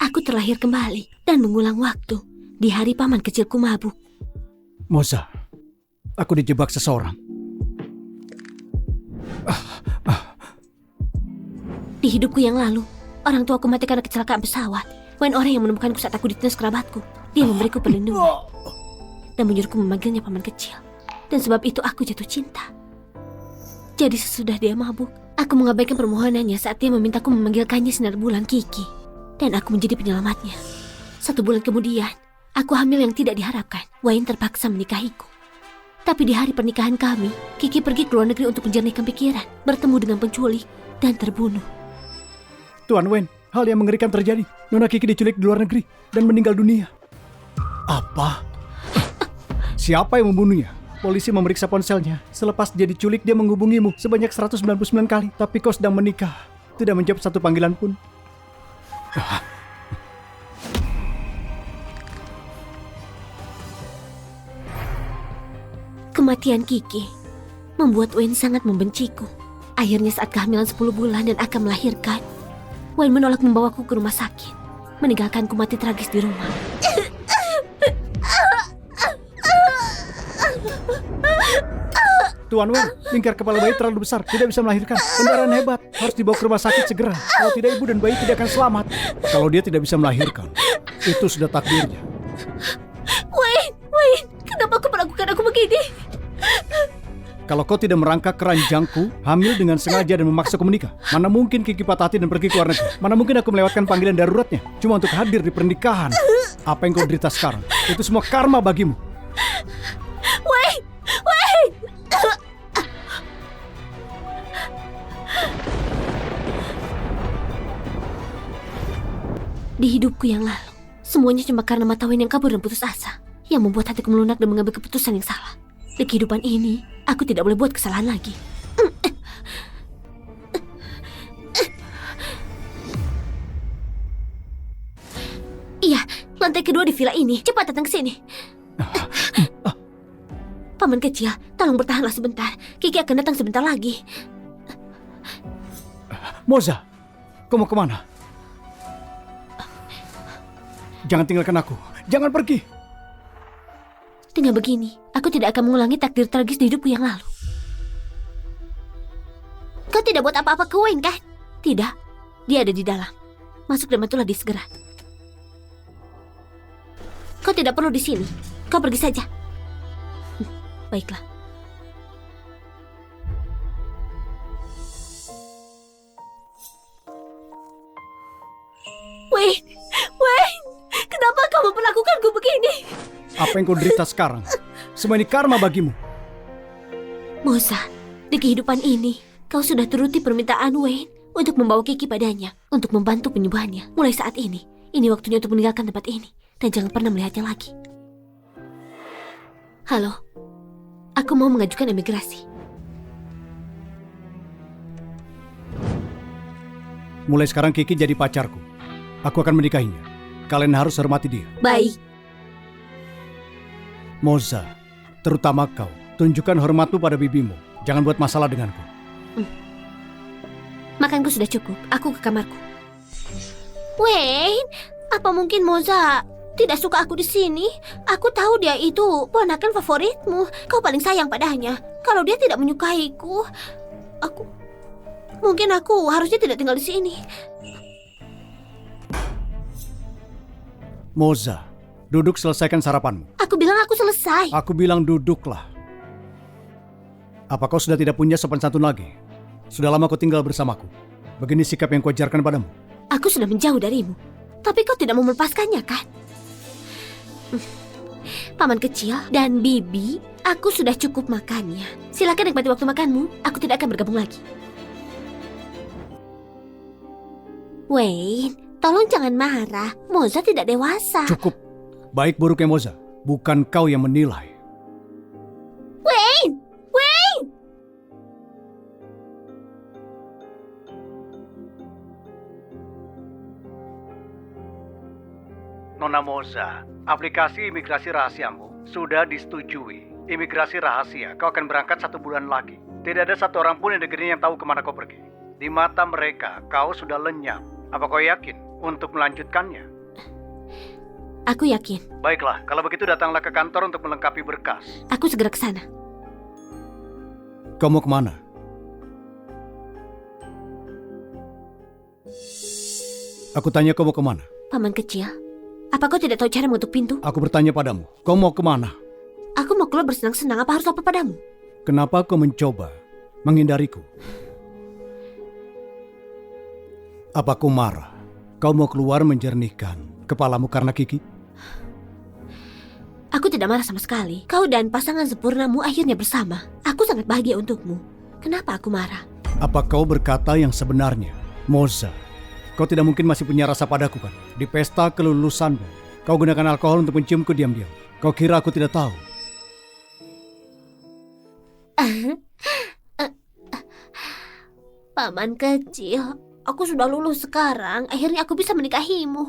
Aku terlahir kembali dan mengulang waktu di hari paman kecilku mabuk. Moza, aku dijebak seseorang. Di hidupku yang lalu, orang tuaku mati karena kecelakaan pesawat. Wen orang yang menemukanku saat aku ditindas kerabatku. Dia memberiku perlindungan dan menyuruhku memanggilnya paman kecil. Dan sebab itu aku jatuh cinta. Jadi sesudah dia mabuk, aku mengabaikan permohonannya saat dia memintaku memanggilkannya sinar bulan Kiki. Dan aku menjadi penyelamatnya. 1 bulan kemudian, aku hamil yang tidak diharapkan. Wen terpaksa menikahiku. Tapi di hari pernikahan kami, Kiki pergi ke luar negeri untuk menjernihkan pikiran, bertemu dengan penculik, dan terbunuh. Tuan Wen, hal yang mengerikan terjadi. Nona Kiki diculik di luar negeri dan meninggal dunia. Apa? Siapa yang membunuhnya? Polisi memeriksa ponselnya. Selepas dia diculik, dia menghubungimu sebanyak 199 kali. Tapi kau sedang menikah. Tidak menjawab satu panggilan pun. Kematian Kiki membuat Wen sangat membenciku. Akhirnya saat kehamilan 10 bulan dan akan melahirkan, Wen menolak membawaku ke rumah sakit, meninggalkanku mati tragis di rumah. Tuan Wen, lingkar kepala bayi terlalu besar, tidak bisa melahirkan. Pendarahan hebat, harus dibawa ke rumah sakit segera. Kalau tidak, ibu dan bayi tidak akan selamat. Kalau dia tidak bisa melahirkan, itu sudah takdirnya. Wen, kenapa kau melakukan aku begini? Kalau kau tidak merangkak keranjangku, hamil dengan sengaja dan memaksaku menikah, mana mungkin Kiki patah hati dan pergi ke luar negeri? Mana mungkin aku melewatkan panggilan daruratnya cuma untuk hadir di pernikahan? Apa yang kau derita sekarang? Itu semua karma bagimu. Wen! Di hidupku yang lalu, semuanya cuma karena mata Wen yang kabur dan putus asa, yang membuat hatiku melunak dan mengambil keputusan yang salah. Di kehidupan ini, aku tidak boleh buat kesalahan lagi. Iya, lantai kedua di villa ini. Cepat datang ke sini. Paman kecil, tolong bertahanlah sebentar. Kiki akan datang sebentar lagi. Moza, kau mau kemana? Jangan tinggalkan aku. Jangan pergi. Dengan begini, aku tidak akan mengulangi takdir tragis di hidupku yang lalu. Kau tidak buat apa-apa ke Wen, kan? Tidak, dia ada di dalam. Masuk dan bantulah dia segera. Kau tidak perlu di sini. Kau pergi saja. Baiklah. Wen, kenapa kau memperlakukanku begini? Apa yang kau derita sekarang? Semua ini karma bagimu. Moza, di kehidupan ini, kau sudah turuti permintaan Wen untuk membawa Kiki padanya, untuk membantu penyembuhannya. Mulai saat ini waktunya untuk meninggalkan tempat ini, dan jangan pernah melihatnya lagi. Halo, aku mau mengajukan imigrasi. Mulai sekarang Kiki jadi pacarku. Aku akan menikahinya. Kalian harus hormati dia. Baik. Moza, terutama kau, tunjukkan hormatmu pada bibimu. Jangan buat masalah denganku. Makanku sudah cukup. Aku ke kamarku. Wayne, apa mungkin Moza tidak suka aku di sini? Aku tahu dia itu ponakan favoritmu. Kau paling sayang padanya. Kalau dia tidak menyukaiku, mungkin aku harusnya tidak tinggal di sini. Moza, duduk selesaikan sarapanmu. Aku bilang aku selesai. Aku bilang duduklah. Apa kau sudah tidak punya sopan santun lagi? Sudah lama kau tinggal bersamaku. Begini sikap yang kuajarkan padamu. Aku sudah menjauh darimu. Tapi kau tidak mau melepaskannya, kan? Paman kecil dan Bibi, aku sudah cukup makannya. Silakan nikmati waktu makanmu. Aku tidak akan bergabung lagi. Wayne, tolong jangan marah. Moza tidak dewasa. Cukup. Baik buruknya Moza, bukan kau yang menilai. Wayne! Nona Moza, aplikasi imigrasi rahasiamu sudah disetujui. Imigrasi rahasia, kau akan berangkat 1 bulan lagi. Tidak ada satu orang pun di negeri yang tahu kemana kau pergi. Di mata mereka, kau sudah lenyap. Apa kau yakin untuk melanjutkannya? Aku yakin. Baiklah, kalau begitu datanglah ke kantor untuk melengkapi berkas. Aku segera ke sana. Kau mau kemana? Aku tanya kau mau kemana? Paman kecil, apa kau tidak tahu cara mengetuk pintu? Aku bertanya padamu, kau mau kemana? Aku mau keluar bersenang-senang, apa harus lapor padamu? Kenapa kau mencoba menghindariku? Apa kau marah? Kau mau keluar menjernihkan kepalamu karena Kiki? Aku tidak marah sama sekali. Kau dan pasangan sempurnamu akhirnya bersama. Aku sangat bahagia untukmu. Kenapa aku marah? Apa kau berkata yang sebenarnya? Moza, kau tidak mungkin masih punya rasa padaku kan? Di pesta kelulusanmu, kau gunakan alkohol untuk menciumku diam-diam. Kau kira aku tidak tahu? Paman kecil, aku sudah lulus sekarang. Akhirnya aku bisa menikahimu.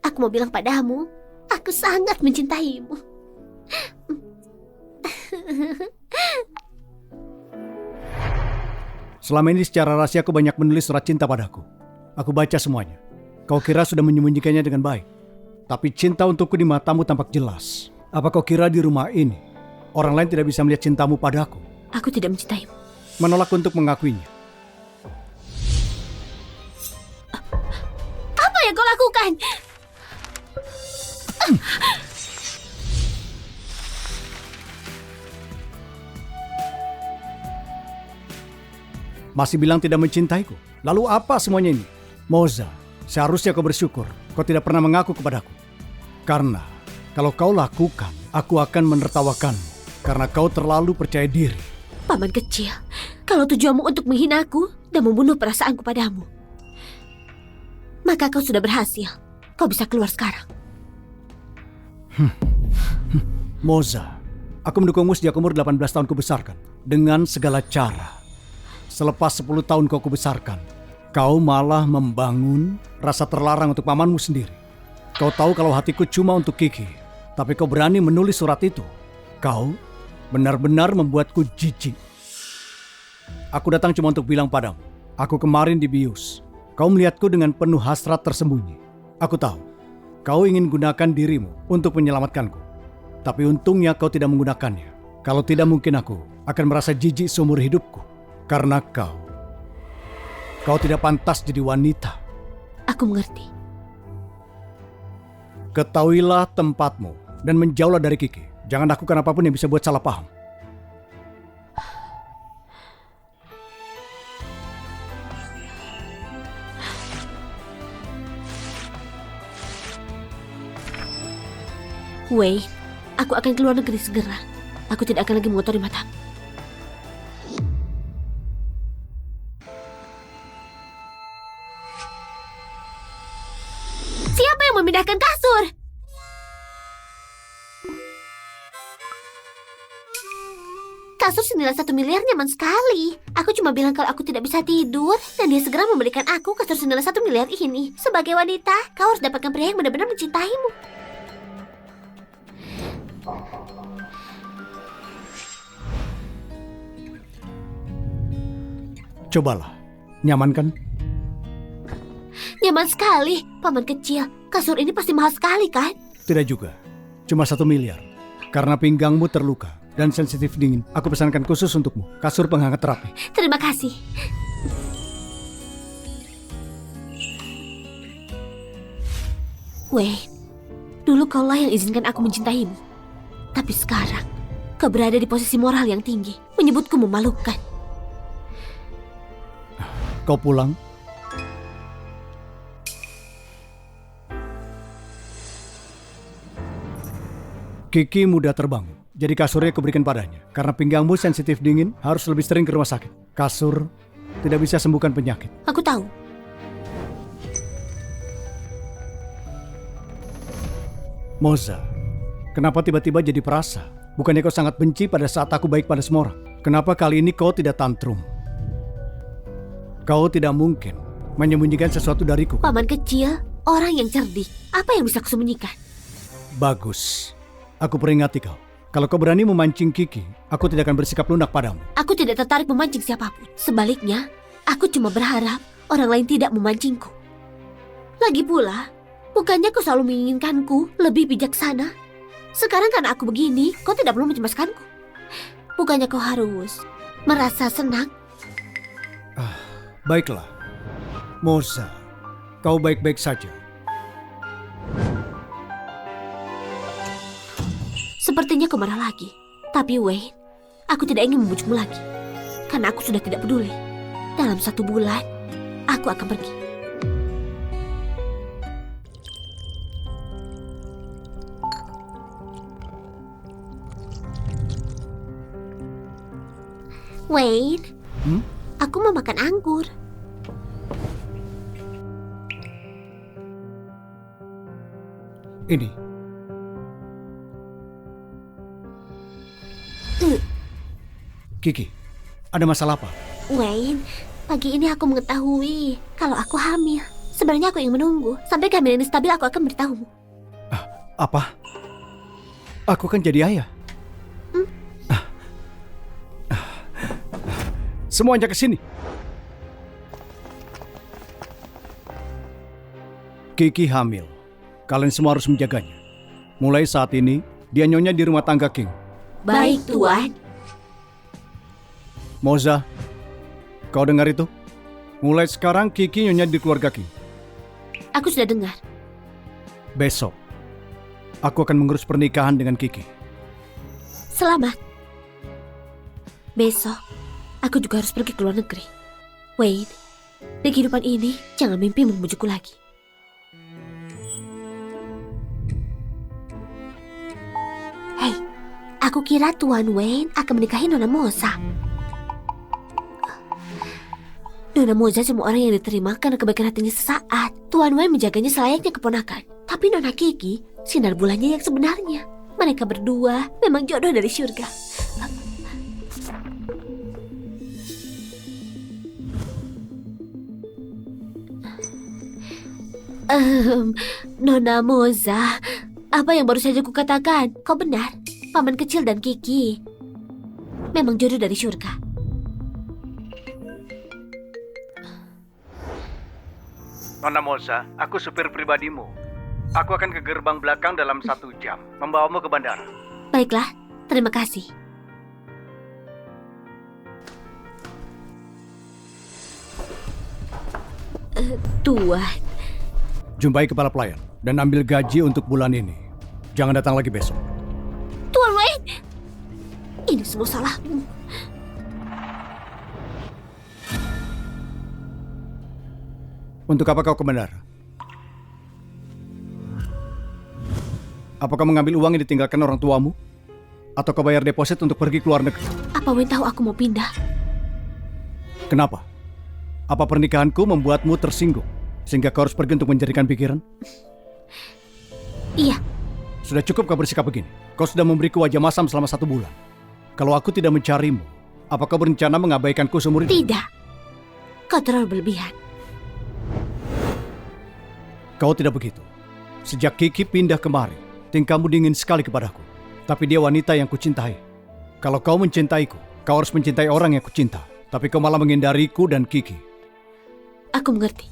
Aku mau bilang padamu, aku sangat mencintaimu. Selama ini secara rahasia kau banyak menulis surat cinta padaku. Aku baca semuanya. Kau kira sudah menyembunyikannya dengan baik. Tapi cinta untukku di matamu tampak jelas. Apa kau kira di rumah ini orang lain tidak bisa melihat cintamu padaku? Aku tidak mencintaimu. Menolak untuk mengakuinya. Apa yang kau lakukan? Masih bilang tidak mencintaiku? Lalu apa semuanya ini? Moza, seharusnya kau bersyukur kau tidak pernah mengaku kepadaku. Karena kalau kau lakukan, aku akan menertawakanmu. Karena kau terlalu percaya diri. Paman kecil, kalau tujuanmu untuk menghinaku dan membunuh perasaanku padamu, maka kau sudah berhasil. Kau bisa keluar sekarang. Moza, aku mendukungmu sejak umur 18 tahun kubesarkan. Dengan segala cara. Selepas 10 tahun kau kubesarkan, kau malah membangun rasa terlarang untuk pamanmu sendiri. Kau tahu kalau hatiku cuma untuk Kiki, tapi kau berani menulis surat itu. Kau benar-benar membuatku jijik. Aku datang cuma untuk bilang padamu, aku kemarin dibius. Kau melihatku dengan penuh hasrat tersembunyi. Aku tahu, kau ingin gunakan dirimu untuk menyelamatkanku. Tapi untungnya kau tidak menggunakannya. Kalau tidak mungkin aku akan merasa jijik seumur hidupku. Karena kau tidak pantas jadi wanita. Aku mengerti. Ketahuilah tempatmu dan menjauhlah dari Kiki. Jangan lakukan apapun yang bisa buat salah paham. Wei, aku akan keluar negeri segera. Aku tidak akan lagi mengotori matamu. Siapa yang memindahkan kasur? Kasur senilai 1 miliar nyaman sekali. Aku cuma bilang kalau aku tidak bisa tidur, dan dia segera memberikan aku kasur senilai 1 miliar ini. Sebagai wanita, kau harus dapatkan pria yang benar-benar mencintaimu. Cobalah, nyaman kan? Nyaman sekali, paman kecil. Kasur ini pasti mahal sekali, kan? Tidak juga, cuma 1 miliar. Karena pinggangmu terluka dan sensitif dingin, aku pesankan khusus untukmu, kasur penghangat terapi. Terima kasih. Wei, dulu kaulah yang izinkan aku mencintaimu. Tapi sekarang, kau berada di posisi moral yang tinggi, menyebutku memalukan. Kau pulang? Kiki mudah terbangun, jadi kasurnya kuberikan padanya. Karena pinggangmu sensitif dingin, harus lebih sering ke rumah sakit. Kasur tidak bisa sembuhkan penyakit. Aku tahu. Moza, kenapa tiba-tiba jadi perasa? Bukannya kau sangat benci pada saat aku baik pada semua orang? Kenapa kali ini kau tidak tantrum? Kau tidak mungkin menyembunyikan sesuatu dariku. Paman kecil, orang yang cerdik. Apa yang bisa kusembunyikan? Bagus. Aku peringati kau. Kalau kau berani memancing Kiki, aku tidak akan bersikap lunak padamu. Aku tidak tertarik memancing siapapun. Sebaliknya, aku cuma berharap orang lain tidak memancingku. Lagi pula, bukannya kau selalu menginginkanku lebih bijaksana? Sekarang karena aku begini, kau tidak perlu mencemaskanku. Bukannya kau harus merasa senang? Baiklah. Moza, kau baik-baik saja. Sepertinya kau marah lagi. Tapi Wayne, aku tidak ingin membujukmu lagi. Karena aku sudah tidak peduli. Dalam 1 bulan, aku akan pergi. Wayne, aku mau makan anggur. Ini. Kiki, ada masalah apa? Wayne, pagi ini aku mengetahui kalau aku hamil. Sebenarnya aku ingin menunggu sampai kehamilan ini stabil, aku akan beritahumu. Apa? Aku kan jadi ayah. Semuanya ke sini. Kiki hamil. Kalian semua harus menjaganya. Mulai saat ini, dia nyonya di rumah tangga King. Baik, Tuan. Moza, kau dengar itu? Mulai sekarang Kiki nyonya di keluarga King. Aku sudah dengar. Besok, aku akan mengurus pernikahan dengan Kiki. Selamat. Besok, aku juga harus pergi ke luar negeri. Wayne, di kehidupan ini, jangan mimpi membujukku lagi. Hei, aku kira Tuan Wayne akan menikahi Nona Moza. Nona Moza cuma orang yang diterima karena kebaikan hatinya sesaat. Tuan Wayne menjaganya selayaknya keponakan. Tapi Nona Kiki, sinar bulannya yang sebenarnya. Mereka berdua memang jodoh dari surga. Nona Moza, apa yang baru saja kukatakan? Kau benar, paman kecil dan Kiki memang jodoh dari surga. Nona Moza, aku supir pribadimu. Aku akan ke gerbang belakang dalam 1 jam, membawamu ke bandara. Baiklah, terima kasih. Tuan, Jumpai kepala pelayan dan ambil gaji untuk bulan ini. Jangan datang lagi besok. Tuan Wayne, ini semua salahmu. Untuk apa kau ke bandara? Apa kau mengambil uang yang ditinggalkan orang tuamu? Atau kau bayar deposit untuk pergi ke luar negeri? Apa Wayne tahu aku mau pindah? Kenapa? Apa pernikahanku membuatmu tersinggung? Sehingga kau harus pergi untuk menjadikan pikiran? Iya, Sudah cukup kau bersikap begini. Kau sudah memberiku wajah masam selama 1 bulan. Kalau aku tidak mencarimu, apa kau berencana mengabaikanku seumur hidup? tidak. Kau terlalu berlebihan. Kau tidak begitu. Sejak Kiki pindah kemari, tingkahmu dingin sekali kepadaku. Tapi dia wanita yang kucintai. Kalau kau mencintaiku, kau harus mencintai orang yang kucinta. Tapi kau malah menghindariku dan Kiki. Aku mengerti.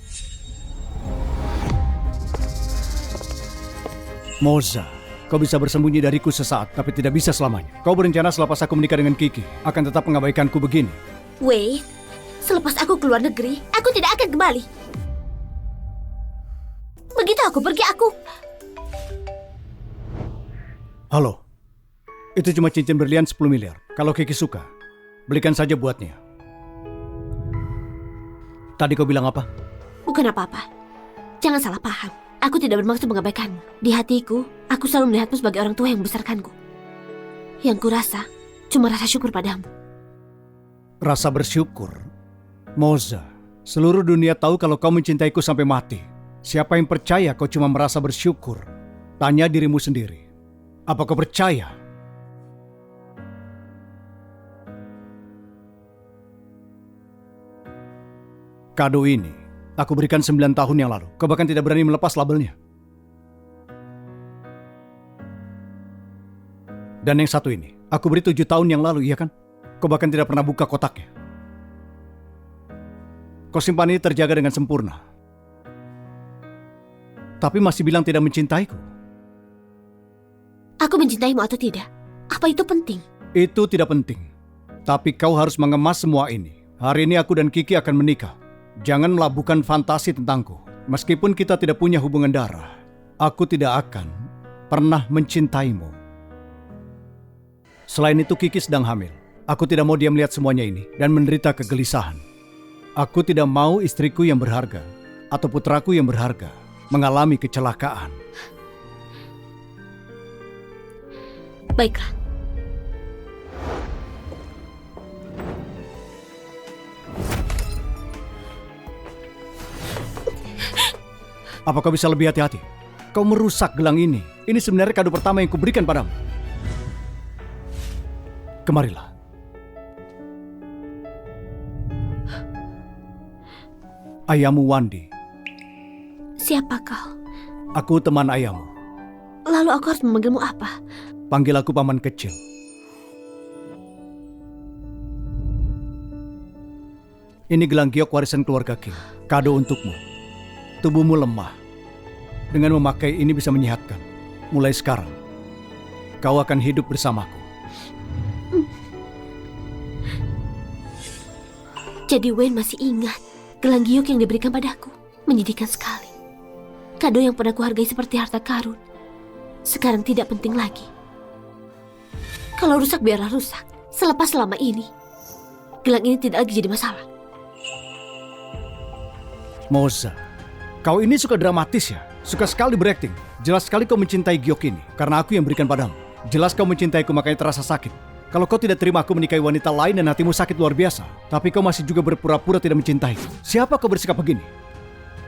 Moza, kau bisa bersembunyi dariku sesaat, tapi tidak bisa selamanya. Kau berencana selepas aku menikah dengan Kiki, akan tetap mengabaikanku begini. Wayne, selepas aku keluar negeri, aku tidak akan kembali. Begitu aku pergi, aku... Halo, itu cuma cincin berlian 10 miliar. Kalau Kiki suka, belikan saja buatnya. Tadi kau bilang apa? Bukan apa-apa. Jangan salah paham. Aku tidak bermaksud mengabaikanmu. Di hatiku, aku selalu melihatmu sebagai orang tua yang membesarkanku. Yang kurasa, cuma rasa syukur padamu. Rasa bersyukur? Moza, seluruh dunia tahu kalau kau mencintaiku sampai mati. Siapa yang percaya kau cuma merasa bersyukur? Tanya dirimu sendiri. Apa kau percaya? Kado ini, aku berikan 9 tahun yang lalu. Kau bahkan tidak berani melepas labelnya. Dan yang satu ini, aku beri 7 tahun yang lalu, iya kan? Kau bahkan tidak pernah buka kotaknya. Kau simpan ini terjaga dengan sempurna. Tapi masih bilang tidak mencintaiku. Aku mencintaimu atau tidak? Apa itu penting? Itu tidak penting. Tapi kau harus mengemas semua ini. Hari ini aku dan Kiki akan menikah. Jangan melabuhkan fantasi tentangku. Meskipun kita tidak punya hubungan darah, aku tidak akan pernah mencintaimu. Selain itu Kiki sedang hamil. Aku tidak mau dia melihat semuanya ini dan menderita kegelisahan. Aku tidak mau istriku yang berharga atau putraku yang berharga mengalami kecelakaan. Baiklah. Apa kau bisa lebih hati-hati? Kau merusak gelang ini. Ini sebenarnya kado pertama yang kuberikan padamu. Kemarilah. Ayahmu Wandi. Siapa kau? Aku teman ayahmu. Lalu aku harus memanggilmu apa? Panggil aku paman kecil. Ini gelang giok warisan keluarga King. Kado untukmu. Tubuhmu lemah. Dengan memakai ini bisa menyehatkan. Mulai sekarang, kau akan hidup bersamaku. Jadi Wayne masih ingat gelang giok yang diberikan padaku. Menyedihkan sekali. Kado yang pernah kuhargai seperti harta karun sekarang tidak penting lagi. Kalau rusak biarlah rusak. Selepas selama ini gelang ini tidak lagi jadi masalah. Moza, kau ini suka dramatis ya? Suka sekali berakting. Jelas sekali kau mencintai giok ini karena aku yang berikan padamu. Jelas kau mencintaiku makanya terasa sakit. Kalau kau tidak terima aku menikahi wanita lain dan hatimu sakit luar biasa, tapi kau masih juga berpura-pura tidak mencintaiku. Siapa kau bersikap begini?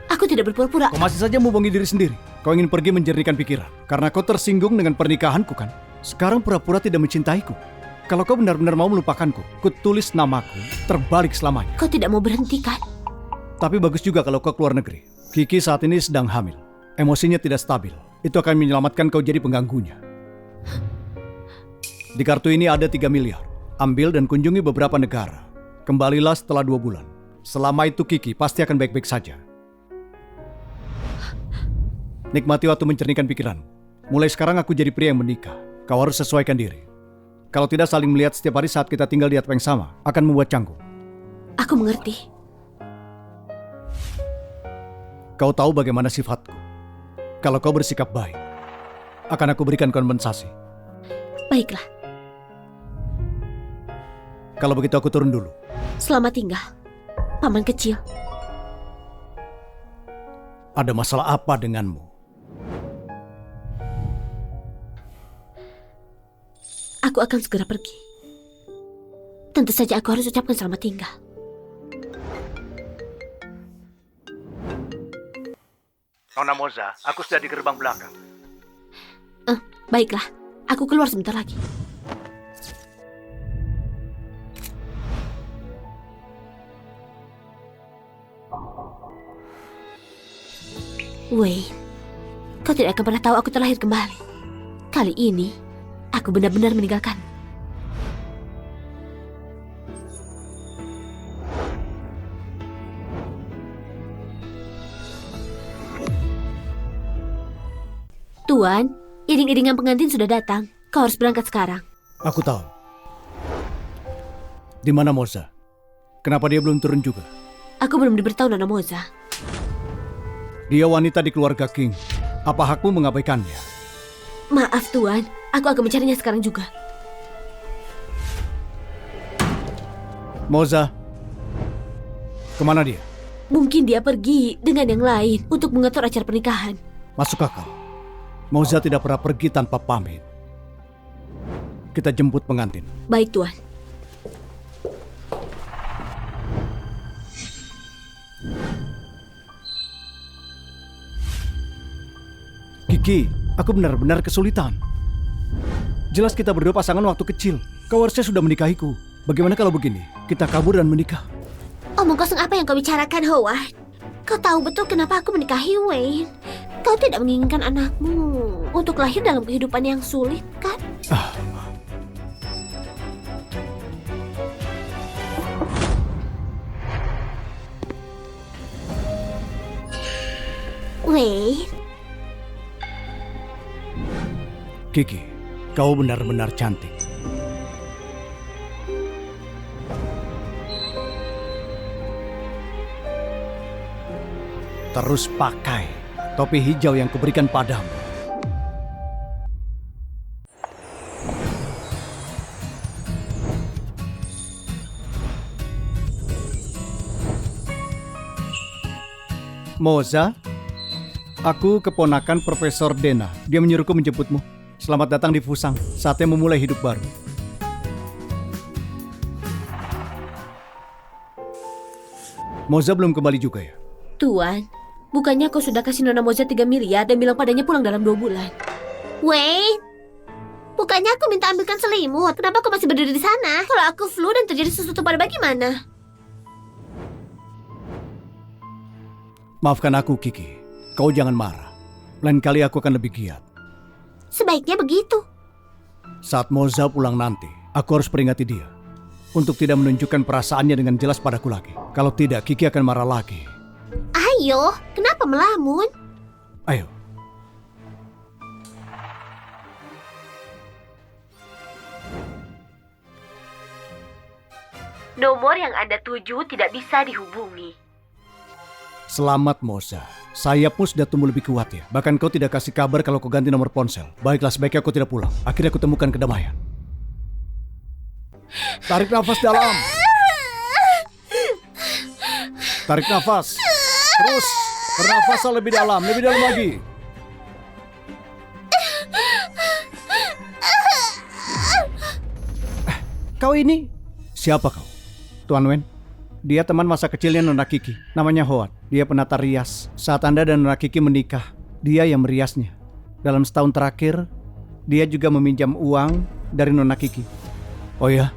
Aku tidak berpura-pura. Kau masih saja membohongi diri sendiri. Kau ingin pergi menjernihkan pikiran karena kau tersinggung dengan pernikahanku kan? Sekarang pura-pura tidak mencintaiku. Kalau kau benar-benar mau melupakanku, kutulis namaku terbalik selamanya. Kau tidak mau berhenti kan? Tapi bagus juga kalau kau keluar negeri. Kiki saat ini sedang hamil. Emosinya tidak stabil. Itu akan menyelamatkan kau jadi pengganggunya. Di kartu ini ada 3 miliar. Ambil dan kunjungi beberapa negara. Kembalilah setelah 2 bulan. Selama itu Kiki pasti akan baik-baik saja. Nikmati waktu mencernihkan pikiran. Mulai sekarang aku jadi pria yang menikah. Kau harus sesuaikan diri. Kalau tidak saling melihat setiap hari saat kita tinggal di atap yang sama, akan membuat canggung. Aku mengerti. Kau tahu bagaimana sifatku. Kalau kau bersikap baik, akan aku berikan kompensasi. Baiklah. Kalau begitu aku turun dulu. Selamat tinggal, paman kecil. Ada masalah apa denganmu? Aku akan segera pergi. Tentu saja aku harus ucapkan selamat tinggal. Nona Moza, aku sudah di gerbang belakang. Baiklah, aku keluar sebentar lagi. Wayne, kau tidak akan pernah tahu aku terlahir kembali. Kali ini, aku benar-benar meninggalkan. Tuan, iring-iringan pengantin sudah datang. Kau harus berangkat sekarang. Aku tahu. Di mana Moza? Kenapa dia belum turun juga? Aku belum diberitahu Nona Moza. Dia wanita di keluarga King. Apa hakmu mengabaikannya? Maaf Tuan, aku akan mencarinya sekarang juga. Moza, kemana dia? Mungkin dia pergi dengan yang lain untuk mengatur acara pernikahan. Masuk akal. Moza tidak pernah pergi tanpa pamit. Kita jemput pengantin. Baik Tuan. Kiki, aku benar-benar kesulitan. Jelas kita berdua pasangan waktu kecil. Kau harusnya sudah menikahiku. Bagaimana kalau begini? Kita kabur dan menikah. Omong kosong apa yang kau bicarakan, Howard? Kau tahu betul kenapa aku menikahi Wayne. Kau tidak menginginkan anakmu untuk lahir dalam kehidupan yang sulit, kan? Wayne, Kiki, kau benar-benar cantik. Terus pakai topi hijau yang kuberikan padamu. Moza, aku keponakan Profesor Dena. Dia menyuruhku menjemputmu. Selamat datang di Fusang. Saatnya memulai hidup baru. Moza belum kembali juga ya? Tuan, bukannya kau sudah kasih Nona Moza 3 miliar dan bilang padanya pulang dalam 2 bulan? Wait, bukannya aku minta ambilkan selimut? Kenapa kau masih berdiri di sana? Kalau aku flu dan terjadi sesuatu pada bagaimana? Maafkan aku, Kiki. Kau jangan marah. Lain kali aku akan lebih giat. Sebaiknya begitu. Saat Moza pulang nanti, aku harus peringati dia. Untuk tidak menunjukkan perasaannya dengan jelas padaku lagi. Kalau tidak, Kiki akan marah lagi. Ayo, kenapa melamun? Ayo. Nomor yang Anda tuju tidak bisa dihubungi. Selamat, Moza. Sayapmu sudah tumbuh lebih kuat ya. Bahkan kau tidak kasih kabar kalau kau ganti nomor ponsel. Baiklah, sebaiknya aku tidak pulang. Akhirnya aku temukan kedamaian. Tarik nafas dalam. Tarik nafas. Terus, bernafas lebih dalam lagi. Kau ini, siapa kau? Tuan Wen? Dia teman masa kecilnya Nona Kiki, namanya Howard. Dia penata rias. Saat Anda dan Nona Kiki menikah, dia yang meriasnya. Dalam setahun terakhir, dia juga meminjam uang dari Nona Kiki. Oh ya?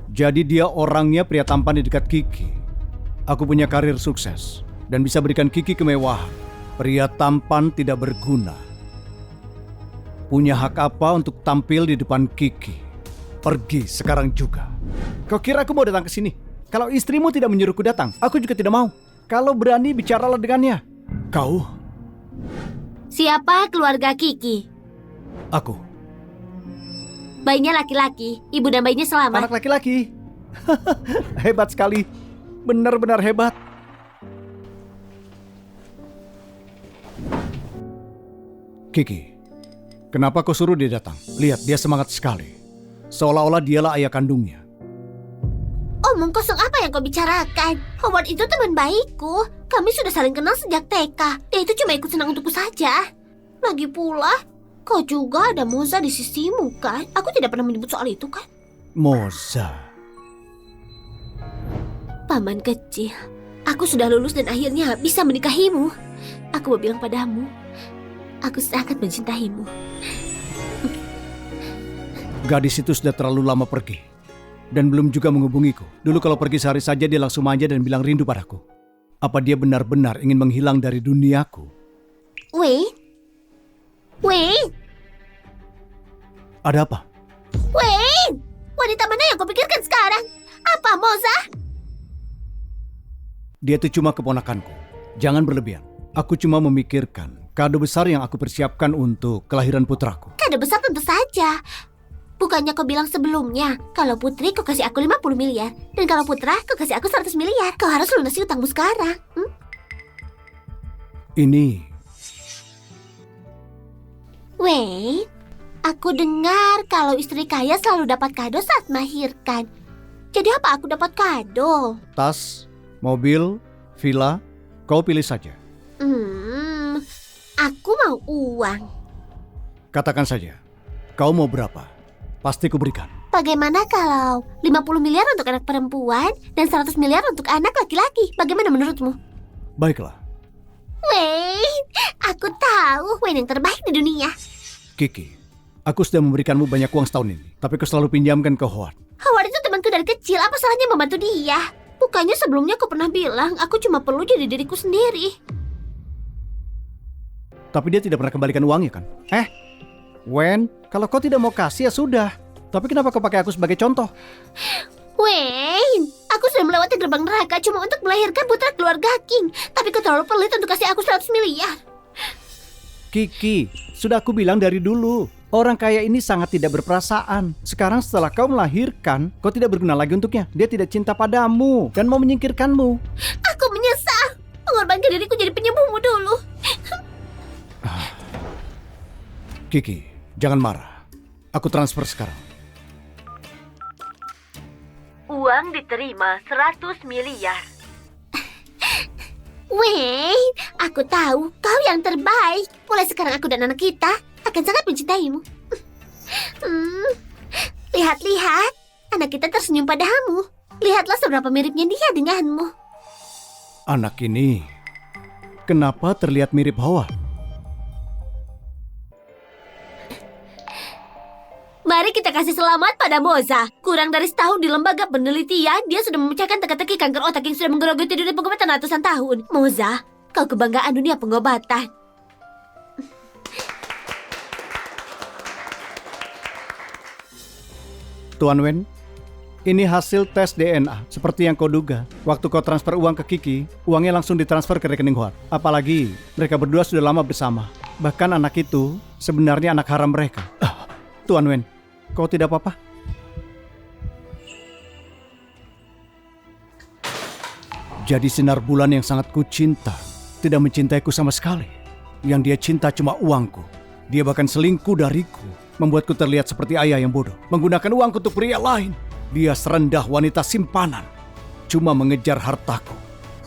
Jadi dia orangnya pria tampan di dekat Kiki. Aku punya karir sukses dan bisa berikan Kiki kemewahan. Pria tampan tidak berguna. Punya hak apa untuk tampil di depan Kiki? Pergi sekarang juga. Kau kira aku mau datang ke sini? Kalau istrimu tidak menyuruhku datang, aku juga tidak mau. Kalau berani, bicaralah dengannya. Kau? Siapa keluarga Kiki? Aku. Bayinya laki-laki, ibu dan bayinya selamat. Anak laki-laki. Hebat sekali. Benar-benar hebat. Kiki, kenapa kau suruh dia datang? Lihat, dia semangat sekali. Seolah-olah dialah ayah kandungnya. Omong kosong apa yang kau bicarakan? Howard itu teman baikku. Kami sudah saling kenal sejak TK. Dia itu cuma ikut senang untukku saja. Lagi pula, kau juga ada Moza di sisimu kan? Aku tidak pernah menyebut soal itu kan? Moza. Paman kecil, aku sudah lulus dan akhirnya bisa menikahimu. Aku mau bilang padamu, aku sangat mencintaimu. Gadis itu sudah terlalu lama pergi. Dan belum juga menghubungiku. Dulu kalau pergi sehari saja dia langsung manja dan bilang rindu padaku. Apa dia benar-benar ingin menghilang dari duniaku? Wait. Ada apa? Wait. Wanita mana yang kau pikirkan sekarang? Apa, Moza? Dia itu cuma keponakanku. Jangan berlebihan. Aku cuma memikirkan kado besar yang aku persiapkan untuk kelahiran putraku. Kado besar tentu saja. Bukannya kau bilang sebelumnya, kalau putri kau kasih aku 50 miliar, dan kalau putra kau kasih aku 100 miliar. Kau harus lunasi utangmu sekarang. Ini... Wait, aku dengar kalau istri kaya selalu dapat kado saat melahirkan. Jadi apa aku dapat kado? Tas, mobil, villa, kau pilih saja. Aku mau uang. Katakan saja, kau mau berapa? Pasti kuberikan. Bagaimana kalau 50 miliar untuk anak perempuan dan 100 miliar untuk anak laki-laki? Bagaimana menurutmu? Baiklah. Wait, aku tahu Wayne yang terbaik di dunia. Kiki, aku sudah memberikanmu banyak uang setahun ini, tapi kau selalu pinjamkan ke Howard. Howard itu temanku dari kecil, apa salahnya membantu dia? Bukannya sebelumnya kau pernah bilang aku cuma perlu jadi diriku sendiri. Tapi dia tidak pernah kembalikan uangnya kan? Wen, kalau kau tidak mau kasih ya sudah. Tapi kenapa kau pakai aku sebagai contoh? Wayne, aku sudah melewati gerbang neraka cuma untuk melahirkan putra keluarga King. Tapi kau terlalu pelit untuk kasih aku 100 miliar. Kiki, sudah aku bilang dari dulu. Orang kaya ini sangat tidak berperasaan. Sekarang setelah kau melahirkan, kau tidak berguna lagi untuknya. Dia tidak cinta padamu dan mau menyingkirkanmu. Aku menyesal mengorbankan diriku jadi penyembuhmu dulu. Kiki, jangan marah. Aku transfer sekarang. Uang diterima 100 miliar. Wayne, aku tahu kau yang terbaik. Mulai sekarang aku dan anak kita akan sangat mencintaimu. Lihat-lihat, anak kita tersenyum padamu. Lihatlah seberapa miripnya dia denganmu. Anak ini, kenapa terlihat mirip Howard? Mari kita kasih selamat pada Moza. Kurang dari setahun di lembaga penelitian, dia sudah memecahkan teka-teki kanker otak yang sudah menggerogoti dunia pengobatan ratusan tahun. Moza, kau kebanggaan dunia pengobatan. Tuan Wen, ini hasil tes DNA. Seperti yang kau duga. Waktu kau transfer uang ke Kiki, uangnya langsung ditransfer ke rekening Howard. Apalagi, mereka berdua sudah lama bersama. Bahkan anak itu sebenarnya anak haram mereka. Tuan Wen, kau tidak apa-apa? Jadi sinar bulan yang sangat kucinta tidak mencintaiku sama sekali. Yang dia cinta cuma uangku. Dia bahkan selingkuh dariku, membuatku terlihat seperti ayah yang bodoh, menggunakan uangku untuk pria lain. Dia serendah wanita simpanan, cuma mengejar hartaku.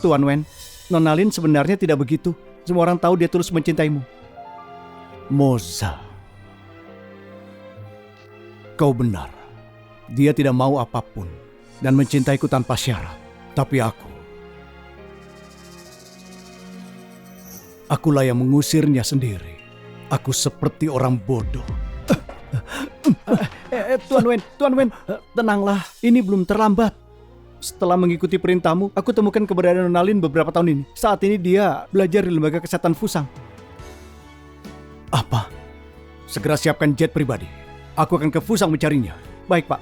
Tuan Wen, Nona Lin sebenarnya tidak begitu. Semua orang tahu dia tulus mencintaimu. Moza, kau benar. Dia tidak mau apapun dan mencintaiku tanpa syarat. Tapi akulah yang mengusirnya sendiri. Aku seperti orang bodoh. Tuan Wen, tenanglah. Ini belum terlambat. Setelah mengikuti perintahmu, aku temukan keberadaan Nona Lin beberapa tahun ini. Saat ini dia belajar di lembaga kesehatan Fusang. Apa? Segera siapkan jet pribadi. Aku akan ke Fusang mencarinya. Baik, Pak.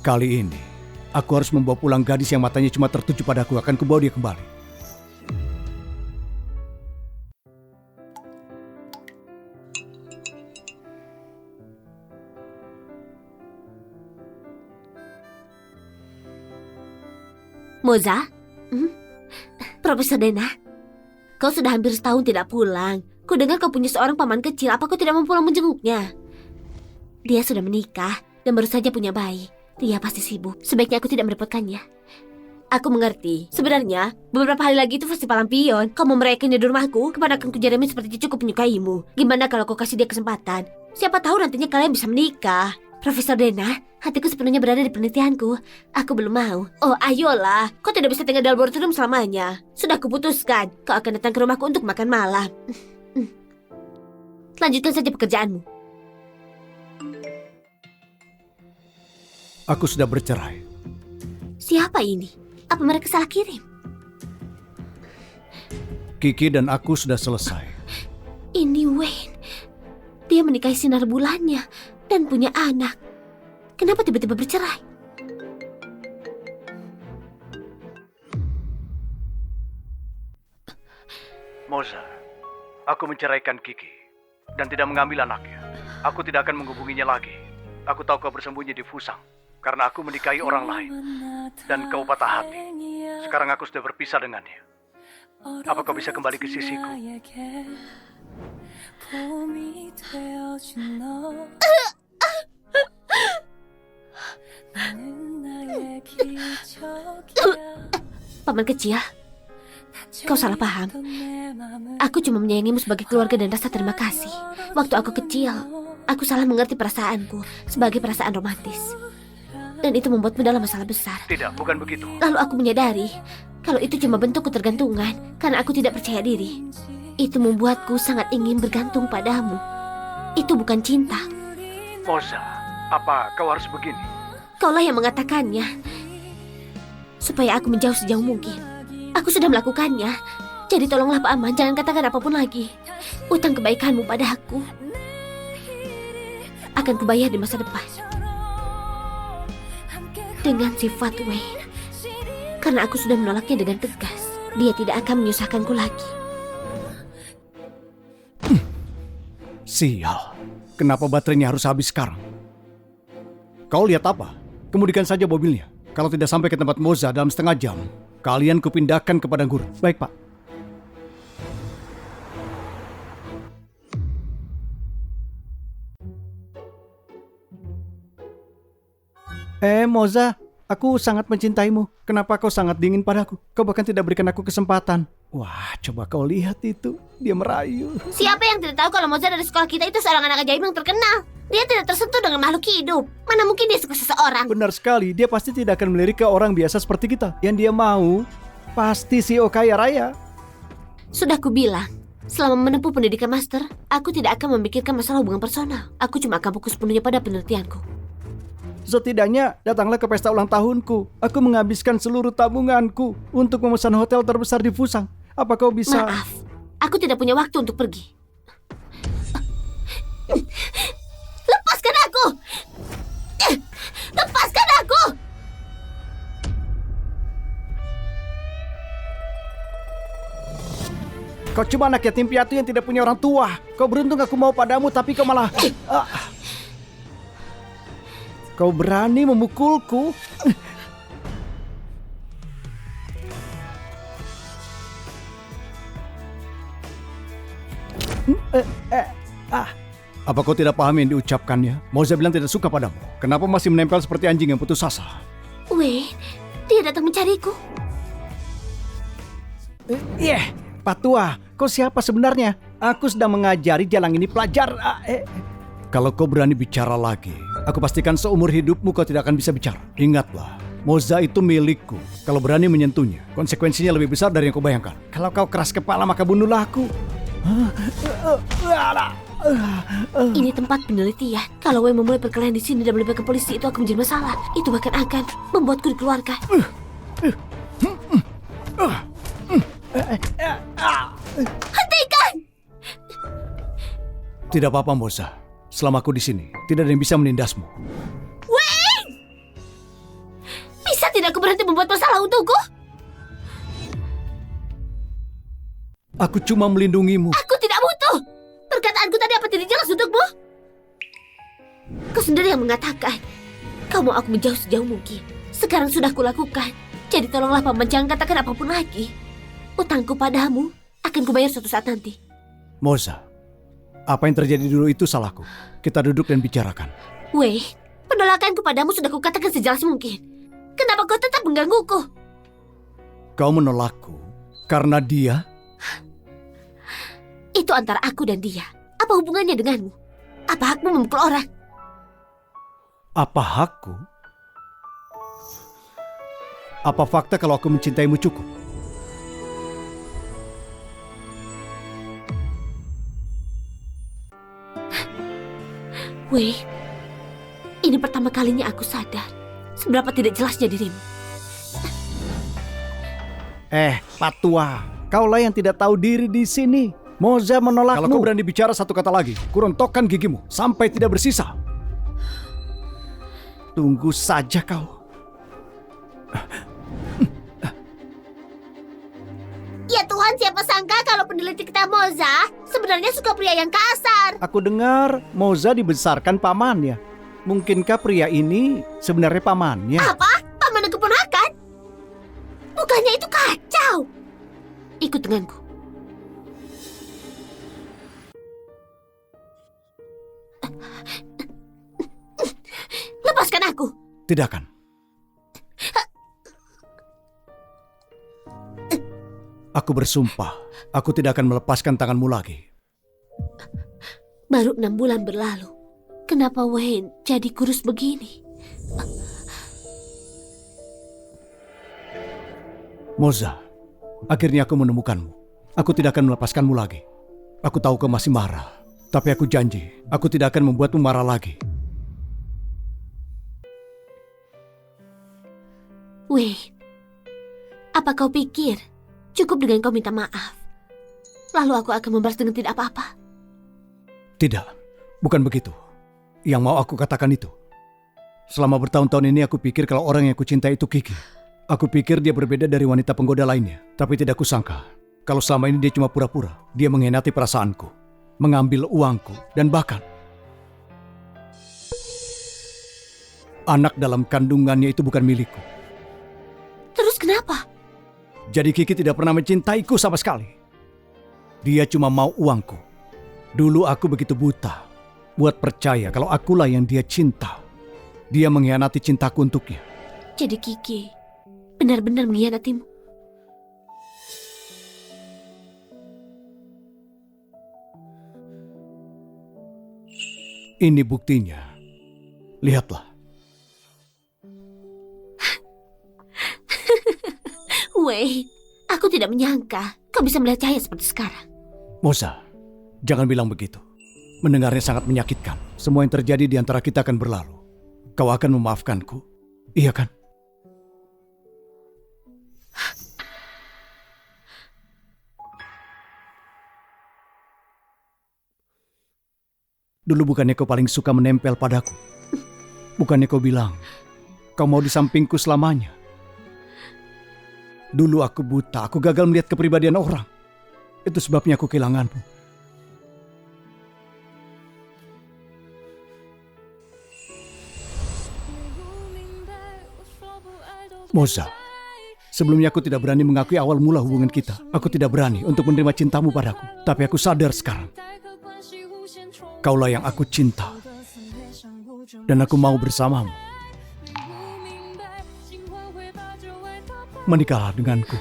Kali ini, aku harus membawa pulang gadis yang matanya cuma tertuju padaku. Akan kubawa dia kembali. Moza? Profesor Dena? Kau sudah hampir setahun tidak pulang. Kudengar kau punya seorang paman kecil. Apa kau tidak mau pulang menjenguknya? Dia sudah menikah dan baru saja punya bayi. Dia pasti sibuk. Sebaiknya aku tidak merepotkannya. Aku mengerti. Sebenarnya, beberapa hari lagi itu festival lampion. Kau mau merayakannya di rumahku, kepada akan kujamin seperti cucuku menyukaimu. Gimana kalau kau kasih dia kesempatan? Siapa tahu nantinya kalian bisa menikah. Profesor Dena, hatiku sepenuhnya berada di penelitianku. Aku belum mau. Oh, ayolah. Kau tidak bisa tinggal di laboratorium selamanya. Sudah kuputuskan. Kau akan datang ke rumahku untuk makan malam. Lanjutkan saja pekerjaanmu. Aku sudah bercerai. Siapa ini? Apa mereka salah kirim? Kiki dan aku sudah selesai. Ini Wayne. Dia menikahi sinar bulannya dan punya anak. Kenapa tiba-tiba bercerai? Moza, aku menceraikan Kiki dan tidak mengambil anaknya. Aku tidak akan menghubunginya lagi. Aku tahu kau bersembunyi di Fusang karena aku menikahi orang lain dan kau patah hati. Sekarang aku sudah berpisah dengannya. Apa kau bisa kembali ke sisiku? Paman kecil, kau salah paham. Aku cuma menyayangimu sebagai keluarga dan rasa terima kasih. Waktu aku kecil, aku salah mengerti perasaanku sebagai perasaan romantis. Dan itu membuatmu dalam masalah besar. Tidak, bukan begitu. Lalu aku menyadari kalau itu cuma bentuk ketergantungan karena aku tidak percaya diri. Itu membuatku sangat ingin bergantung padamu. Itu bukan cinta. Moza, apa kau harus begini? Kaulah yang mengatakannya. Supaya aku menjauh sejauh mungkin. Aku sudah melakukannya. Jadi tolonglah Pak Aman, jangan katakan apapun lagi. Utang kebaikanmu pada aku akan kubayar di masa depan. Dengan sifat Wayne. Karena aku sudah menolaknya dengan tegas. Dia tidak akan menyusahkanku lagi. Sial. Kenapa baterainya harus habis sekarang? Kau lihat apa? Kemudikan saja mobilnya. Kalau tidak sampai ke tempat Moza dalam setengah jam, kalian kupindahkan ke padang gurun. Baik, Pak. Moza, aku sangat mencintaimu. Kenapa kau sangat dingin padaku? Kau bahkan tidak berikan aku kesempatan. Wah, coba kau lihat itu. Dia merayu. Siapa yang tidak tahu kalau Moza dari sekolah kita itu seorang anak ajaib yang terkenal? Dia tidak tersentuh dengan makhluk hidup. Mana mungkin dia suka seseorang? Benar sekali, dia pasti tidak akan melirik ke orang biasa seperti kita. Yang dia mau, pasti CEO kaya raya. Sudah kubilang, selama menempuh pendidikan master, aku tidak akan memikirkan masalah hubungan personal. Aku cuma akan fokus penuhnya pada penelitianku. Setidaknya datanglah ke pesta ulang tahunku. Aku menghabiskan seluruh tabunganku untuk memesan hotel terbesar di Fusang. Apa kau bisa... Maaf, aku tidak punya waktu untuk pergi. Lepaskan aku! Lepaskan aku! Kau cuma anak yatim piatu yang tidak punya orang tua. Kau beruntung aku mau padamu, tapi kau malah... Kau berani memukulku? Apa kau tidak paham yang diucapkannya? Moza bilang tidak suka padamu. Kenapa masih menempel seperti anjing yang putus asa? Wait, dia datang mencariku. Pak Tua, kau siapa sebenarnya? Aku sedang mengajari jalang ini pelajar. Kalau kau berani bicara lagi, aku pastikan seumur hidupmu kau tidak akan bisa bicara. Ingatlah, Moza itu milikku. Kalau berani menyentuhnya, konsekuensinya lebih besar dari yang kau bayangkan. Kalau kau keras kepala, maka bunuhlah aku. Ini tempat penelitian. Kalau Wei memulai perkelahian di sini dan melibatkan polisi, itu akan menjadi masalah. Itu bahkan akan membuatku dikeluarkan. Hentikan! Tidak apa-apa, Moza. Selama aku di sini, tidak ada yang bisa menindasmu. Wei! Bisa tidak aku berhenti membuat masalah untukku? Aku cuma melindungimu. Aku tidak butuh. Perkataanku tadi apa tidak jelas untukmu? Kau sendiri yang mengatakan kau mau aku menjauh sejauh mungkin. Sekarang sudah kulakukan. Jadi tolonglah paman, jangan katakan apapun lagi. Utangku padamu akan kubayar suatu saat nanti. Moza, apa yang terjadi dulu itu salahku. Kita duduk dan bicarakan. Wei, penolakanku padamu sudah kukatakan sejelas mungkin. Kenapa kau tetap menggangguku? Kau menolakku karena dia? Itu antara aku dan dia. Apa hubungannya denganmu? Apa hakmu memukul orang? Apa hakku? Apa fakta kalau aku mencintaimu cukup? Wei, ini pertama kalinya aku sadar seberapa tidak jelasnya dirimu. Pak Tua, kaulah yang tidak tahu diri di sini. Moza menolakmu. Kalau kau berani bicara satu kata lagi, kurontokkan gigimu sampai tidak bersisa. Tunggu saja kau. Ya Tuhan, siapa sangka kalau peneliti kita Moza sebenarnya suka pria yang kasar. Aku dengar Moza dibesarkan pamannya. Mungkinkah pria ini sebenarnya pamannya? Apa? Paman dan keponakan? Bukannya itu kacau. Ikut denganku. Lepaskan aku. Tidak akan. Aku bersumpah, aku tidak akan melepaskan tanganmu lagi. Baru 6 bulan berlalu. Kenapa Wayne jadi kurus begini? Moza, akhirnya aku menemukanmu. Aku tidak akan melepaskanmu lagi. Aku tahu kau masih marah. Tapi aku janji, aku tidak akan membuatmu marah lagi. Wayne, apa kau pikir cukup dengan kau minta maaf, lalu aku akan membalas dengan tidak apa-apa? Tidak, bukan begitu. Yang mau aku katakan itu. Selama bertahun-tahun ini aku pikir kalau orang yang aku cintai itu Kiki. Aku pikir dia berbeda dari wanita penggoda lainnya. Tapi tidak kusangka kalau selama ini dia cuma pura-pura. Dia mengkhianati perasaanku, mengambil uangku, dan bahkan Anak dalam kandungannya itu bukan milikku. Terus kenapa? Jadi Kiki tidak pernah mencintaiku sama sekali. Dia cuma mau uangku. Dulu aku begitu buta buat percaya kalau akulah yang dia cinta. Dia mengkhianati cintaku untuknya. Jadi Kiki benar-benar mengkhianatimu. Ini buktinya. Lihatlah. Wait, aku tidak menyangka kau bisa melihat cahaya seperti sekarang. Moza, jangan bilang begitu. Mendengarnya sangat menyakitkan. Semua yang terjadi di antara kita akan berlalu. Kau akan memaafkanku, iya kan? Dulu bukannya kau paling suka menempel padaku? Bukannya kau bilang, kau mau di sampingku selamanya? Dulu aku buta, aku gagal melihat kepribadian orang. Itu sebabnya aku kehilanganmu. Moza, sebelumnya aku tidak berani mengakui awal mula hubungan kita. Aku tidak berani untuk menerima cintamu padaku. Tapi aku sadar sekarang. Kaulah yang aku cinta. Dan aku mau bersamamu. Menikahlah denganku.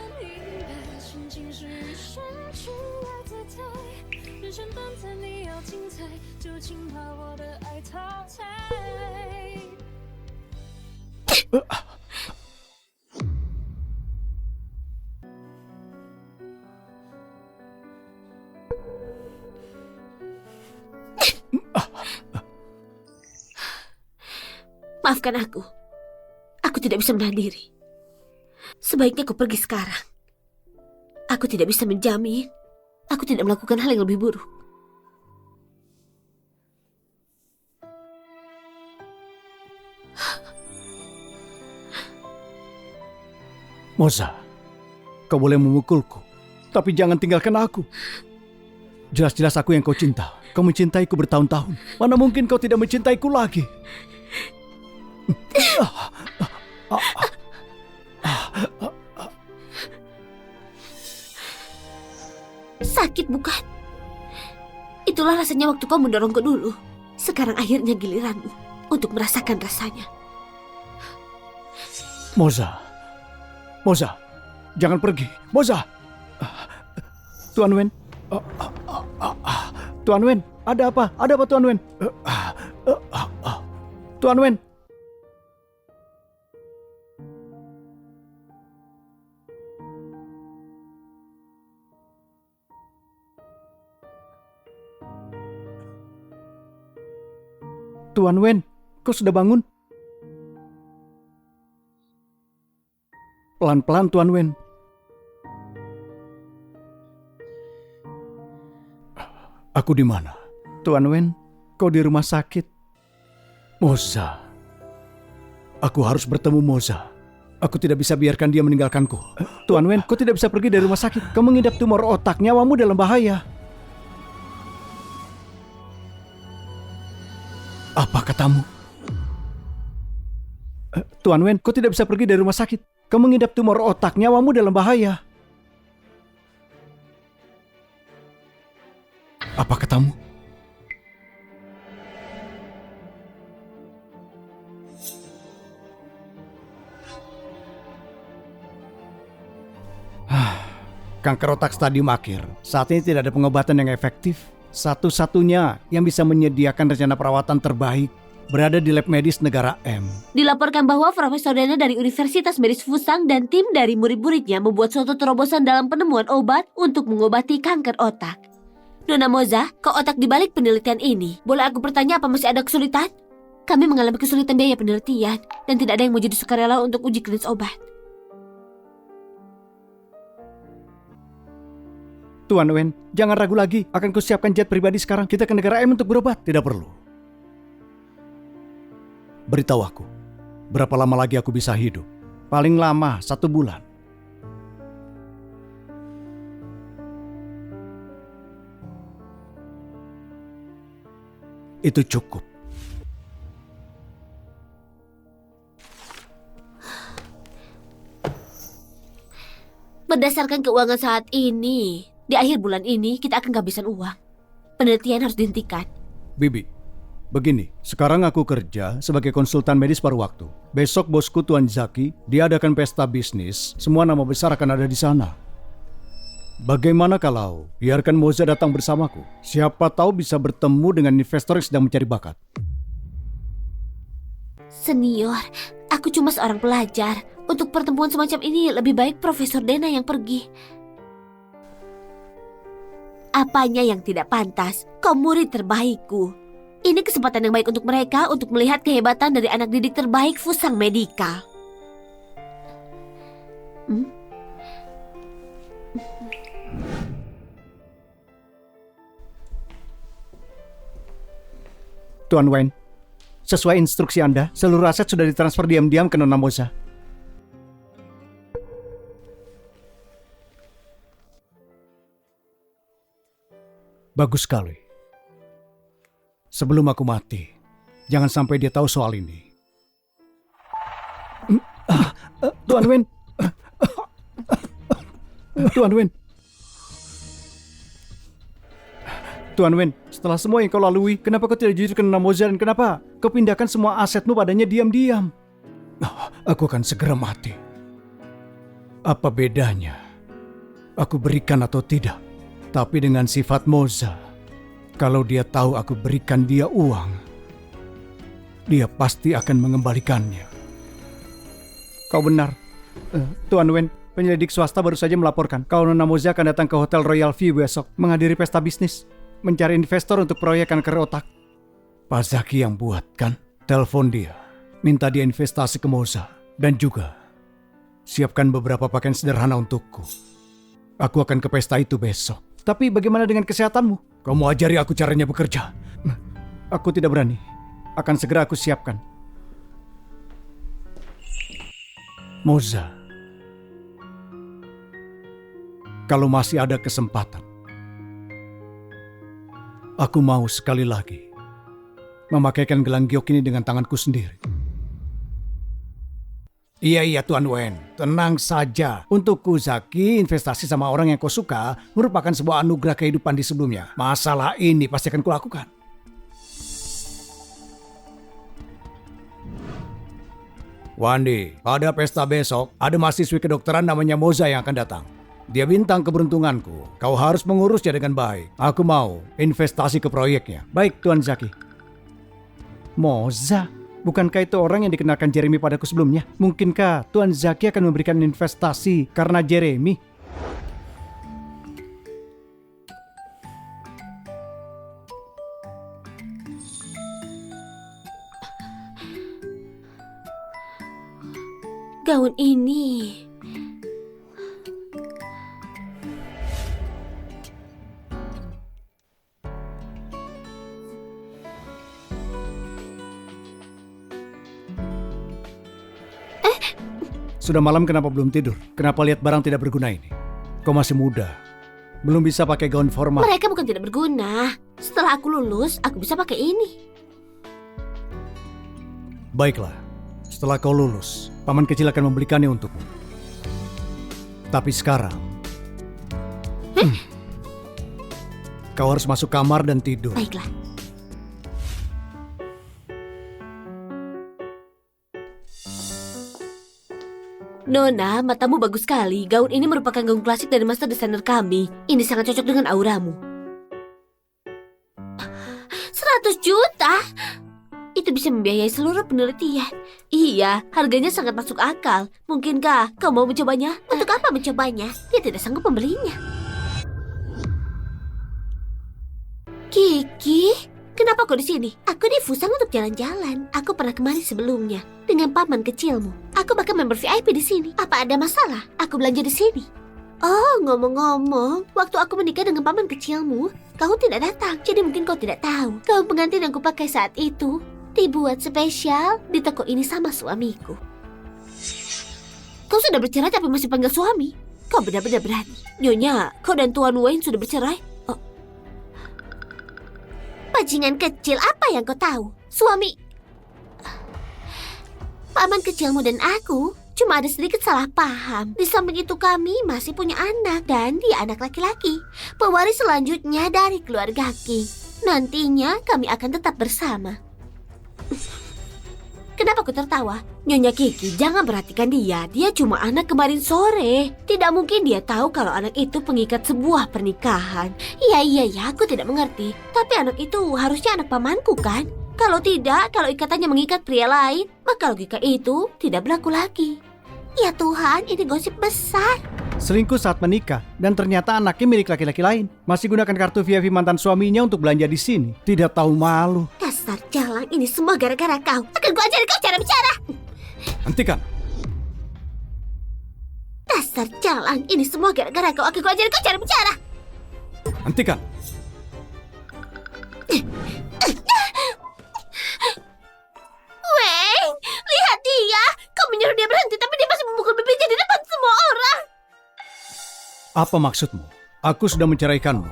Maafkan aku. Aku tidak bisa menahan diri. Sebaiknya kau pergi sekarang. Aku tidak bisa menjamin aku tidak melakukan hal yang lebih buruk. Moza, kau boleh memukulku, tapi jangan tinggalkan aku. Jelas-jelas aku yang kau cinta. Kau mencintaiku bertahun-tahun. Mana mungkin kau tidak mencintaiku lagi? Sakit bukan? Itulah rasanya waktu kau mendorongku dulu. Sekarang akhirnya giliranmu untuk merasakan rasanya. Moza, Moza, jangan pergi. Moza, Tuan Wen, Tuan Wen, ada apa? Ada apa Tuan Wen? Tuan Wen. Tuan Wen, kau sudah bangun? Pelan-pelan Tuan Wen. Aku di mana? Tuan Wen, kau di rumah sakit. Moza. Aku harus bertemu Moza. Aku tidak bisa biarkan dia meninggalkanku. Tuan Wen, kau tidak bisa pergi dari rumah sakit. Kau mengidap tumor otak, nyawamu dalam bahaya. Apa katamu? Tuan Wen, kau tidak bisa pergi dari rumah sakit. Kau mengidap tumor otak, nyawamu dalam bahaya. Apa katamu? Kanker otak stadium akhir. Saat ini tidak ada pengobatan yang efektif. Satu-satunya yang bisa menyediakan rencana perawatan terbaik berada di lab medis negara M. Dilaporkan bahwa Profesor Dana dari Universitas Medis Fusang dan tim dari murid-muridnya membuat suatu terobosan dalam penemuan obat untuk mengobati kanker otak. Nona Moza, kau otak di balik penelitian ini. Boleh aku bertanya apa masih ada kesulitan? Kami mengalami kesulitan biaya penelitian dan tidak ada yang mau jadi sukarela untuk uji klinis obat. Tuan Wen, jangan ragu lagi. Akan kusiapkan jet pribadi sekarang. Kita ke negara M untuk berobat. Tidak perlu. Beritahu aku, berapa lama lagi aku bisa hidup? Paling lama 1 bulan. Itu cukup. Berdasarkan keuangan saat ini, di akhir bulan ini kita akan kehabisan uang. Penelitian harus dihentikan. Bibi, begini, sekarang aku kerja sebagai konsultan medis paruh waktu. Besok bosku Tuan Zaki diadakan pesta bisnis, semua nama besar akan ada di sana. Bagaimana kalau biarkan Moza datang bersamaku? Siapa tahu bisa bertemu dengan investor yang sedang mencari bakat. Senior, aku cuma seorang pelajar. Untuk pertemuan semacam ini lebih baik Profesor Dena yang pergi. Apanya yang tidak pantas? Kau murid terbaikku. Ini kesempatan yang baik untuk mereka untuk melihat kehebatan dari anak didik terbaik Fusang Medika. Tuan Wen, sesuai instruksi Anda, seluruh aset sudah ditransfer diam-diam ke Nona Moza. Bagus sekali. Sebelum aku mati, jangan sampai dia tahu soal ini. Tuan Wen. Tuan Wen. Tuan Wen, setelah semua yang kau lalui, kenapa kau tidak jujur ke Nona Moza dan kenapa kau pindahkan semua asetmu padanya diam-diam? Aku akan segera mati. Apa bedanya? Aku berikan atau tidak? Tapi dengan sifat Moza, kalau dia tahu aku berikan dia uang, dia pasti akan mengembalikannya. Kau benar. Tuan Wen, penyelidik swasta baru saja melaporkan kalau Nona Moza akan datang ke Hotel Royal View besok menghadiri pesta bisnis, mencari investor untuk proyek kanker otak. Pak Zaki yang buat kan? Telepon dia, minta dia investasi ke Moza, dan juga siapkan beberapa pakaian sederhana untukku. Aku akan ke pesta itu besok. Tapi bagaimana dengan kesehatanmu? Kau mau ajari aku caranya bekerja? Aku tidak berani. Akan segera aku siapkan. Moza, kalau masih ada kesempatan, aku mau sekali lagi memakaikan gelang giok ini dengan tanganku sendiri. Iya Tuan Wen, tenang saja. Untukku Zaki, investasi sama orang yang kau suka merupakan sebuah anugerah kehidupan di sebelumnya. Masalah ini pasti akan kulakukan. Wandi, pada pesta besok ada mahasiswi kedokteran namanya Moza yang akan datang. Dia bintang keberuntunganku. Kau harus mengurusnya dengan baik. Aku mau investasi ke proyeknya. Baik Tuan Zaki. Moza? Bukankah itu orang yang dikenalkan Jeremy padaku sebelumnya? Mungkinkah Tuan Zaki akan memberikan investasi karena Jeremy? Gaun ini... Sudah malam kenapa belum tidur? Kenapa lihat barang tidak berguna ini? Kau masih muda. Belum bisa pakai gaun formal. Mereka bukan tidak berguna. Setelah aku lulus, aku bisa pakai ini. Baiklah. Setelah kau lulus, paman kecil akan membelikannya untukmu. Tapi sekarang... kau harus masuk kamar dan tidur. Baiklah. Nona, matamu bagus sekali. Gaun ini merupakan gaun klasik dari master desainer kami. Ini sangat cocok dengan auramu. 100 juta? Itu bisa membiayai seluruh penelitian. Iya, harganya sangat masuk akal. Mungkinkah kau mau mencobanya? Untuk apa mencobanya? Dia tidak sanggup membelinya. Kiki? Kenapa kau di sini? Aku di Fusang untuk jalan-jalan. Aku pernah kemari sebelumnya dengan paman kecilmu. Aku bahkan member VIP di sini. Apa ada masalah? Aku belanja di sini. Oh, ngomong-ngomong, waktu aku menikah dengan paman kecilmu, kau tidak datang. Jadi mungkin kau tidak tahu. Gaun pengantin yang kupakai saat itu dibuat spesial di toko ini sama suamiku. Kau sudah bercerai tapi masih panggil suami? Kau benar-benar berani. Nyonya, kau dan Tuan Wayne sudah bercerai? Bajingan kecil, apa yang kau tahu? Paman kecilmu dan aku Cuma ada sedikit salah paham. Di samping itu kami masih punya anak dan dia anak laki-laki. Pewaris selanjutnya dari keluarga King. Nantinya kami akan tetap bersama. Kenapa kau tertawa? Nyonya Kiki, jangan perhatikan dia. Dia cuma anak kemarin sore. Tidak mungkin dia tahu kalau anak itu pengikat sebuah pernikahan. Iya, aku tidak mengerti. Tapi anak itu harusnya anak pamanku kan? Kalau tidak, kalau ikatannya mengikat pria lain, maka logika itu tidak berlaku lagi. Ya Tuhan, ini gosip besar. Selingkuh saat menikah dan ternyata anaknya milik laki-laki lain. Masih gunakan kartu VIP mantan suaminya untuk belanja di sini. Tidak tahu malu. Dasar jalang, ini semua gara-gara kau. Akan ku ajari kau cara bicara. Hentikan. Dasar jalang, ini semua gara-gara kau. Akan ku ajari kau cara bicara. Hentikan. Weng, lihat dia. Kau menyuruh dia berhenti, tapi dia masih memukul bibirnya di depan semua orang. Apa maksudmu? Aku sudah menceraikanmu.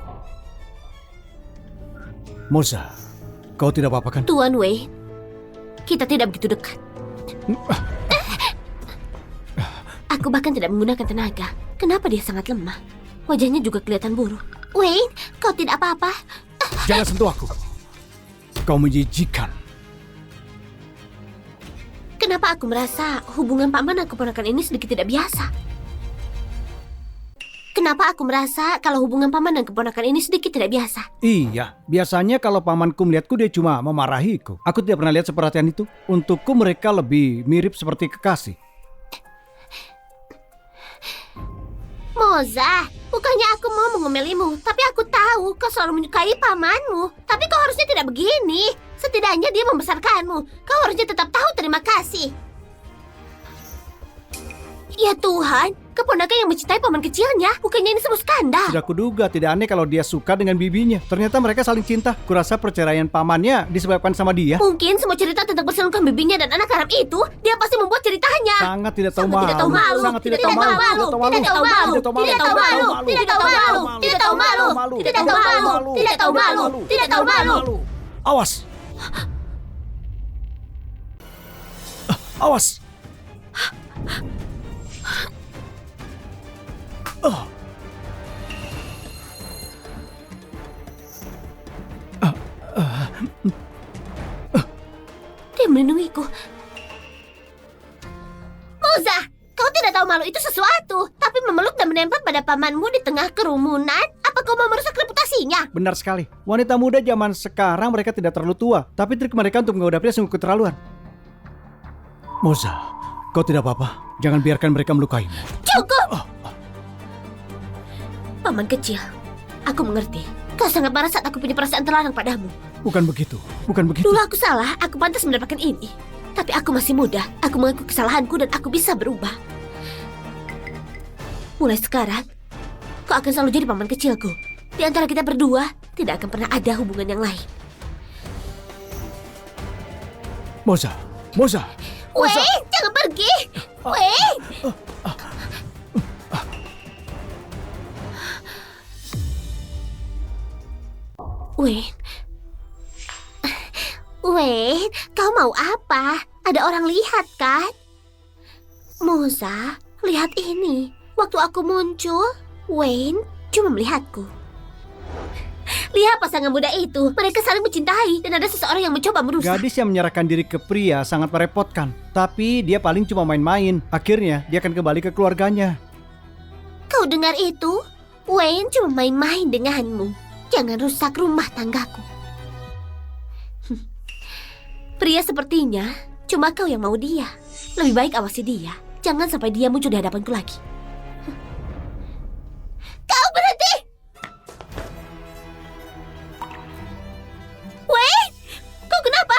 Moza, kau tidak apa-apa kan? Tuan Wei, kita tidak begitu dekat. Aku bahkan tidak menggunakan tenaga. Kenapa dia sangat lemah? Wajahnya juga kelihatan buruk. Wayne, kau tidak apa-apa. Jangan sentuh aku. Kau menjijikan. Kenapa aku merasa hubungan paman dan keponakan ini sedikit tidak biasa? Kenapa aku merasa kalau hubungan paman dan keponakan ini sedikit tidak biasa? Iya, biasanya kalau pamanku melihatku dia cuma memarahiku. Aku tidak pernah lihat seperhatian itu. Untukku mereka lebih mirip seperti kekasih. Moza, bukannya aku mau mengomelimu, tapi aku tahu kau selalu menyukai pamanmu. Tapi kau harusnya tidak begini. Setidaknya dia membesarkanmu. Kau harusnya tetap tahu terima kasih. Ya Tuhan, keponakan yang mencintai paman kecilnya. Bukannya ini sebuah skandal. Sudah kuduga, tidak aneh kalau dia suka dengan bibinya. Ternyata mereka saling cinta. Kurasa perceraian pamannya disebabkan sama dia. Mungkin semua cerita tentang perselingkuhan bibinya dan anak haram itu, dia pasti membuat ceritanya. Sangat tidak tahu Sangat malu. tidak tahu malu. Sangat tidak tahu Tidak malu. tahu malu. Tidak tahu malu. Tidak tahu malu. Tidak tahu malu. Tidak tahu malu. Tidak tahu malu. Tidak tahu malu. Tidak tahu malu. Awas. Awas. Dia melindungiku. Moza, kau tidak tahu malu itu sesuatu. Tapi memeluk dan menempel pada pamanmu di tengah kerumunan, apa kau mau merusak reputasinya? Benar sekali. Wanita muda zaman sekarang mereka tidak terlalu tua. Tapi trik mereka untuk menggodapinya sungguh keterlaluan. Moza, kau tidak apa-apa. Jangan biarkan mereka melukaimu. Cukup! Paman kecil, aku mengerti. Kau sangat marah saat aku punya perasaan terlarang padamu. Bukan begitu. Bukan begitu. Dulu aku salah, aku pantas mendapatkan ini. Tapi aku masih muda, aku mengaku kesalahanku dan aku bisa berubah. Mulai sekarang, kau akan selalu jadi paman kecilku. Di antara kita berdua, tidak akan pernah ada hubungan yang lain. Moza, Moza. Wayne, jangan pergi! Wayne! Wayne, Wayne, kau mau apa? Ada orang lihat kan? Moza, lihat ini. Waktu aku muncul, Wayne cuma melihatku. Lihat pasangan muda itu. Mereka saling mencintai dan ada seseorang yang mencoba merusak. Gadis yang menyerahkan diri ke pria sangat merepotkan. Tapi dia paling cuma main-main. Akhirnya dia akan kembali ke keluarganya. Kau dengar itu? Wayne cuma main-main denganmu. Jangan rusak rumah tanggaku. pria sepertinya cuma kau yang mau dia. Lebih baik awasi dia. Jangan sampai dia muncul di hadapanku lagi. Kau berhenti! Wayne, kau kenapa?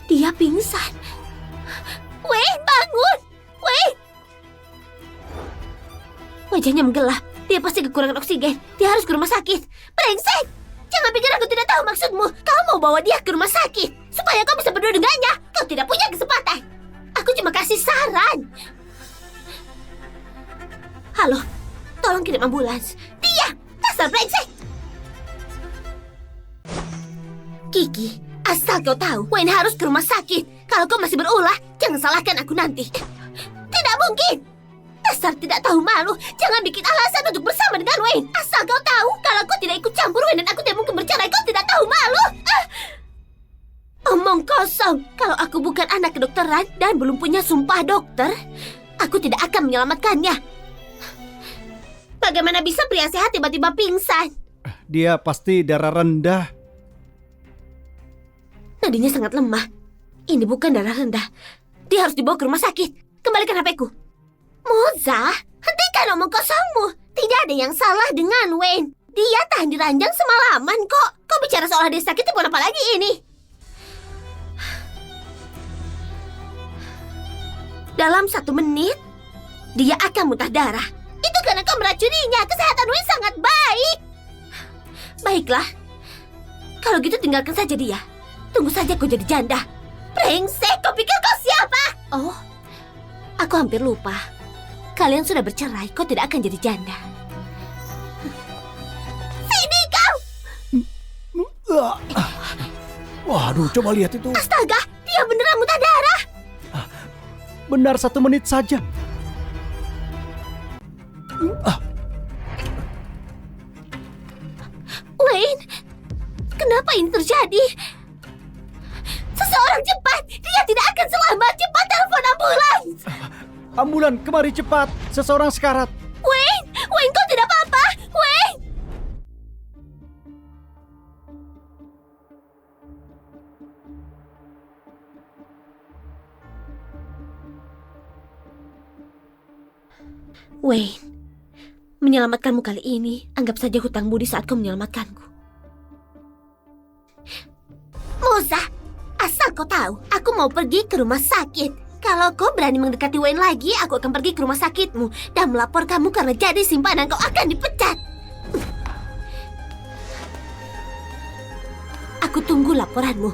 Dia pingsan. Wayne, bangun! Wayne! Wajahnya menggelap. Dia pasti kekurangan oksigen. Dia harus ke rumah sakit. Brengsek! Jangan pikir aku tidak tahu maksudmu. Kau mau bawa dia ke rumah sakit supaya kau bisa berdua dengannya. Kau tidak punya kesempatan. Aku cuma kasih saran. Halo, tolong kirim ambulans. Dia, dasar brengsek! Kiki, Asal kau tahu, Wayne harus ke rumah sakit Kalau kau masih berulah, jangan salahkan aku nanti. Tidak mungkin. Dasar tidak tahu malu. Jangan bikin alasan untuk bersama dengan Wayne. Asal kau tahu, kalau kau tidak ikut campur Wayne dan aku tidak mungkin bercerai, kau tidak tahu malu. Omong kosong. Kalau aku bukan anak kedokteran dan belum punya sumpah dokter, aku tidak akan menyelamatkannya. Bagaimana bisa pria sehat tiba-tiba pingsan? Dia pasti darah rendah. Nadinya sangat lemah. Ini bukan darah rendah. Dia harus dibawa ke rumah sakit. Kembalikan HP-ku. Moza, hentikan omong kosongmu. Tidak ada yang salah dengan Wayne. Dia tahan di ranjang semalaman kok. Kau bicara soal dia sakit, tipuan apa lagi ini? Dalam 1 menit, dia akan muntah darah. Itu karena kau meracuninya. Kesehatan Wayne sangat baik. Baiklah. Kalau gitu tinggalkan saja dia. Tunggu saja kau jadi janda. Brengsek, kau pikir kau siapa? Oh, aku hampir lupa. Kalian sudah bercerai, kau tidak akan jadi janda. Sini kau! Waduh, coba lihat itu. Astaga, dia beneran muntah darah. Benar 1 menit saja. Wayne, kenapa ini terjadi? Seseorang cepat, dia tidak akan selamat. Cepat telepon ambulans. Ambulan, kemari cepat. Seseorang sekarat. Wayne, kau tidak apa-apa. Wayne. Wayne, menyelamatkanmu kali ini, anggap saja hutang budi saat kau menyelamatkanku. Moza, asal kau tahu, aku mau pergi ke rumah sakit. Kalau kau berani mendekati Wayne lagi, aku akan pergi ke rumah sakitmu dan melapor kamu karena jadi simpanan. Kau akan dipecat. Aku tunggu laporanmu.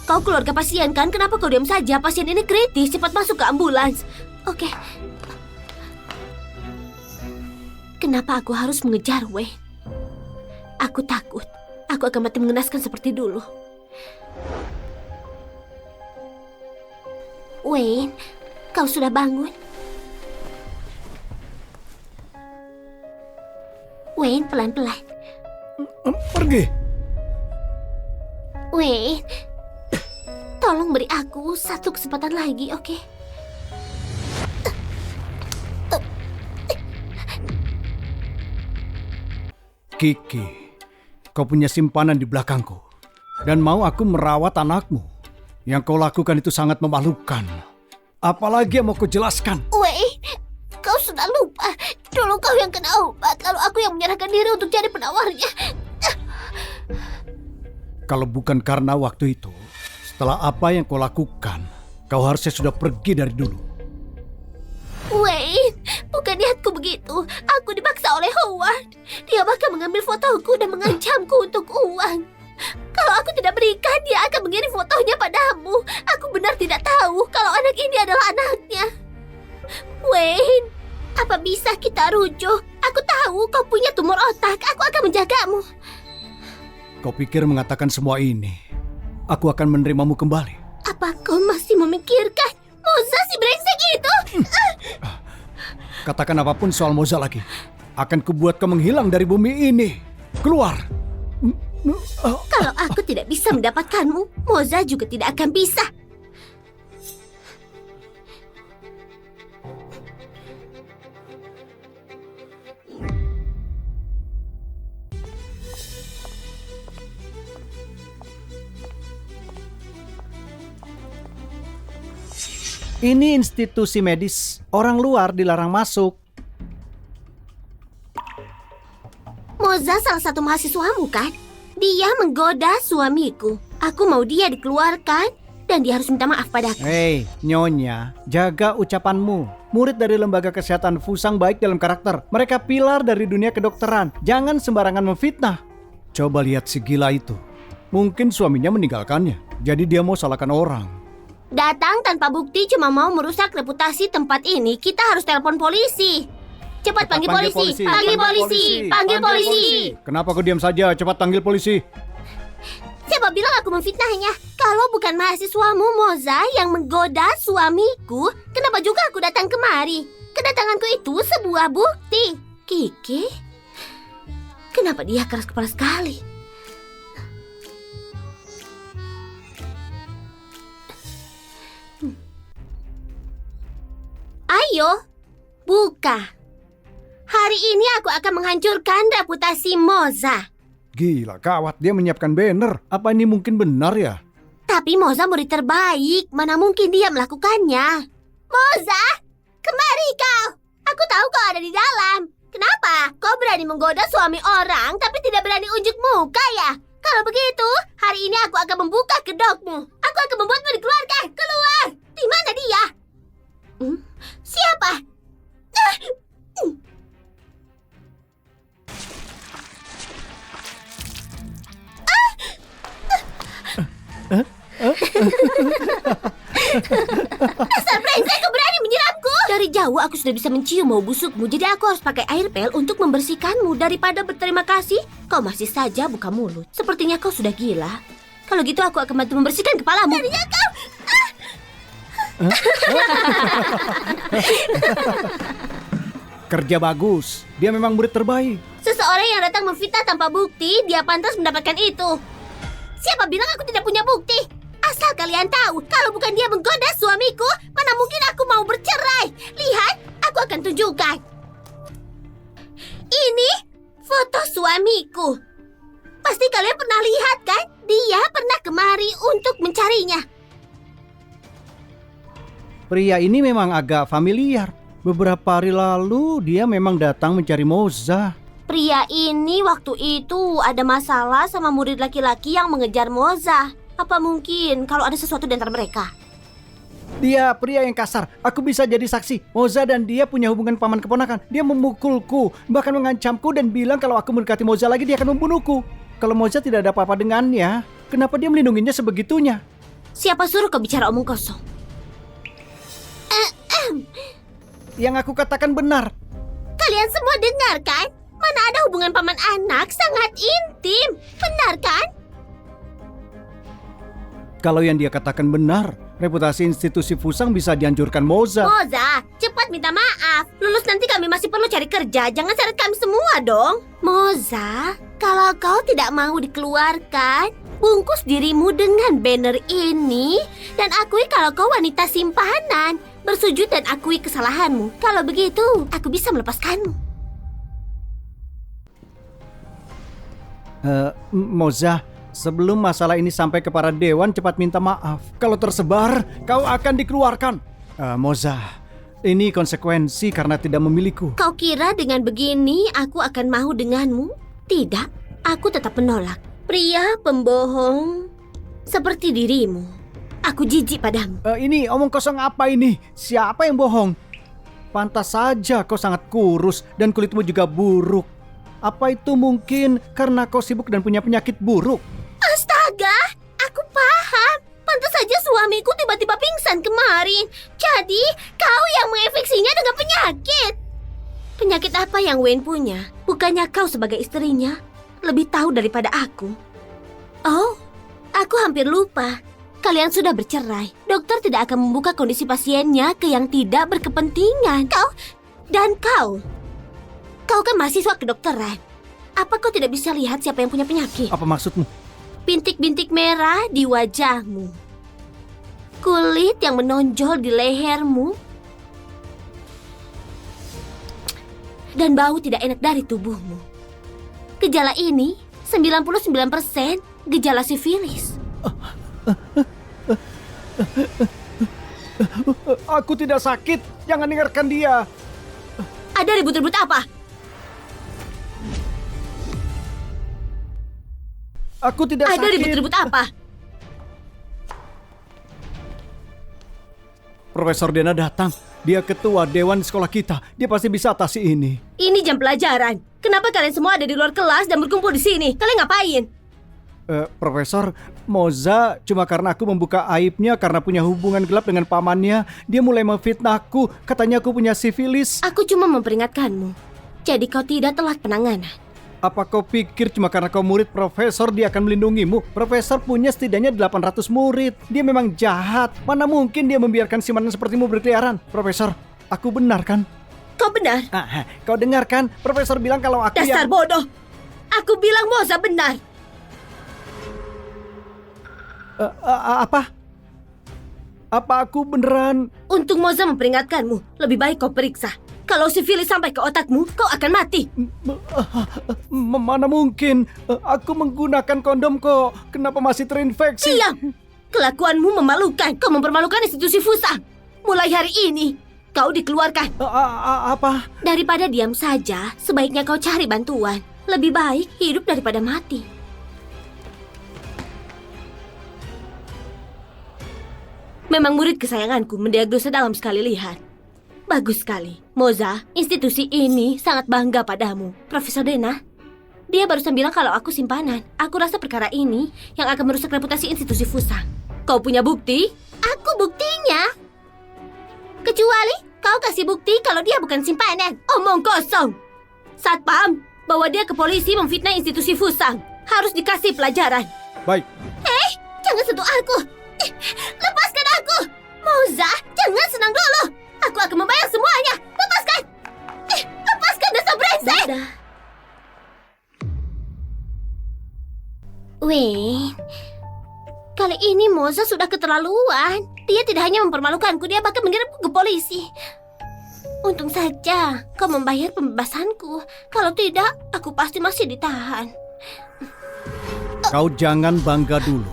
Kau keluarga pasien kan? Kenapa kau diam saja? Pasien ini kritis, cepat masuk ke ambulans. Oke. Kenapa aku harus mengejar Wayne? Aku takut. Aku akan mati mengenaskan seperti dulu. Wayne, kau sudah bangun? Wayne, pelan-pelan. Pergi. Wayne, tolong beri aku 1 kesempatan lagi, oke? Kiki, kau punya simpanan di belakangku. Dan mau aku merawat anakmu. Yang kau lakukan itu sangat memalukan. Apalagi yang mau kau jelaskan? Wayne, kau sudah lupa. Dulu kau yang kena obat, lalu aku yang menyerahkan diri untuk jadi penawarnya. Kalau bukan karena waktu itu, setelah apa yang kau lakukan, kau harusnya sudah pergi dari dulu. Wayne, bukan niatku begitu. Aku dipaksa oleh Howard. Dia bahkan mengambil fotoku dan mengancamku untuk uang. Kalau aku tidak berikan, dia akan mengirim fotonya padamu. Aku benar tidak tahu kalau anak ini adalah anaknya. Wayne, apa bisa kita rujuk? Aku tahu kau punya tumor otak. Aku akan menjagamu. Kau pikir mengatakan semua ini, aku akan menerimamu kembali? Apa kau masih memikirkan Moza si brengsek itu? Katakan apapun soal Moza lagi. Akan kubuat kau menghilang dari bumi ini. Keluar! Kalau aku tidak bisa mendapatkanmu, Moza juga tidak akan bisa. Ini institusi medis. Orang luar dilarang masuk. Moza salah satu mahasiswamu kan? Dia menggoda suamiku. Aku mau dia dikeluarkan dan dia harus minta maaf padaku. Hei, Nyonya, jaga ucapanmu. Murid dari lembaga kesehatan Fusang baik dalam karakter. Mereka pilar dari dunia kedokteran. Jangan sembarangan memfitnah. Coba lihat si gila itu. Mungkin suaminya meninggalkannya. Jadi dia mau salahkan orang. Datang tanpa bukti cuma mau merusak reputasi tempat ini. Kita harus telepon polisi. Cepat panggil polisi. Panggil polisi. Panggil polisi. Kenapa kau diam saja? Cepat panggil polisi. Sebab bilang aku memfitnahnya? Kalau bukan mahasiswamu, Moza, yang menggoda suamiku, kenapa juga aku datang kemari? Kedatanganku itu sebuah bukti. Kiki? Kenapa dia keras kepala sekali? Ayo, buka. Hari ini aku akan menghancurkan reputasi Moza. Gila, gawat, dia menyiapkan banner. Apa ini mungkin benar ya? Tapi Moza murid terbaik, mana mungkin dia melakukannya? Moza, kemari kau. Aku tahu kau ada di dalam. Kenapa? Kau berani menggoda suami orang tapi tidak berani unjuk muka ya? Kalau begitu, hari ini aku akan membuka kedokmu. Aku akan membuatmu dikeluarkan. Keluar! Di mana dia? Siapa? Dasar brengsek, kau berani menyiramku? Dari jauh aku sudah bisa mencium bau busukmu, jadi aku harus pakai air pel untuk membersihkanmu. Daripada berterima kasih, kau masih saja buka mulut. Sepertinya kau sudah gila. Kalau gitu aku akan bantu membersihkan kepalamu. Jadinya kau... Kerja bagus. Dia memang murid terbaik. Seseorang yang datang memfitnah tanpa bukti, dia pantas mendapatkan itu. Siapa bilang aku tidak punya bukti? Asal kalian tahu, kalau bukan dia menggoda suamiku, mana mungkin aku mau bercerai. Lihat, aku akan tunjukkan. Ini foto suamiku. Pasti kalian pernah lihat kan? Dia pernah kemari untuk mencarinya. Pria ini memang agak familiar. Beberapa hari lalu dia memang datang mencari Moza. Pria ini waktu itu ada masalah sama murid laki-laki yang mengejar Moza. Apa mungkin kalau ada sesuatu di antara mereka? Dia pria yang kasar. Aku bisa jadi saksi. Moza dan dia punya hubungan paman keponakan. Dia memukulku, bahkan mengancamku dan bilang kalau aku mendekati Moza lagi dia akan membunuhku. Kalau Moza tidak ada apa-apa dengannya, kenapa dia melindunginya sebegitunya? Siapa suruh kau bicara omong kosong? Yang aku katakan benar. Kalian semua dengar kan? Mana ada hubungan paman anak sangat intim, benar kan? Kalau yang dia katakan benar, reputasi institusi Fusang bisa dihancurkan Moza. Moza, cepat minta maaf. Lulus nanti kami masih perlu cari kerja. Jangan seret kami semua dong. Moza, kalau kau tidak mau dikeluarkan, bungkus dirimu dengan banner ini dan akui kalau kau wanita simpanan. Bersujud dan akui kesalahanmu. Kalau begitu, aku bisa melepaskanmu. Moza, sebelum masalah ini sampai ke para dewan, cepat minta maaf. Kalau tersebar, kau akan dikeluarkan. Moza, ini konsekuensi karena tidak memilikiku. Kau kira dengan begini aku akan mau denganmu? Tidak, aku tetap menolak. Pria pembohong seperti dirimu. Aku jijik padamu. Ini omong kosong apa ini? Siapa yang bohong? Pantas saja kau sangat kurus dan kulitmu juga buruk. Apa itu mungkin karena kau sibuk dan punya penyakit buruk? Astaga, aku paham. Pantas saja suamiku tiba-tiba pingsan kemarin. Jadi, kau yang menginfeksinya dengan penyakit. Penyakit apa yang Wayne punya? Bukannya kau sebagai istrinya lebih tahu daripada aku? Oh, aku hampir lupa. Kalian sudah bercerai. Dokter tidak akan membuka kondisi pasiennya ke yang tidak berkepentingan. Kau kan mahasiswa kedokteran. Apa kau tidak bisa lihat siapa yang punya penyakit? Apa maksudmu? Bintik-bintik merah di wajahmu. Kulit yang menonjol di lehermu. Dan bau tidak enak dari tubuhmu. Gejala ini 99% gejala sifilis. Aku tidak sakit. Jangan dengarkan dia. Ada ribut-ribut apa? Aku tidak sakit. Ada ribut-ribut apa? Profesor Dena datang. Dia ketua dewan sekolah kita. Dia pasti bisa atasi ini. Ini jam pelajaran. Kenapa kalian semua ada di luar kelas dan berkumpul di sini? Kalian ngapain? Profesor, Moza cuma karena aku membuka aibnya karena punya hubungan gelap dengan pamannya. Dia mulai memfitnahku. Katanya aku punya sifilis. Aku cuma memperingatkanmu. Jadi kau tidak telat penanganan. Apa kau pikir cuma karena kau murid profesor dia akan melindungimu? Profesor punya setidaknya 800 murid. Dia memang jahat. Mana mungkin dia membiarkan simpanan sepertimu berkeliaran? Profesor, aku benar kan? Kau benar. Kau dengar kan? Profesor bilang kalau aku Dasar bodoh. Aku bilang Moza benar. Apa? Apa aku beneran? Untung Moza memperingatkanmu. Lebih baik kau periksa. Kalau sifilis sampai ke otakmu, kau akan mati. Mana mungkin? Aku menggunakan kondom kok. Kenapa masih terinfeksi? Diam! Kelakuanmu memalukan. Kau mempermalukan institusi Fusang. Mulai hari ini, kau dikeluarkan. Apa? Daripada diam saja, sebaiknya kau cari bantuan. Lebih baik hidup daripada mati. Memang murid kesayanganku mendiagnosa dalam sekali lihat. Bagus sekali. Moza, institusi ini sangat bangga padamu. Profesor Dena, dia barusan bilang kalau aku simpanan. Aku rasa perkara ini yang akan merusak reputasi institusi Fusang. Kau punya bukti? Aku buktinya. Kecuali kau kasih bukti kalau dia bukan simpanan. Omong kosong. Satpam, bawa dia ke polisi memfitnah institusi Fusang. Harus dikasih pelajaran. Baik. Jangan sentuh aku. Lepaskan aku. Moza, jangan senang dulu. Aku akan membayar semuanya. Lepaskan. Lepaskan dasar brengsek. Dadah. Wayne, kali ini Moza sudah keterlaluan. Dia tidak hanya mempermalukanku, dia bahkan mengirimku ke polisi. Untung saja kau membayar pembebasanku. Kalau tidak, aku pasti masih ditahan. Kau jangan bangga dulu.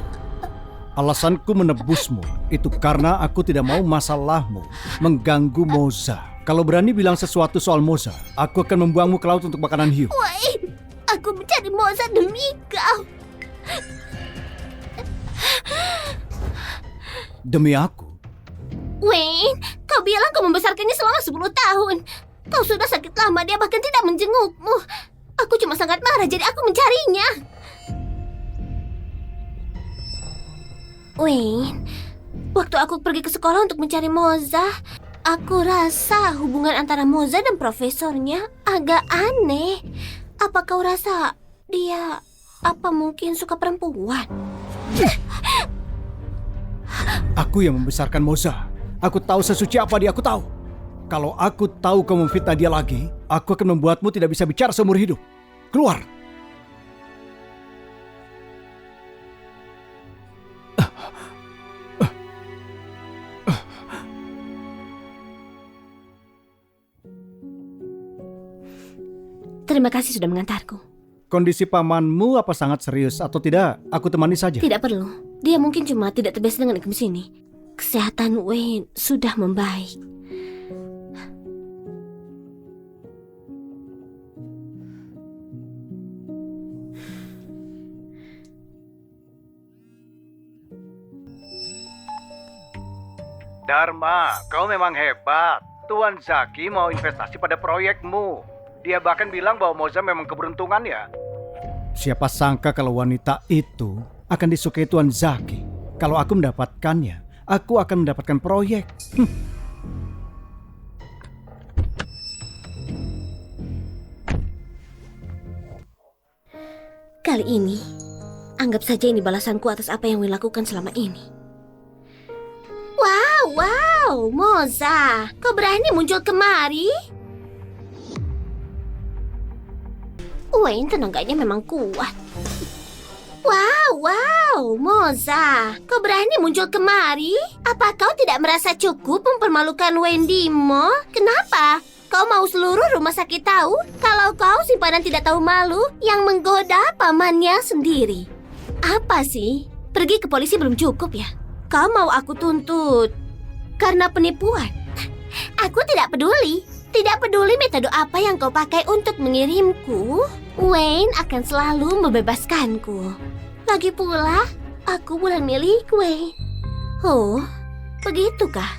Alasanku menebusmu itu karena aku tidak mau masalahmu mengganggu Moza. Kalau berani bilang sesuatu soal Moza, aku akan membuangmu ke laut untuk makanan hiu. Wayne, aku mencari Moza demi kau. Demi aku. Wayne, kau bilang kau membesarkannya selama 10 tahun. Kau sudah sakit lama, dia bahkan tidak menjengukmu. Aku cuma sangat marah, jadi aku mencarinya. Wayne, waktu aku pergi ke sekolah untuk mencari Moza, aku rasa hubungan antara Moza dan profesornya agak aneh. Apa kau rasa dia mungkin suka perempuan? Aku yang membesarkan Moza. Aku tahu sesuci apa dia, aku tahu. Kalau aku tahu kau memfitnah dia lagi, aku akan membuatmu tidak bisa bicara seumur hidup. Keluar! Terima kasih sudah mengantarku. Kondisi pamanmu apa sangat serius atau tidak? Aku temani saja. Tidak perlu. Dia mungkin cuma tidak terbiasa dengan iklim sini. Kesehatan Wayne sudah membaik. Dharma, kau memang hebat. Tuan Zaki mau investasi pada proyekmu. Dia bahkan bilang bahwa Moza memang keberuntungan ya. Siapa sangka kalau wanita itu akan disukai Tuan Zaki. Kalau aku mendapatkannya, aku akan mendapatkan proyek. Kali ini, anggap saja ini balasanku atas apa yang Wayne lakukan selama ini. Wow, Moza, kau berani muncul kemari? Wayne tenaganya memang kuat. Wow, Moza, kau berani muncul kemari? Apa kau tidak merasa cukup mempermalukan Wayne di mall? Kenapa? Kau mau seluruh rumah sakit tahu kalau kau simpanan tidak tahu malu yang menggoda pamannya sendiri? Apa sih? Pergi ke polisi belum cukup ya? Kau mau aku tuntut karena penipuan? Aku tidak peduli. Tidak peduli metode apa yang kau pakai untuk mengirimku, Wayne akan selalu membebaskanku. Lagi pula, aku bulan milik Wayne. Oh, begitukah?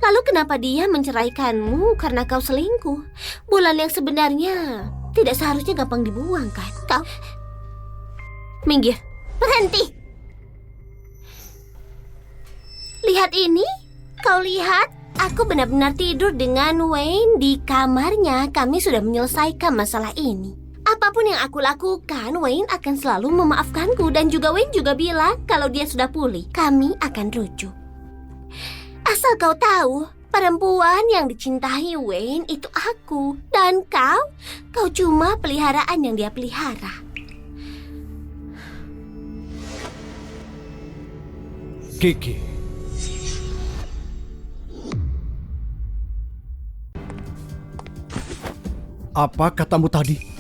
Lalu kenapa dia menceraikanmu karena kau selingkuh? Bulan yang sebenarnya tidak seharusnya gampang dibuang kan? Kau... Minggir, berhenti. Lihat ini, kau lihat? Aku benar-benar tidur dengan Wayne di kamarnya. Kami sudah menyelesaikan masalah ini. Apapun yang aku lakukan, Wayne akan selalu memaafkanku. Dan juga Wayne juga bilang kalau dia sudah pulih, kami akan rujuk. Asal kau tahu, perempuan yang dicintai Wayne itu aku. Dan kau cuma peliharaan yang dia pelihara. Kiki. Apa katamu tadi?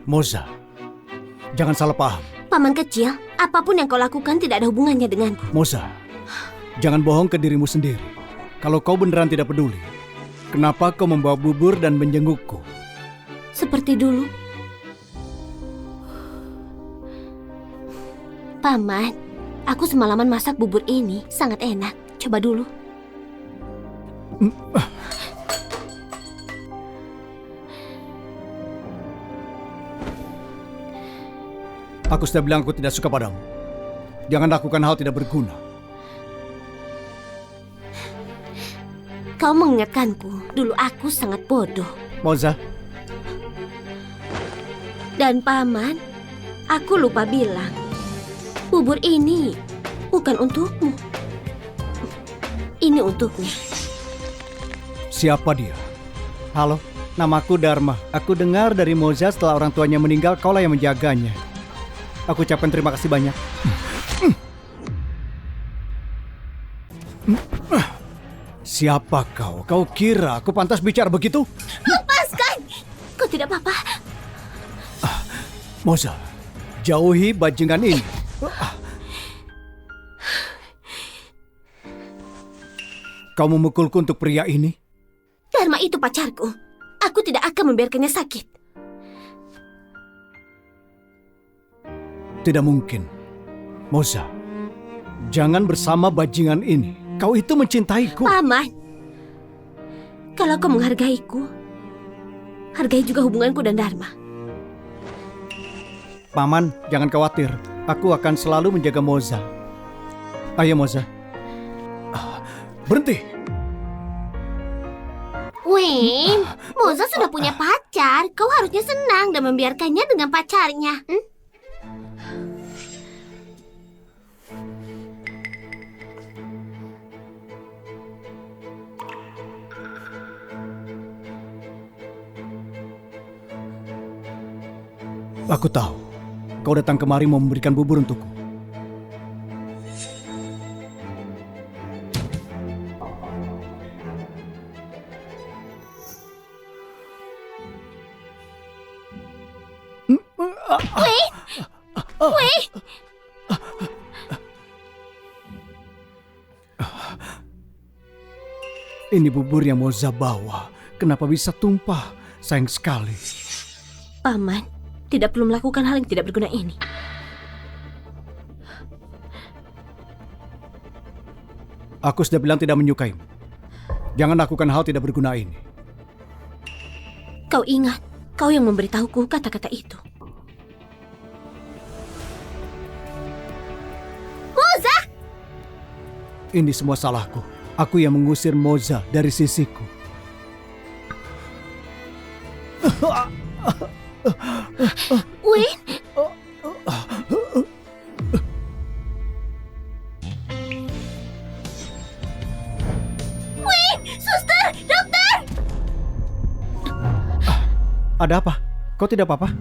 Moza, jangan salah paham. Paman kecil, apapun yang kau lakukan tidak ada hubungannya denganku. Moza, jangan bohong ke dirimu sendiri. Kalau kau beneran tidak peduli, kenapa kau membawa bubur dan menjengukku? Seperti dulu. Paman, aku semalaman masak bubur ini sangat enak. Coba dulu. Aku sudah bilang aku tidak suka padamu. Jangan lakukan hal tidak berguna. Kau mengingatkanku, dulu aku sangat bodoh. Moza, Dan Paman, aku lupa bilang, bubur ini bukan untukmu. Ini untuknya. siapa dia? Halo, namaku Dharma. Aku dengar dari Moza setelah orang tuanya meninggal, kaulah yang menjaganya. Aku ucapkan terima kasih banyak. Siapa kau? Kau kira aku pantas bicara begitu? Lepaskan! Kau tidak apa-apa. Moza, jauhi bajingan ini. Kau memukulku untuk pria ini? Dharma itu pacarku. Aku tidak akan membiarkannya sakit. Tidak mungkin. Moza, jangan bersama bajingan ini. Kau itu mencintaiku. Paman, kalau kau menghargaiku, hargai juga hubunganku dan Dharma. Paman, jangan khawatir. Aku akan selalu menjaga Moza. Ayo Moza. Berhenti. Wayne, Moza sudah punya pacar. Kau harusnya senang dan membiarkannya dengan pacarnya. Aku tahu. Kau datang kemari mau memberikan bubur untukku. Ini bubur yang Moza bawa. Kenapa bisa tumpah? Sayang sekali. Paman, tidak perlu melakukan hal yang tidak berguna ini. Aku sudah bilang tidak menyukaimu. Jangan lakukan hal tidak berguna ini. Kau ingat, kau yang memberitahuku kata-kata itu. Moza! Ini semua salahku. Aku yang mengusir Moza dari sisiku. Wayne! Wayne! Suster! Dokter! Ada apa? Kau tidak apa-apa?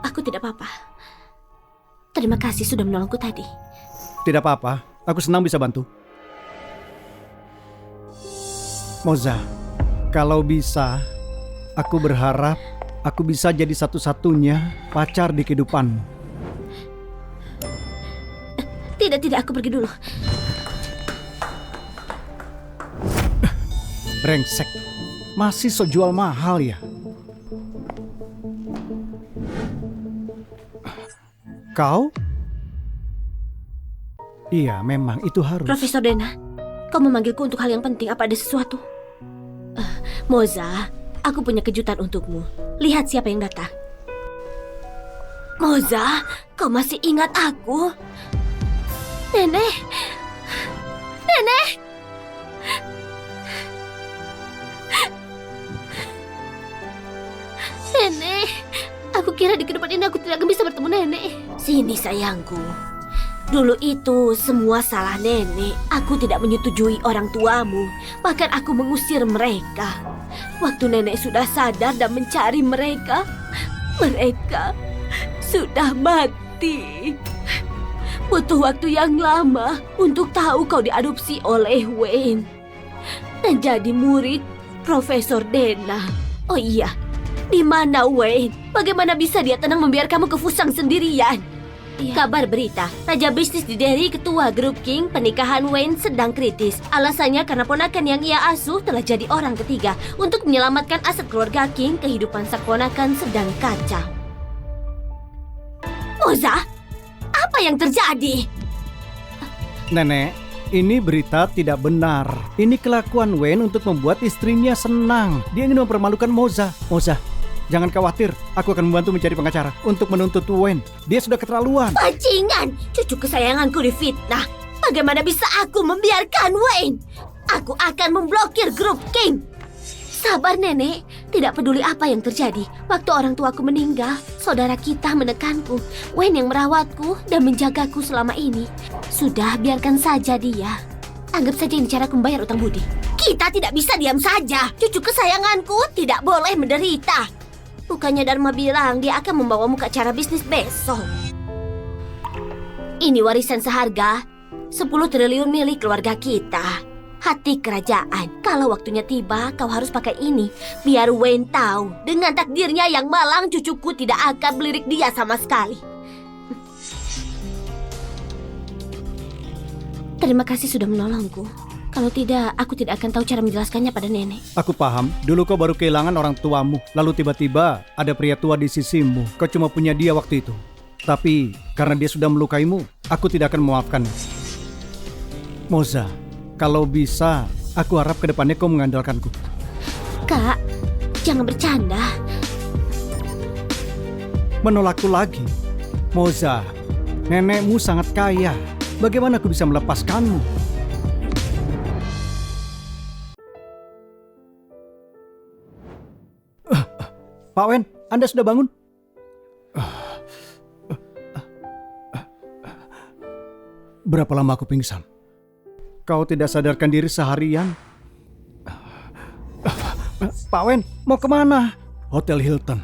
Aku tidak apa-apa. Terima kasih sudah menolongku tadi. Tidak apa-apa. Aku senang bisa bantu. Moza, kalau bisa, aku berharap aku bisa jadi satu-satunya pacar di kehidupanmu. Tidak, aku pergi dulu. Brengsek, masih so jual mahal ya? Kau? Iya, memang itu harus. Profesor Dena, kau memanggilku untuk hal yang penting. Apa ada sesuatu? Moza, aku punya kejutan untukmu. Lihat siapa yang datang. Moza, kau masih ingat aku? Nenek! Nenek! Nenek, aku kira di kehidupan ini aku tidak akan bisa bertemu nenek. Sini sayangku. Dulu itu semua salah nenek. Aku tidak menyetujui orang tuamu. Bahkan aku mengusir mereka. Waktu nenek sudah sadar dan mencari mereka, mereka sudah mati. Butuh waktu yang lama untuk tahu kau diadopsi oleh Wayne dan jadi murid Profesor Dena. Oh iya, di mana Wayne? Bagaimana bisa dia tenang membiarkan kamu ke Fusang sendirian? Kabar berita, Raja Bisnis di Derry, ketua grup King, pernikahan Wayne sedang kritis. Alasannya karena ponakan yang ia asuh telah jadi orang ketiga. Untuk menyelamatkan aset keluarga King, kehidupan sang ponakan sedang kacau. Moza, apa yang terjadi? Nenek, ini berita tidak benar. Ini kelakuan Wayne untuk membuat istrinya senang. Dia ingin mempermalukan Moza. Moza, jangan khawatir, aku akan membantu mencari pengacara untuk menuntut Wayne. Dia sudah keterlaluan. Bajingan, cucu kesayanganku difitnah. Bagaimana bisa aku membiarkan Wayne? Aku akan memblokir grup King. Sabar nenek, tidak peduli apa yang terjadi. Waktu orang tuaku meninggal, saudara kita menekanku. Wayne yang merawatku dan menjagaku selama ini. Sudah, biarkan saja dia. Anggap saja ini cara membayar utang budi. Kita tidak bisa diam saja. Cucu kesayanganku tidak boleh menderita. Bukannya Dharma bilang dia akan membawamu ke acara bisnis besok. Ini warisan seharga 10 triliun milik keluarga kita. Hati kerajaan. Kalau waktunya tiba, kau harus pakai ini. Biar Wayne tahu, dengan takdirnya yang malang, cucuku tidak akan melirik dia sama sekali. Terima kasih sudah menolongku. Kalau tidak, aku tidak akan tahu cara menjelaskannya pada nenek. Aku paham, dulu kau baru kehilangan orang tuamu. Lalu tiba-tiba ada pria tua di sisimu. Kau cuma punya dia waktu itu. Tapi karena dia sudah melukaimu, aku tidak akan memaafkannya. Moza, kalau bisa, aku harap ke depannya kau mengandalkanku. Kak, jangan bercanda. Menolakku lagi? Moza, nenekmu sangat kaya. Bagaimana aku bisa melepaskanmu? Pak Wen, Anda sudah bangun? Berapa lama aku pingsan? Kau tidak sadarkan diri seharian? Pak Wen, mau kemana? Hotel Hilton.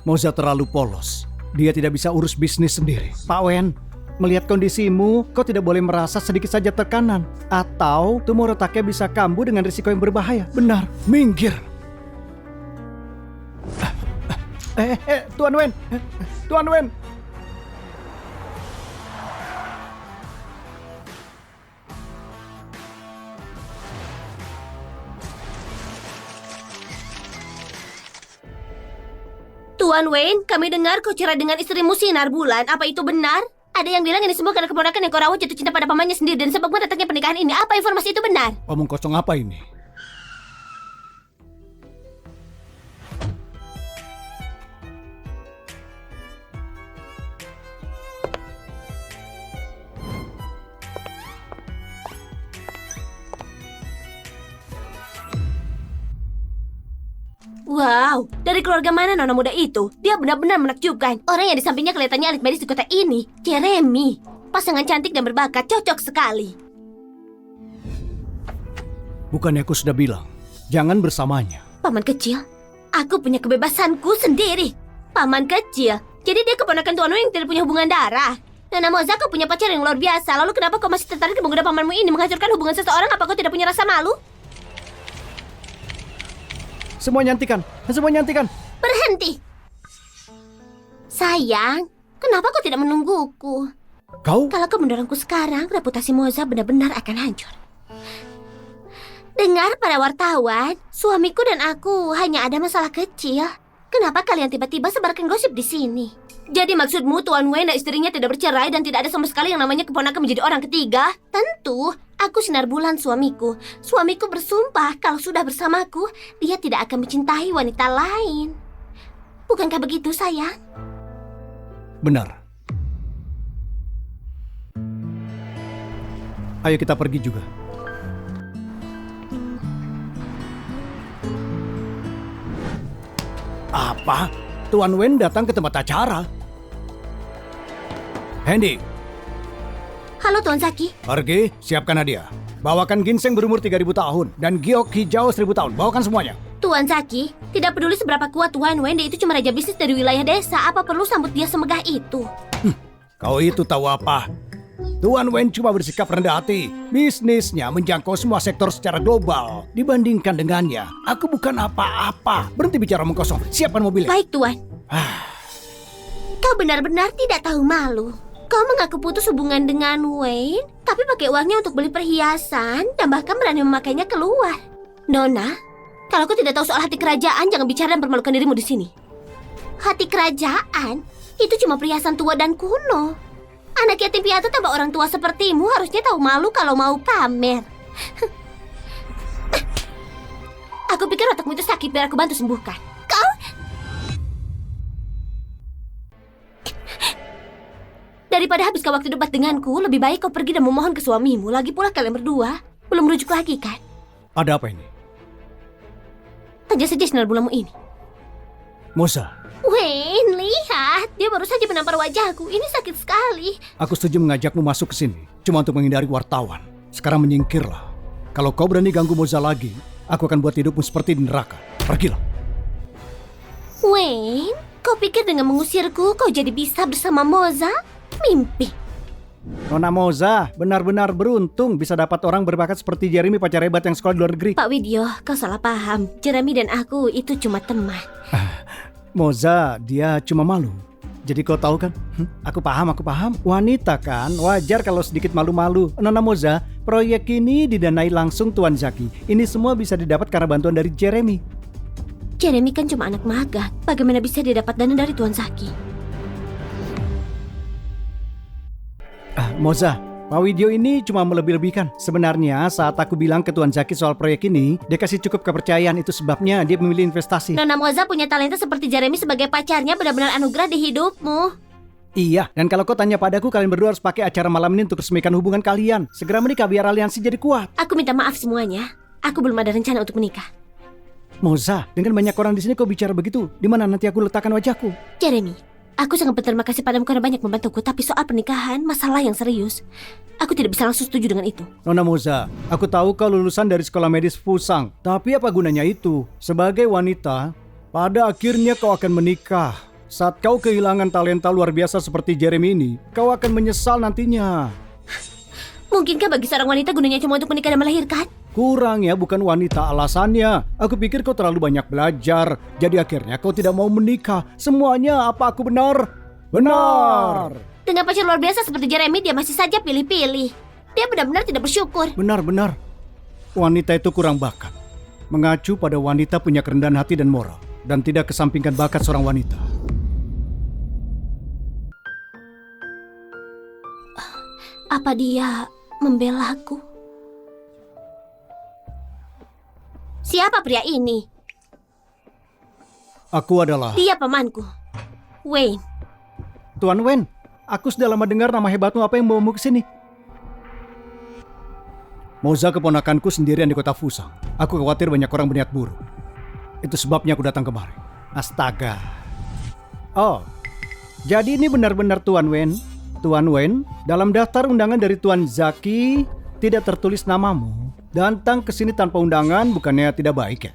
Moza terlalu polos. Dia tidak bisa urus bisnis sendiri. Pak Wen, melihat kondisimu, kau tidak boleh merasa sedikit saja tekanan. Atau tumor otaknya bisa kambuh dengan risiko yang berbahaya. Benar, minggir. Tuan Wen, Tuan Wen. Tuan Wayne, kami dengar kau cerai dengan istrimu Sinar Bulan. Apa itu benar? Ada yang bilang ini semua karena keponakan yang kau rawat jatuh cinta pada pamannya sendiri dan sebab datangnya pernikahan ini. Apa informasi itu benar? Omong kosong apa ini? Wow, dari keluarga mana nona muda itu? Dia benar-benar menakjubkan. Orang yang di sampingnya kelihatannya elit medis di kota ini. Jeremy, pasangan cantik dan berbakat, cocok sekali. Bukannya aku sudah bilang, jangan bersamanya. Paman kecil, aku punya kebebasanku sendiri. Paman kecil, jadi dia keponakan Tuan Wayne yang tidak punya hubungan darah. Nona Moza, kau punya pacar yang luar biasa. Lalu kenapa kau masih tertarik menggoda pamanmu ini menghancurkan hubungan seseorang? Apa kau tidak punya rasa malu? Semuanya hentikan, semuanya hentikan. Berhenti. Sayang, kenapa kau tidak menungguku? Kau? Kalau kau mendorongku sekarang, reputasi Moza benar-benar akan hancur. Dengar para wartawan, suamiku dan aku hanya ada masalah kecil. Kenapa kalian tiba-tiba sebarkan gosip di sini? Jadi maksudmu Tuan Wayne dan istrinya tidak bercerai dan tidak ada sama sekali yang namanya keponakan menjadi orang ketiga? Tentu, aku Sinar Bulan suamiku. Suamiku bersumpah kalau sudah bersamaku, dia tidak akan mencintai wanita lain. Bukankah begitu, sayang? Benar. Ayo kita pergi juga. Apa? Tuan Wen datang ke tempat acara. Handy, Halo Tuan Zaki. pergi, siapkan hadiah. Bawakan ginseng berumur 3000 tahun dan giok hijau 1000 tahun. Bawakan semuanya. Tuan Zaki, tidak peduli seberapa kuat Tuan Wen, dia itu cuma raja bisnis dari wilayah desa. Apa perlu sambut dia semegah itu? Kau itu tahu apa? Tuan Wen cuma bersikap rendah hati. Bisnisnya menjangkau semua sektor secara global. Dibandingkan dengannya, aku bukan apa-apa. Berhenti bicara omong kosong. Siapkan mobilnya. Baik Tuan. Kau benar-benar tidak tahu malu. Kau mengaku putus hubungan dengan Wayne, tapi pakai uangnya untuk beli perhiasan dan bahkan berani memakainya keluar. Nona, kalau kau tidak tahu soal hati kerajaan, jangan bicara dan permalukan dirimu di sini. Hati kerajaan itu cuma perhiasan tua dan kuno. Anak yatim piatu tanpa orang tua sepertimu harusnya tahu malu kalau mau pamer. Aku pikir otakmu itu sakit, biar aku bantu sembuhkan. Kau... Daripada habiskan waktu debat denganku, lebih baik kau pergi dan memohon ke suamimu. Lagi pula kalian berdua belum merujuk lagi kan? Ada apa ini? Tanya saja sinar bulanmu ini. Moza, Wayne, lihat. Dia baru saja menampar wajahku. Ini sakit sekali. aku setuju mengajakmu masuk ke sini. Cuma untuk menghindari wartawan. Sekarang menyingkirlah. Kalau kau berani ganggu Moza lagi, aku akan buat hidupmu seperti di neraka. Pergilah. Wayne, kau pikir dengan mengusirku kau jadi bisa bersama Moza? Mimpi. Nona Moza benar-benar beruntung bisa dapat orang berbakat seperti Jeremy, pacar hebat yang sekolah di luar negeri. Pak Widyo, kau salah paham. Jeremy dan aku itu cuma teman. Moza, dia cuma malu. Jadi kau tahu kan? Aku paham. Wanita kan, wajar kalau sedikit malu-malu. Nona Moza, proyek ini didanai langsung Tuan Zaki. Ini semua bisa didapat karena bantuan dari Jeremy. Jeremy kan cuma anak magang. Bagaimana bisa dia dapat dana dari Tuan Zaki? Moza, Pak Widyo ini cuma melebih-lebihkan. Sebenarnya saat aku bilang ke Tuan Zaki soal proyek ini, dia kasih cukup kepercayaan. Itu sebabnya dia memilih investasi. Nona Moza punya talenta seperti Jeremy sebagai pacarnya, benar-benar anugerah di hidupmu. Iya, dan kalau kau tanya padaku, kalian berdua harus pakai acara malam ini untuk resmikan hubungan kalian. Segera menikah biar aliansi jadi kuat. Aku minta maaf semuanya. Aku belum ada rencana untuk menikah. Moza, dengan banyak orang di sini kau bicara begitu. Di mana nanti aku letakkan wajahku? Jeremy, aku sangat berterima kasih padamu karena banyak membantuku. Tapi soal pernikahan, masalah yang serius, aku tidak bisa langsung setuju dengan itu. Nona Moza, aku tahu kau lulusan dari sekolah medis Fusang. Tapi apa gunanya itu? Sebagai wanita, pada akhirnya kau akan menikah. Saat kau kehilangan talenta luar biasa seperti Jeremy ini, kau akan menyesal nantinya. Mungkinkah bagi seorang wanita gunanya cuma untuk menikah dan melahirkan? Kurang ya, bukan wanita alasannya. Aku pikir kau terlalu banyak belajar. Jadi akhirnya kau tidak mau menikah. Semuanya apa aku benar? Benar. Dengan pacar luar biasa seperti Jeremy, dia masih saja pilih-pilih. Dia benar-benar tidak bersyukur. Benar-benar. Wanita itu kurang bakat. Mengacu pada wanita punya kerendahan hati dan moral. Dan tidak kesampingkan bakat seorang wanita. Apa dia membela aku? Siapa pria ini? Aku adalah Dia pamanku, Wayne. Tuan Wen. Aku sudah lama dengar nama hebatmu. Apa yang membawamu ke sini? Moza keponakanku sendirian di kota Fusang. Aku khawatir banyak orang berniat buruk. Itu sebabnya aku datang kemari. Astaga. Oh, jadi ini benar-benar Tuan Wen. Tuan Wen, dalam daftar undangan dari Tuan Zaki tidak tertulis namamu. Datang ke sini tanpa undangan bukannya tidak baik ya?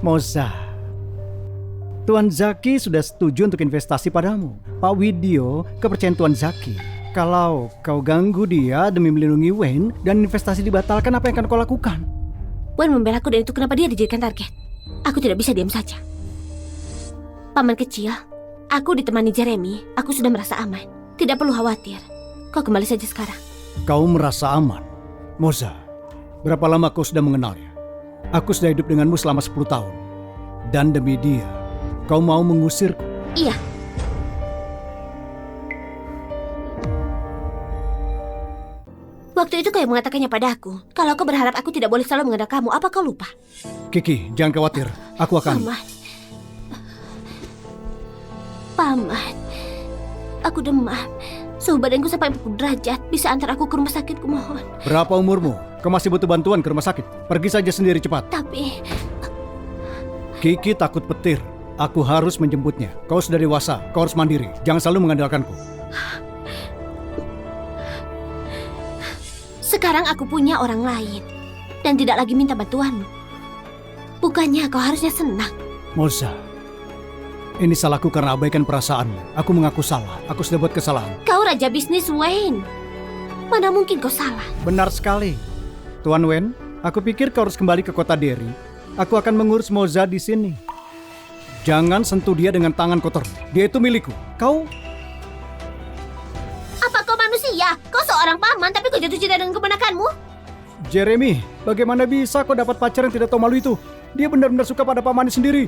Moza, Tuan Zaki sudah setuju untuk investasi padamu. Pak Widyo, kepercayaan Tuan Zaki. Kalau kau ganggu dia demi melindungi Wayne dan investasi dibatalkan, apa yang akan kau lakukan? Wayne membela aku dan itu kenapa dia dijadikan target. Aku tidak bisa diam saja. Paman kecil, aku ditemani Jeremy. Aku sudah merasa aman. Tidak perlu khawatir. Kau kembali saja sekarang. Kau merasa aman? Moza, berapa lama kau sudah mengenalnya? Aku sudah hidup denganmu selama 10 tahun. Dan demi dia, kau mau mengusirku? Iya. Waktu itu kau yang mengatakannya padaku. Kalau kau berharap aku tidak boleh selalu mengenal kamu, apa kau lupa? Kiki, jangan khawatir. Aku akan... Paman, aku demam. Suhu badanku sampai 40 derajat. Bisa antar aku ke rumah sakit, kumohon. Berapa umurmu? Kau masih butuh bantuan ke rumah sakit? Pergi saja sendiri cepat. Tapi... Kiki takut petir. Aku harus menjemputnya. Kau sudah dewasa, kau harus mandiri. Jangan selalu mengandalkanku. Sekarang aku punya orang lain dan tidak lagi minta bantuanmu. Bukannya kau harusnya senang? Moza, ini salahku karena abaikan perasaanmu. Aku mengaku salah. Aku sudah buat kesalahan. Kau raja bisnis, Wayne. Mana mungkin kau salah? Benar sekali. Tuan Wen, aku pikir kau harus kembali ke kota Derry. Aku akan mengurus Moza di sini. Jangan sentuh dia dengan tangan kotor. Dia itu milikku. Kau... Apa kau manusia? Kau seorang paman tapi kau jatuh cinta dengan keponakanmu? Jeremy, bagaimana bisa kau dapat pacar yang tidak tahu malu itu? Dia benar-benar suka pada pamannya sendiri.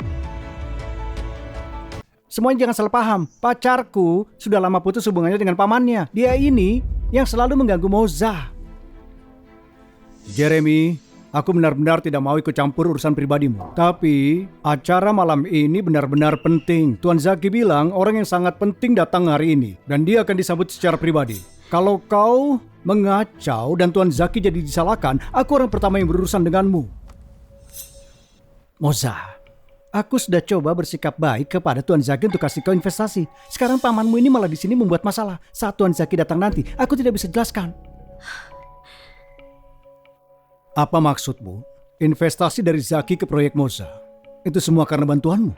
Semuanya jangan salah paham. Pacarku sudah lama putus hubungannya dengan pamannya. Dia ini yang selalu mengganggu Moza. Jeremy, aku benar-benar tidak mau ikut campur urusan pribadimu. Tapi acara malam ini benar-benar penting. Tuan Zaki bilang orang yang sangat penting datang hari ini. Dan dia akan disambut secara pribadi. Kalau kau mengacau dan Tuan Zaki jadi disalahkan, aku orang pertama yang berurusan denganmu. Moza, aku sudah coba bersikap baik kepada Tuan Zaki untuk kasih kau investasi. Sekarang pamanmu ini malah di sini membuat masalah. Saat Tuan Zaki datang nanti, aku tidak bisa jelaskan. Apa maksudmu? Investasi dari Zaki ke proyek Moza. Itu semua karena bantuanmu?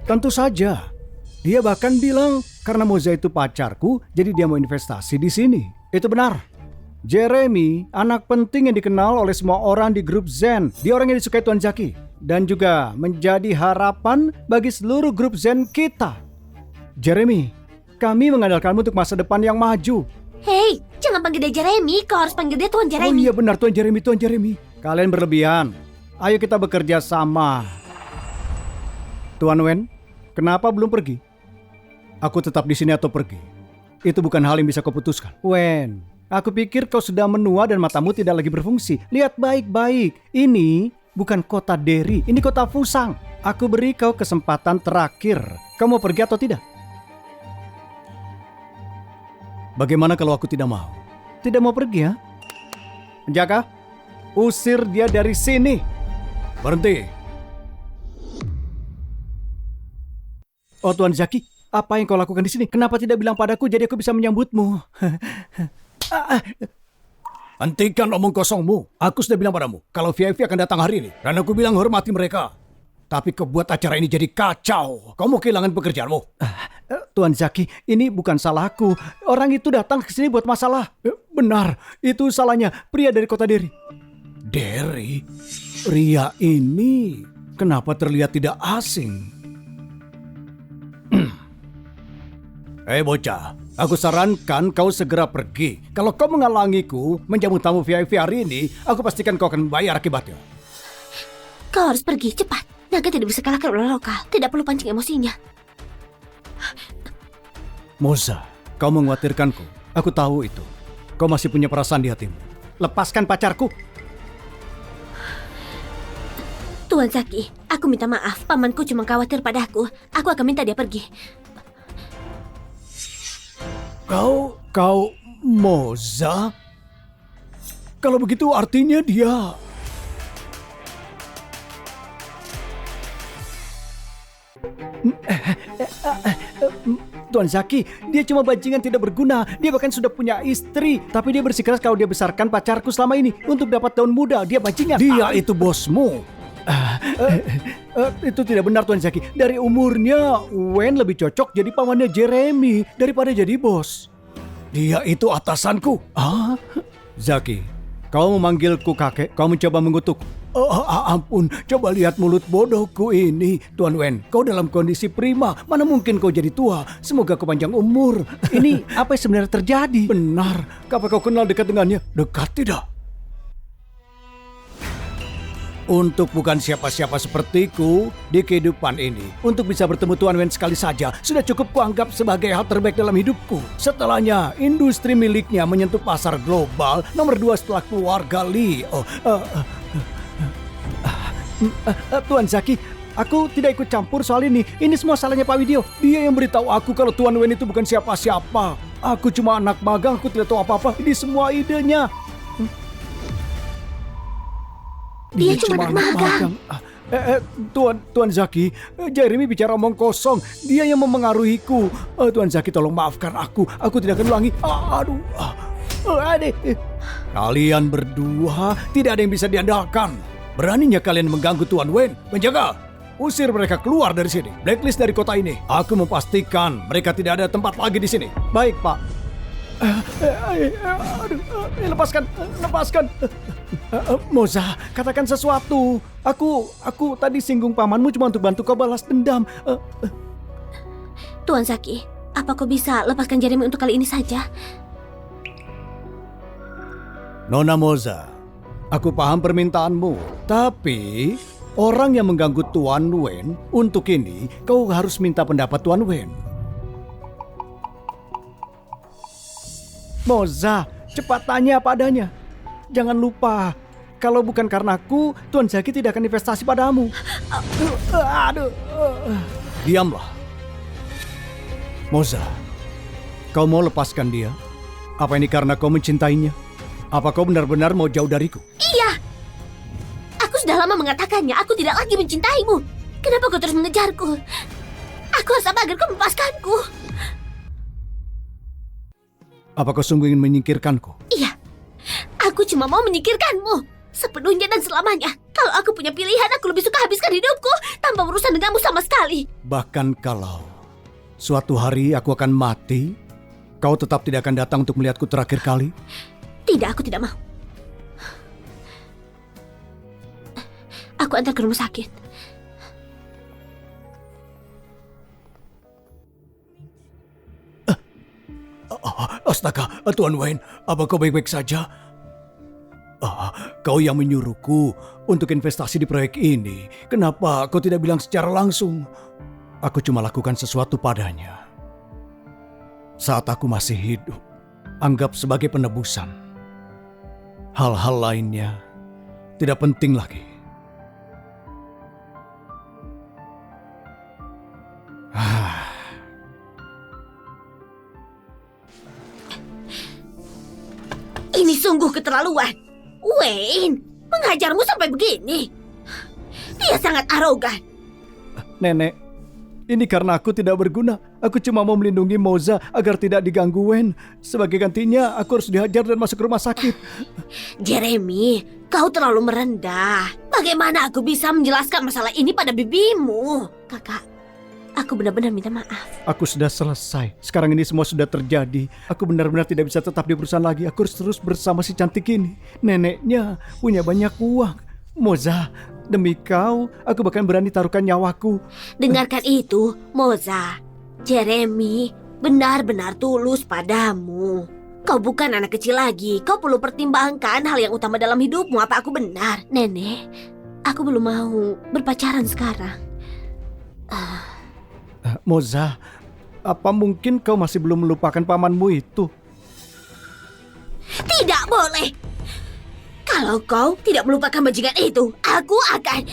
Tentu saja. Dia bahkan bilang karena Moza itu pacarku, jadi dia mau investasi di sini. Itu benar. Jeremy, anak penting yang dikenal oleh semua orang di grup Zen. Dia orang yang disukai Tuan Zaki. Dan juga menjadi harapan bagi seluruh grup Zen kita. Jeremy, kami mengandalkanmu untuk masa depan yang maju. Hei, jangan panggil dia Jeremy. Kau harus panggil dia Tuan Oh Jeremy. iya benar, Tuan Jeremy, Tuan Jeremy. Kalian berlebihan. Ayo kita bekerja sama. Tuan Wen, kenapa belum pergi? Aku tetap di sini atau pergi? Itu bukan hal yang bisa kau putuskan. Wen, aku pikir kau sudah menua dan matamu tidak lagi berfungsi. Lihat baik-baik. Ini bukan kota Derry, ini kota Fusang. Aku beri kau kesempatan terakhir. Kau mau pergi atau tidak? Bagaimana kalau aku tidak mau? Tidak mau pergi ya? Penjaga, usir dia dari sini. Berhenti. Oh Tuan Zaki, apa yang kau lakukan di sini? Kenapa tidak bilang padaku jadi aku bisa menyambutmu? Hentikan omong kosongmu. Aku sudah bilang padamu kalau VIP akan datang hari ini. Dan aku bilang hormati mereka. Tapi kau buat acara ini jadi kacau. Kau mau kehilangan pekerjaanmu. Tuan Zaki, ini bukan salahku. Orang itu datang ke sini buat masalah. Benar, itu salahnya pria dari kota Derry. Derry? Pria ini kenapa terlihat tidak asing? Hei bocah, aku sarankan kau segera pergi. Kalau kau menghalangiku menjamu tamu VIP hari ini, aku pastikan kau akan membayar akibatnya. Kau harus pergi cepat. Naga tidak bisa kalahkan ular lokal. Tidak perlu pancing emosinya. Moza, kau mengkhawatirkanku. Aku tahu itu. Kau masih punya perasaan di hatimu. Lepaskan pacarku. Tuan Zaki, aku minta maaf. Pamanku cuma khawatir padaku. Aku akan minta dia pergi. Kau Moza? Kalau begitu artinya dia... Tuan Zaki, dia cuma bajingan tidak berguna. Dia bahkan sudah punya istri. Tapi dia bersikeras kalau dia besarkan pacarku selama ini untuk dapat daun muda. Dia bajingan. Dia itu bosmu. Itu tidak benar Tuan Zaki. Dari umurnya, Wen lebih cocok jadi pamannya Jeremy daripada jadi bos. Dia itu atasanku. Zaki, kau memanggilku kakek. Kau mencoba mengutuk. Ampun, coba lihat mulut bodohku ini. Tuan Wen, kau dalam kondisi prima. Mana mungkin kau jadi tua? Semoga kau panjang umur. Ini apa yang sebenarnya terjadi? Benar, apa kau kenal dekat dengannya? Dekat tidak? Untuk bukan siapa-siapa sepertiku di kehidupan ini. Untuk bisa bertemu Tuan Wen sekali saja sudah cukup kuanggap sebagai hal terbaik dalam hidupku. Setelahnya, industri miliknya menyentuh pasar global nomor 2 setelah keluarga Lee. Tuan Zaki, aku tidak ikut campur soal ini. Ini semua salahnya Pak Widyo. Dia yang beritahu aku kalau Tuan Wen itu bukan siapa-siapa. Aku cuma anak magang, aku tidak tahu apa-apa. Ini semua idenya. Dia cuma anak magang. Tuan Zaki, Jeremy bicara omong kosong. Dia yang memengaruhiku. Tuan Zaki, tolong maafkan aku. Aku tidak akan ulangi. Aduh. Kalian berdua tidak ada yang bisa diandalkan. Beraninya kalian mengganggu Tuan Wayne. Menjaga. Usir mereka keluar dari sini. Blacklist dari kota ini. Aku memastikan mereka tidak ada tempat lagi di sini. Baik, Pak. Lepaskan. Moza, katakan sesuatu. Aku tadi singgung pamanmu cuma untuk bantu kau balas dendam. Tuan Zaki, apa kau bisa lepaskan Jeremy untuk kali ini saja? Nona Moza, aku paham permintaanmu. Tapi orang yang mengganggu Tuan Wayne, untuk ini kau harus minta pendapat Tuan Wayne. Moza, cepat tanya apa adanya. Jangan lupa, kalau bukan karena aku, Tuan Zaki tidak akan investasi padamu. Diamlah. Moza, kau mau lepaskan dia? Apa ini karena kau mencintainya? Apa kau benar-benar mau jauh dariku? Iya. Aku sudah lama mengatakannya, aku tidak lagi mencintaimu. Kenapa kau terus mengejarku? Aku harus apa agar kau melepaskanku? Apa kau sungguh ingin menyingkirkanku? Iya. Aku cuma mau menyingkirkanmu sepenuhnya dan selamanya. Kalau aku punya pilihan, aku lebih suka habiskan hidupku tanpa urusan denganmu sama sekali. Bahkan kalau suatu hari aku akan mati, kau tetap tidak akan datang untuk melihatku terakhir kali? Tidak, aku tidak mau. Aku antar ke rumah sakit. Astaga, Tuan Wayne, apa kau baik-baik saja? Kau yang menyuruhku untuk investasi di proyek ini. Kenapa kau tidak bilang secara langsung? Aku cuma lakukan sesuatu padanya saat aku masih hidup. Anggap sebagai penebusan. Hal-hal lainnya tidak penting lagi. Ini sungguh keterlaluan. Wayne, mengajarmu sampai begini. Dia sangat arogan. Nenek, ini karena aku tidak berguna. Aku cuma mau melindungi Moza agar tidak diganggu Wayne. Sebagai gantinya, aku harus dihajar dan masuk rumah sakit. Jeremy, kau terlalu merendah. Bagaimana aku bisa menjelaskan masalah ini pada bibimu? Kakak, aku benar-benar minta maaf. Aku sudah selesai. Sekarang ini semua sudah terjadi. Aku benar-benar tidak bisa tetap di perusahaan lagi. Aku harus terus bersama si cantik ini. Neneknya punya banyak uang. Moza, demi kau, aku bahkan berani taruhkan nyawaku. Dengarkan itu, Moza. Jeremy benar-benar tulus padamu. Kau bukan anak kecil lagi. Kau perlu pertimbangkan hal yang utama dalam hidupmu. Apa aku benar? Nenek, aku belum mau berpacaran sekarang. Moza, apa mungkin kau masih belum melupakan pamanmu itu? Tidak boleh. Kalau kau tidak melupakan bajingan itu, aku akan...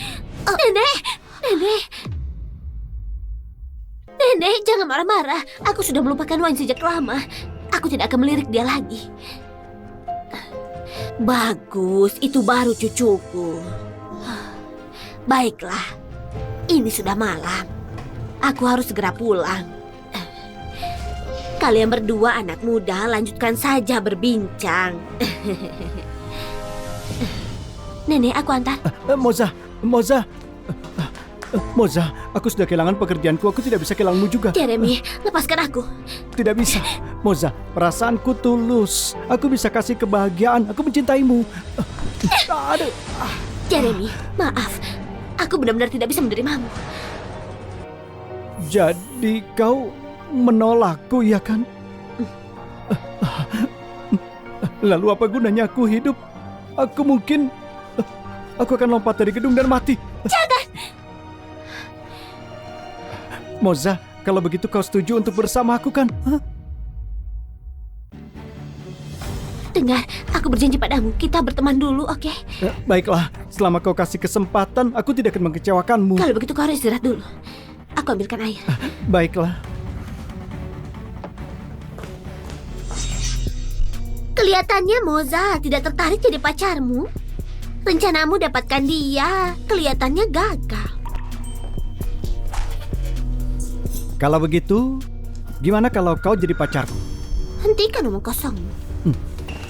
Nenek, jangan marah-marah. Aku sudah melupakan Wayne sejak lama. Aku tidak akan melirik dia lagi. Bagus, itu baru cucuku. Baiklah, ini sudah malam. Aku harus segera pulang. Kalian berdua anak muda, lanjutkan saja berbincang. Nenek, aku antar. Moza, aku sudah kehilangan pekerjaanku. Aku tidak bisa kehilanganmu juga. Jeremy, lepaskan aku. Tidak bisa. Moza, perasaanku tulus. Aku bisa kasih kebahagiaan. Aku mencintaimu. Aduh. Jeremy, maaf. Aku benar-benar tidak bisa menerimamu. Jadi kau menolakku, ya kan? Lalu apa gunanya aku hidup? Aku akan lompat dari gedung dan mati. Jangan! Moza, kalau begitu kau setuju untuk bersama aku kan? Dengar, aku berjanji padamu, kita berteman dulu, oke? Baiklah, selama kau kasih kesempatan, aku tidak akan mengecewakanmu. Kalau begitu kau harus istirahat dulu. Aku ambilkan air. Baiklah. Kelihatannya Moza tidak tertarik jadi pacarmu. Rencanamu dapatkan dia kelihatannya gagal. Kalau begitu, gimana kalau kau jadi pacarku? Hentikan omong kosongmu.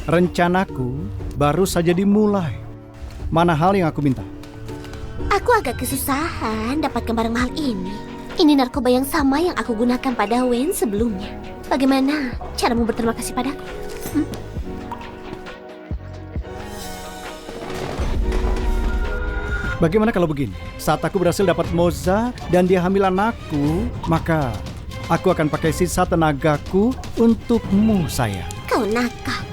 Rencanaku baru saja dimulai. Mana hal yang aku minta? Aku agak kesusahan dapatkan barang mahal ini. Ini narkoba yang sama yang aku gunakan pada Wayne sebelumnya. Bagaimana caramu berterima kasih padaku? Bagaimana kalau begini? Saat aku berhasil dapat Moza dan dia hamil anakku, maka aku akan pakai sisa tenagaku untukmu, sayang. Kau nakal.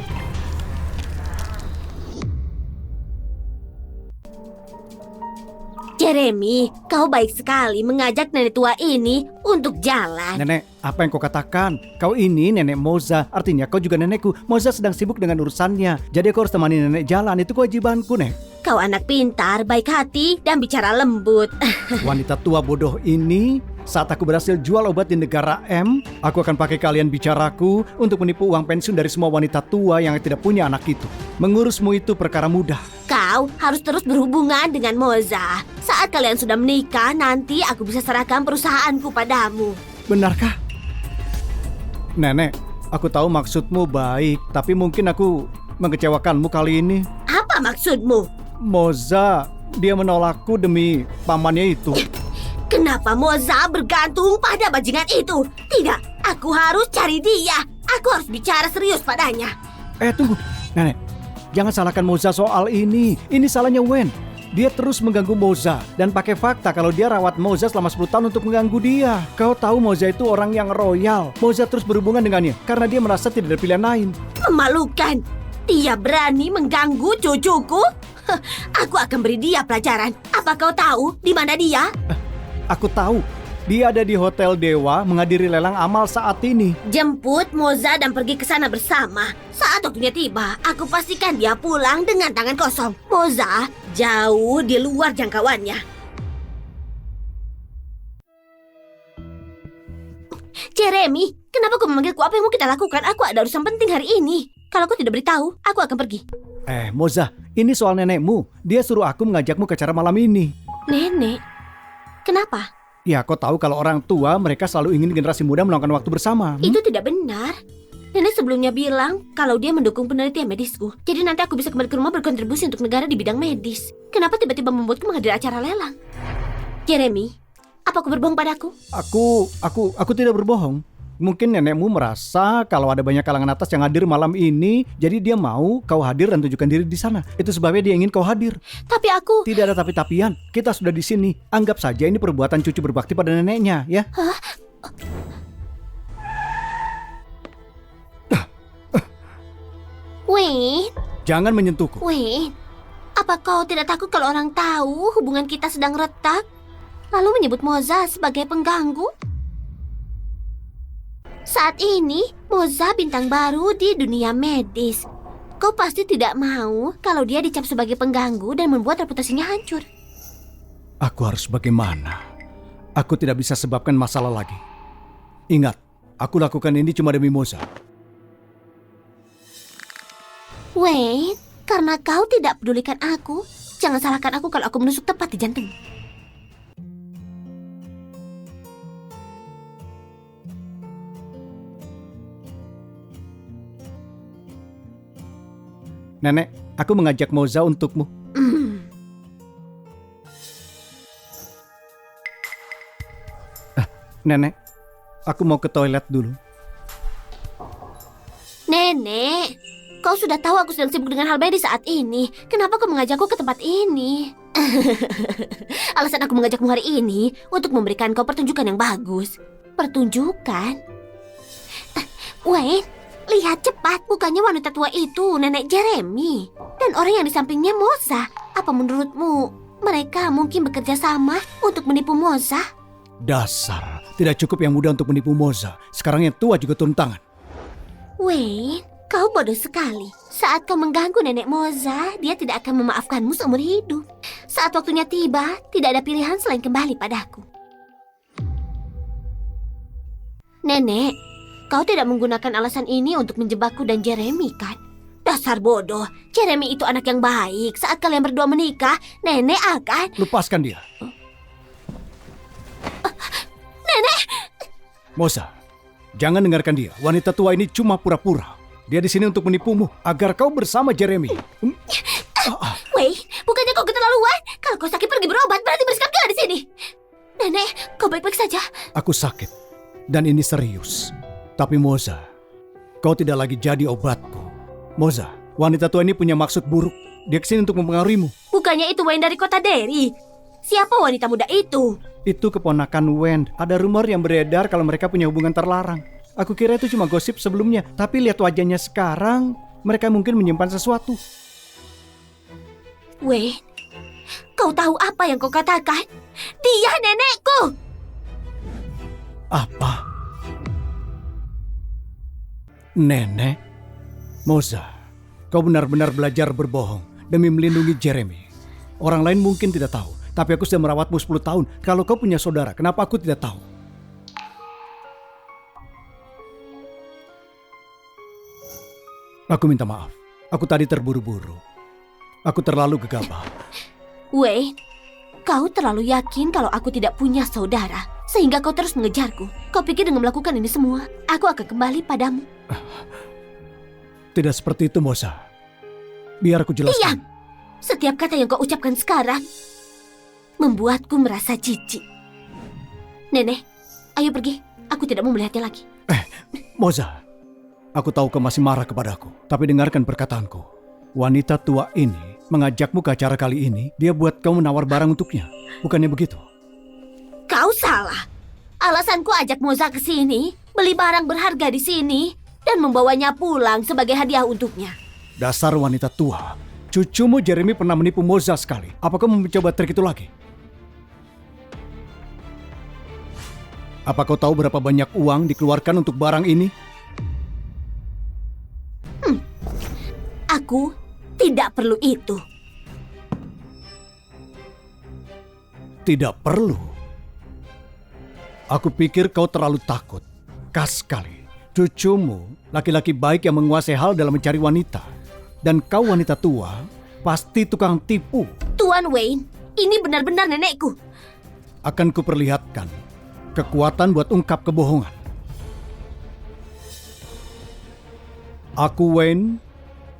Jeremy, kau baik sekali mengajak nenek tua ini untuk jalan. Nenek, apa yang kau katakan? Kau ini nenek Moza, artinya kau juga nenekku. Moza sedang sibuk dengan urusannya, jadi aku harus temani nenek jalan. Itu kewajibanku, Nek. Kau anak pintar, baik hati, dan bicara lembut. Wanita tua bodoh ini, saat aku berhasil jual obat di negara M, aku akan pakai kalian bicaraku untuk menipu uang pensiun dari semua wanita tua yang tidak punya anak itu. Mengurusmu itu perkara mudah. Kau harus terus berhubungan dengan Moza. Saat kalian sudah menikah, nanti aku bisa serahkan perusahaanku padamu. Benarkah? Nenek, aku tahu maksudmu baik, tapi mungkin aku mengecewakanmu kali ini. Apa maksudmu? Moza, dia menolakku demi pamannya itu. Kenapa Moza bergantung pada bajingan itu? Tidak, aku harus cari dia. Aku harus bicara serius padanya. Tunggu, Nenek. Jangan salahkan Moza soal ini. Ini salahnya Wen. Dia terus mengganggu Moza dan pakai fakta kalau dia rawat Moza selama 10 tahun untuk mengganggu dia. Kau tahu Moza itu orang yang royal. Moza terus berhubungan dengannya karena dia merasa tidak ada pilihan lain. Memalukan. Dia berani mengganggu cucuku? Aku akan beri dia pelajaran. Apa kau tahu di mana dia? Aku tahu. Dia ada di Hotel Dewa menghadiri lelang amal saat ini. Jemput Moza dan pergi ke sana bersama. Saat waktunya tiba, aku pastikan dia pulang dengan tangan kosong. Moza jauh di luar jangkauannya. Jeremy, kenapa kau memanggilku? Apa yang mau kita lakukan? Aku ada urusan penting hari ini. Kalau kau tidak beritahu, aku akan pergi. Moza, ini soal nenekmu. Dia suruh aku mengajakmu ke acara malam ini. Nenek? Kenapa? Ya, kau tahu kalau orang tua mereka selalu ingin generasi muda meluangkan waktu bersama. Itu tidak benar. Nenek sebelumnya bilang kalau dia mendukung penelitian medisku. Jadi nanti aku bisa kembali ke rumah berkontribusi untuk negara di bidang medis. Kenapa tiba-tiba membuatku menghadiri acara lelang? Jeremy, apa kau berbohong padaku? Aku tidak berbohong. Mungkin nenekmu merasa kalau ada banyak kalangan atas yang hadir malam ini, jadi dia mau kau hadir dan tunjukkan diri di sana. Itu sebabnya dia ingin kau hadir. Tapi aku... Tidak ada tapi-tapian. Kita sudah di sini. Anggap saja ini perbuatan cucu berbakti pada neneknya, ya. Hah? Wayne, Jangan menyentuhku. Wayne, apa kau tidak takut kalau orang tahu hubungan kita sedang retak? Lalu menyebut Moza sebagai pengganggu? Saat ini, Moza bintang baru di dunia medis. Kau pasti tidak mau kalau dia dicap sebagai pengganggu dan membuat reputasinya hancur. Aku harus bagaimana? Aku tidak bisa sebabkan masalah lagi. Ingat, aku lakukan ini cuma demi Moza. Wayne, karena kau tidak pedulikan aku, jangan salahkan aku kalau aku menusuk tepat di jantung. Nenek, aku mengajak Moza untukmu. Nenek, aku mau ke toilet dulu. Nenek, kau sudah tahu aku sedang sibuk dengan hal medis saat ini. Kenapa kau mengajakku ke tempat ini? Alasan aku mengajakmu hari ini untuk memberikan kau pertunjukan yang bagus. Pertunjukan? Wayne, lihat cepat, bukannya wanita tua itu nenek Jeremy. Dan orang yang di sampingnya Moza. Apa menurutmu mereka mungkin bekerja sama untuk menipu Moza? Dasar, tidak cukup yang muda untuk menipu Moza. Sekarang yang tua juga turun tangan. Wayne, kau bodoh sekali. Saat kau mengganggu nenek Moza, dia tidak akan memaafkanmu seumur hidup. Saat waktunya tiba, tidak ada pilihan selain kembali padaku. Nenek, kau tidak menggunakan alasan ini untuk menjebakku dan Jeremy, kan? Dasar bodoh. Jeremy itu anak yang baik. Saat kalian berdua menikah, nenek akan... Lepaskan dia. Nenek! Moza, jangan dengarkan dia. Wanita tua ini cuma pura-pura. Dia di sini untuk menipumu agar kau bersama Jeremy. Wait, bukannya kau keterlaluan? Kalau kau sakit pergi berobat, berarti bersikap gila di sini. Nenek, kau baik-baik saja? Aku sakit. Dan ini serius. Tapi Moza, kau tidak lagi jadi obatku. Moza, wanita tua ini punya maksud buruk. Dia kesini untuk mempengaruhimu. Bukannya itu Wayne dari kota Derry? Siapa wanita muda itu? Itu keponakan Wayne. Ada rumor yang beredar kalau mereka punya hubungan terlarang. Aku kira itu cuma gosip sebelumnya. Tapi lihat wajahnya sekarang, mereka mungkin menyimpan sesuatu. Wayne, kau tahu apa yang kau katakan? Dia nenekku! Apa? Nenek? Moza, kau benar-benar belajar berbohong demi melindungi Jeremy. Orang lain mungkin tidak tahu, tapi aku sudah merawatmu 10 tahun. Kalau kau punya saudara, kenapa aku tidak tahu? Aku minta maaf. Aku tadi terburu-buru. Aku terlalu gegabah. Wayne, kau terlalu yakin kalau aku tidak punya saudara, sehingga kau terus mengejarku. Kau pikir dengan melakukan ini semua, aku akan kembali padamu? Tidak seperti itu, Moza. Biar aku jelaskan. Diam! Setiap kata yang kau ucapkan sekarang membuatku merasa jijik. Nenek, ayo pergi. Aku tidak mau melihatnya lagi. Moza, aku tahu kau masih marah kepadaku. Tapi dengarkan perkataanku. Wanita tua ini mengajakmu ke acara kali ini. Dia buat kau menawar barang untuknya. Bukannya begitu? Kau salah. Alasanku ajak Moza ke sini, beli barang berharga di sini, dan membawanya pulang sebagai hadiah untuknya. Dasar wanita tua. Cucumu Jeremy pernah menipu Moza sekali. Apa kau mau mencoba trik itu lagi? Apa kau tahu berapa banyak uang dikeluarkan untuk barang ini? Aku tidak perlu itu. Tidak perlu. Aku pikir kau terlalu takut. Kas sekali. Cucumu laki-laki baik yang menguasai hal dalam mencari wanita. Dan kau wanita tua, pasti tukang tipu. Tuan Wayne, ini benar-benar nenekku. Akan kuperlihatkan kekuatan buat ungkap kebohongan. Aku Wayne,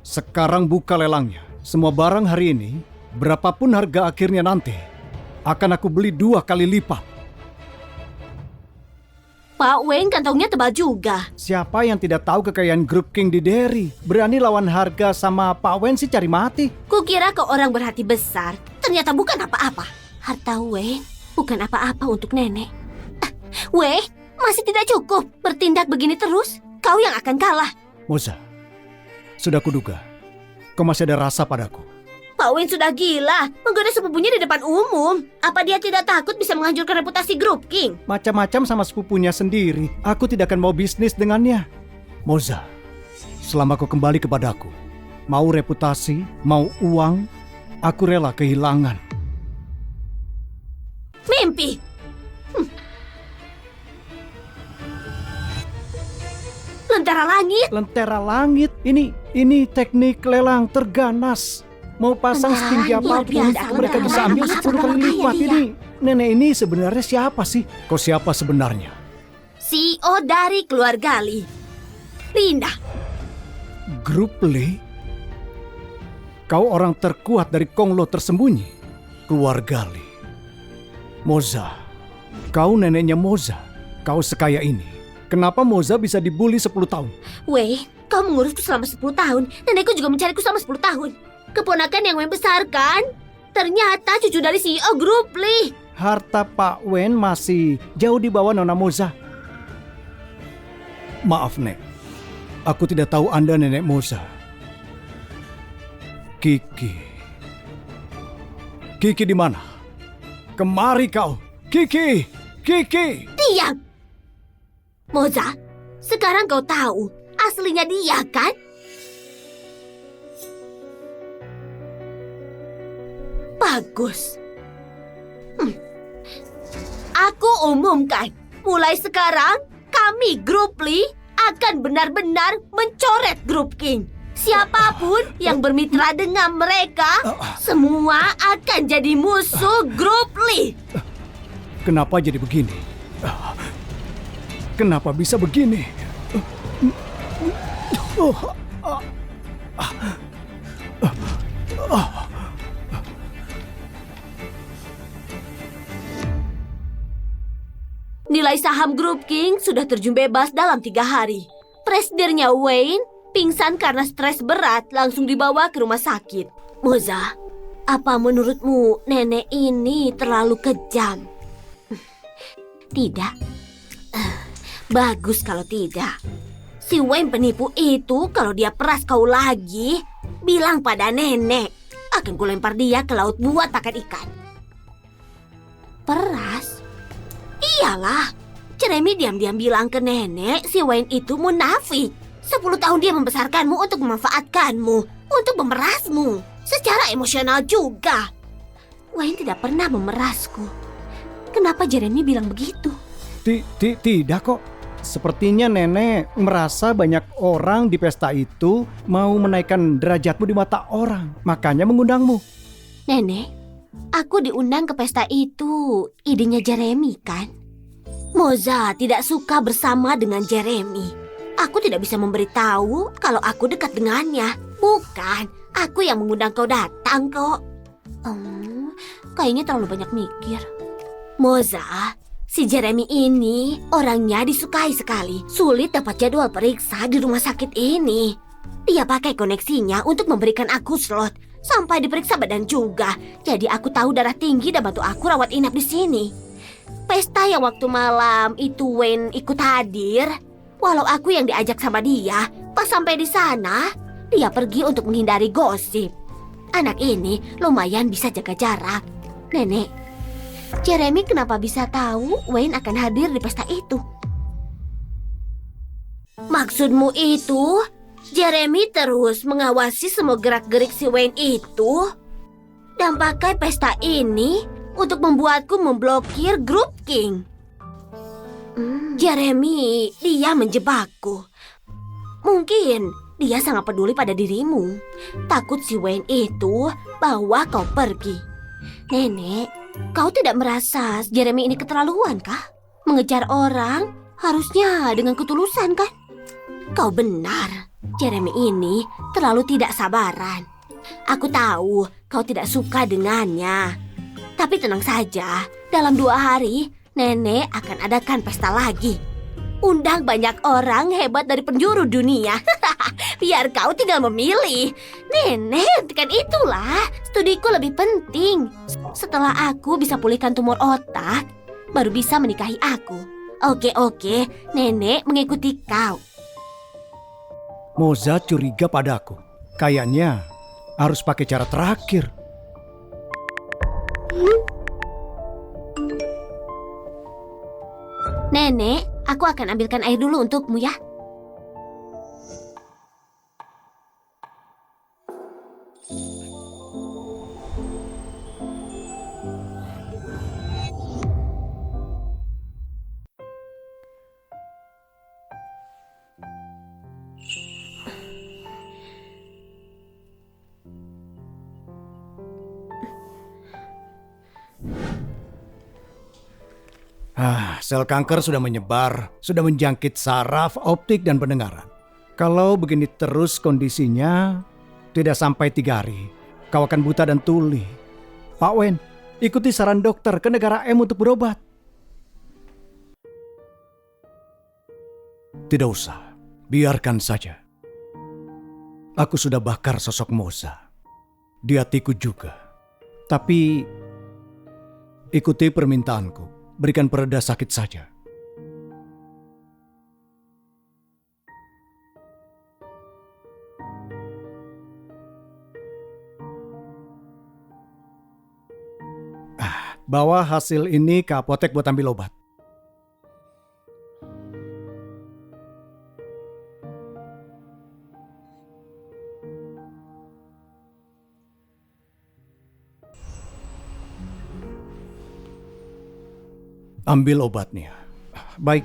sekarang buka lelangnya. Semua barang hari ini, berapapun harga akhirnya nanti, akan aku beli 2 kali lipat. Pak Wayne kantongnya tebal juga. Siapa yang tidak tahu kekayaan grup King di Derry? Berani lawan harga sama Pak Wayne sih cari mati. Kukira kau orang berhati besar. Ternyata bukan apa-apa. Harta Wayne bukan apa-apa untuk nenek. Wayne, masih tidak cukup. Bertindak begini terus, kau yang akan kalah. Moza, sudah kuduga. Kau masih ada rasa padaku. Pak Wayne sudah gila, menggoda sepupunya di depan umum. Apa dia tidak takut bisa menghancurkan reputasi grup King? Macam-macam sama sepupunya sendiri. Aku tidak akan mau bisnis dengannya. Moza, selama kau kembali kepadaku, mau reputasi, mau uang, aku rela kehilangan. Mimpi. Lentera langit. Lentera langit, ini teknik lelang terganas. Mau pasang Lentera setinggi langit, apapun, biasa, mereka lentera bisa ambil langit. 10 kali Kaya lipat. dia. Ini nenek ini sebenarnya siapa sih? Kau siapa sebenarnya? CEO dari keluarga Lee. Linda. Grup Lee? Kau orang terkuat dari Konglo tersembunyi. Keluarga Lee. Moza, kau neneknya Moza. Kau sekaya ini. Kenapa Moza bisa dibully 10 tahun? Wei, kau mengurusku selama 10 tahun. Nenekku juga mencariku selama 10 tahun. Keponakan yang membesarkan ternyata cucu dari CEO grup Lee. Harta Pak Wen masih jauh di bawah Nona Moza. Maaf, Nek. Aku tidak tahu Anda nenek Moza. Kiki. Kiki di mana? Kemari kau. Kiki! Kiki! Diam. Moza, sekarang kau tahu aslinya dia kan? Bagus. Aku umumkan, mulai sekarang kami grup Lee akan benar-benar mencoret grup King. Siapapun yang bermitra dengan mereka, semua akan jadi musuh grup Lee. Kenapa jadi begini? Kenapa bisa begini? Nilai saham grup King sudah terjun bebas dalam 3 hari. Presidennya Wayne pingsan karena stres berat, langsung dibawa ke rumah sakit. Moza, apa menurutmu nenek ini terlalu kejam? Tidak. Bagus kalau tidak. Si Wayne penipu itu kalau dia peras kau lagi, bilang pada nenek. Akan kulempar dia ke laut buat makan ikan. Peras? Iyalah. Jeremy diam-diam bilang ke nenek si Wayne itu munafik. 10 tahun dia membesarkanmu untuk memanfaatkanmu, untuk memerasmu. Secara emosional juga. Wayne tidak pernah memerasku. Kenapa Jeremy bilang begitu? Tidak kok. Sepertinya nenek merasa banyak orang di pesta itu mau menaikkan derajatmu di mata orang. Makanya mengundangmu. Nenek, aku diundang ke pesta itu. Idenya Jeremy kan? Moza tidak suka bersama dengan Jeremy. Aku tidak bisa memberitahu kalau aku dekat dengannya. Bukan, aku yang mengundang kau datang kok. Kayaknya terlalu banyak mikir. Moza, si Jeremy ini orangnya disukai sekali. Sulit dapat jadwal periksa di rumah sakit ini. Dia pakai koneksinya untuk memberikan aku slot. Sampai diperiksa badan juga. Jadi aku tahu darah tinggi dan bantu aku rawat inap di sini. Pesta yang waktu malam itu Wayne ikut hadir. Walau aku yang diajak sama dia, pas sampai di sana, dia pergi untuk menghindari gosip. Anak ini lumayan bisa jaga jarak. Nenek, Jeremy kenapa bisa tahu Wayne akan hadir di pesta itu? Maksudmu itu, Jeremy terus mengawasi semua gerak-gerik si Wayne itu? Dan pakai pesta ini untuk membuatku memblokir grup King? Jeremy, dia menjebakku. Mungkin dia sangat peduli pada dirimu. Takut si Wayne itu bawa kau pergi. Nenek, kau tidak merasa Jeremy ini keterlaluan kah? Mengejar orang harusnya dengan ketulusan kan? Kau benar, Jeremy ini terlalu tidak sabaran. Aku tahu kau tidak suka dengannya. Tapi tenang saja, dalam 2 hari nenek akan adakan pesta lagi. Undang banyak orang hebat dari penjuru dunia. Biar kau tinggal memilih. Nenek, hentikan itulah. Studiku lebih penting. Setelah aku bisa pulihkan tumor otak, baru bisa menikahi aku. Oke, nenek mengikuti kau. Moza curiga padaku. Kayaknya harus pakai cara terakhir. Nenek, aku akan ambilkan air dulu untukmu ya. Sel kanker sudah menyebar, sudah menjangkit saraf, optik, dan pendengaran. Kalau begini terus kondisinya, tidak sampai 3 hari, kau akan buta dan tuli. Pak Wen, ikuti saran dokter ke negara M untuk berobat. Tidak usah, biarkan saja. Aku sudah bakar sosok Moza. Di hatiku juga. Tapi, ikuti permintaanku. Berikan pereda sakit saja. Bawa hasil ini ke apotek buat ambil obat. Ambil obatnya. Baik.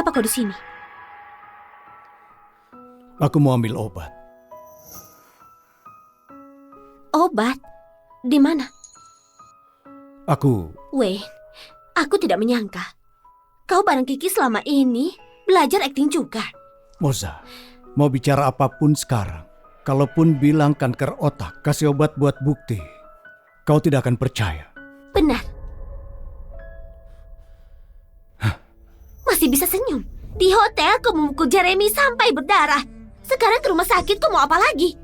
Kenapa kau di sini? Aku mau ambil obat. Obat? Di mana? Aku... Wayne, aku tidak menyangka. Kau bareng Kiki selama ini belajar akting juga. Moza, mau bicara apapun sekarang. Kalaupun bilang kanker otak, kasih obat buat bukti. Kau tidak akan percaya. Benar. Masih bisa senyum. Di hotel kau memukul Jeremy sampai berdarah. Sekarang ke rumah sakit kau mau apa lagi?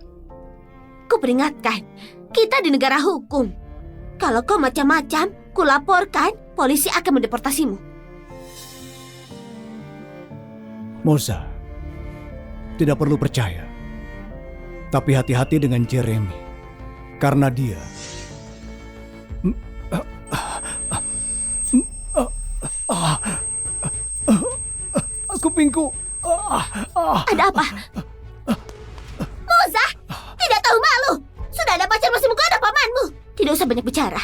Kuperingatkan, kita di negara hukum. Kalau kau macam-macam, kulaporkan, polisi akan mendeportasimu. Moza, tidak perlu percaya. Tapi hati-hati dengan Jeremy. Karena dia... Kupingku. Ada apa? Moza, tidak tahu malu. Sudah ada pacar masih muka ada pamanmu. Tidak usah banyak bicara.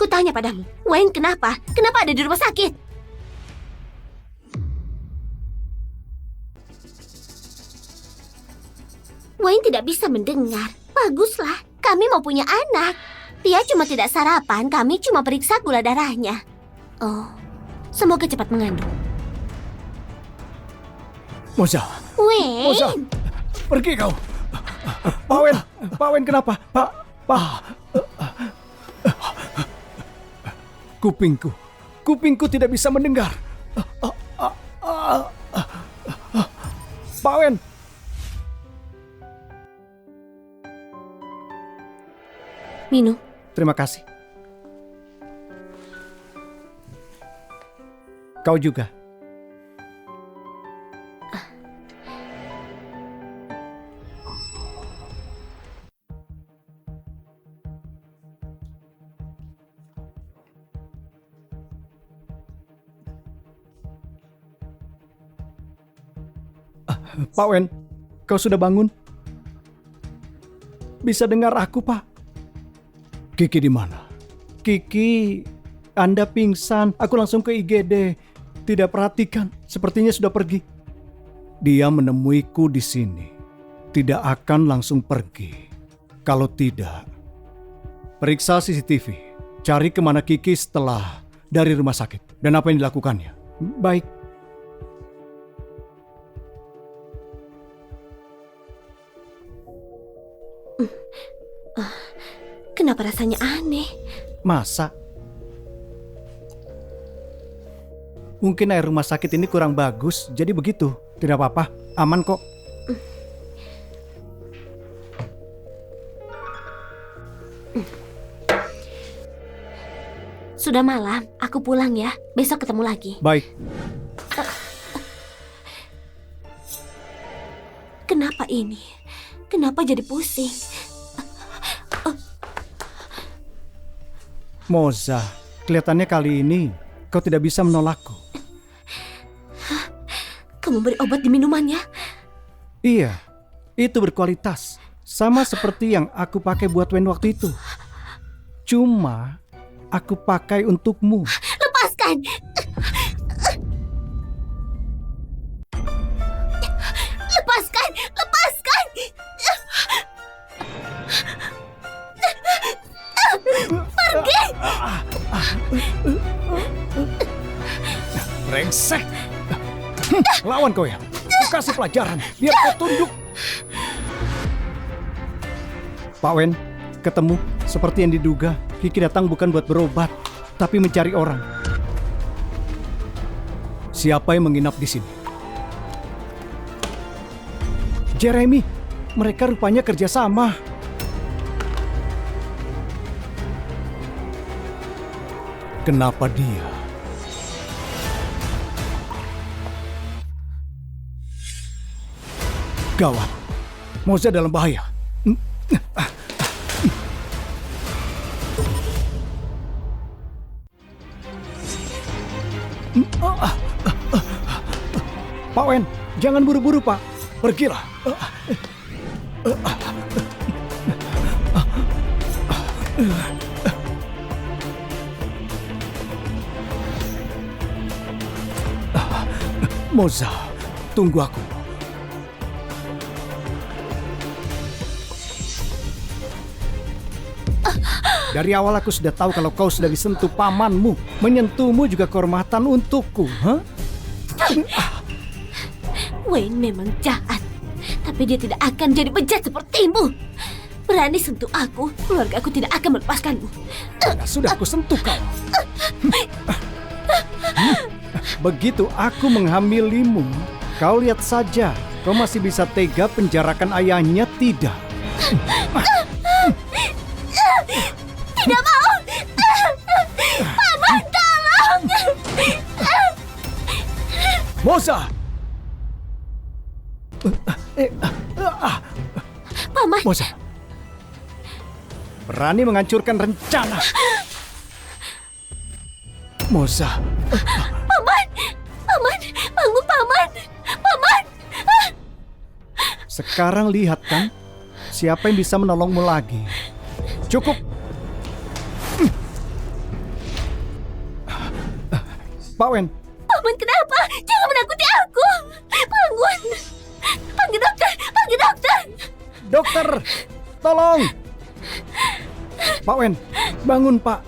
Kutanya padamu, Wayne kenapa? Kenapa ada di rumah sakit? Wayne tidak bisa mendengar. Baguslah, kami mau punya anak. Dia cuma tidak sarapan, kami cuma periksa gula darahnya. Oh, semoga cepat mengandung. Moza, Wayne, Moza, pergi kau. Pak Wen kenapa? Pak. Kupingku tidak bisa mendengar. Pak Wen. Minum. Terima kasih. Kau juga. Pak Wen, kau sudah bangun? Bisa dengar aku, Pak? Kiki di mana? Kiki, Anda pingsan. Aku langsung ke IGD. Tidak perhatikan, sepertinya sudah pergi. Dia menemuiku di sini. Tidak akan langsung pergi. Kalau tidak, periksa CCTV. Cari kemana Kiki setelah dari rumah sakit. Dan apa yang dilakukannya. Baik. Kenapa rasanya aneh? Masa? Mungkin air rumah sakit ini kurang bagus, jadi begitu. Tidak apa-apa, aman kok. Sudah malam, aku pulang ya. Besok ketemu lagi. Baik. Kenapa ini? Kenapa jadi pusing? Moza, kelihatannya kali ini kau tidak bisa menolakku. Kamu beri obat di minumannya? Iya, itu berkualitas. Sama seperti yang aku pakai buat Wen waktu itu. Cuma, aku pakai untukmu. lepaskan. Lepaskan, lepaskan. Pergi. Brengsek. Lawan kau ya. Aku kasih pelajaran. Biar kau tunduk. Pak Wen, ketemu. Seperti yang diduga, Kiki datang bukan buat berobat, tapi mencari orang. Siapa yang menginap di sini? Jeremy. Mereka rupanya kerjasama. Kenapa dia? Gawat, Moza dalam bahaya. Pak Wen, jangan buru-buru Pak. Pergilah. Moza, tunggu aku. Dari awal aku sudah tahu kalau kau sudah disentuh pamanmu. Menyentuhmu juga kehormatan untukku. Wayne memang jahat, tapi dia tidak akan jadi bejat sepertimu. Berani sentuh aku, keluarga aku tidak akan melepaskanmu. Sudah aku sentuh kau. Begitu aku menghamilimu, kau lihat saja. Kau masih bisa tega penjarakan ayahnya, tidak? Tidak mau. Paman, tolong. Moza! Paman, Moza! Berani menghancurkan rencana. Moza! paman, bangun paman, paman. Sekarang lihat kan, siapa yang bisa menolongmu lagi. Cukup. Pak Wen, Paman kenapa? Jangan menakuti aku. Bangun. Panggil dokter, panggil dokter. dokter, tolong. Pak Wen, bangun Pak.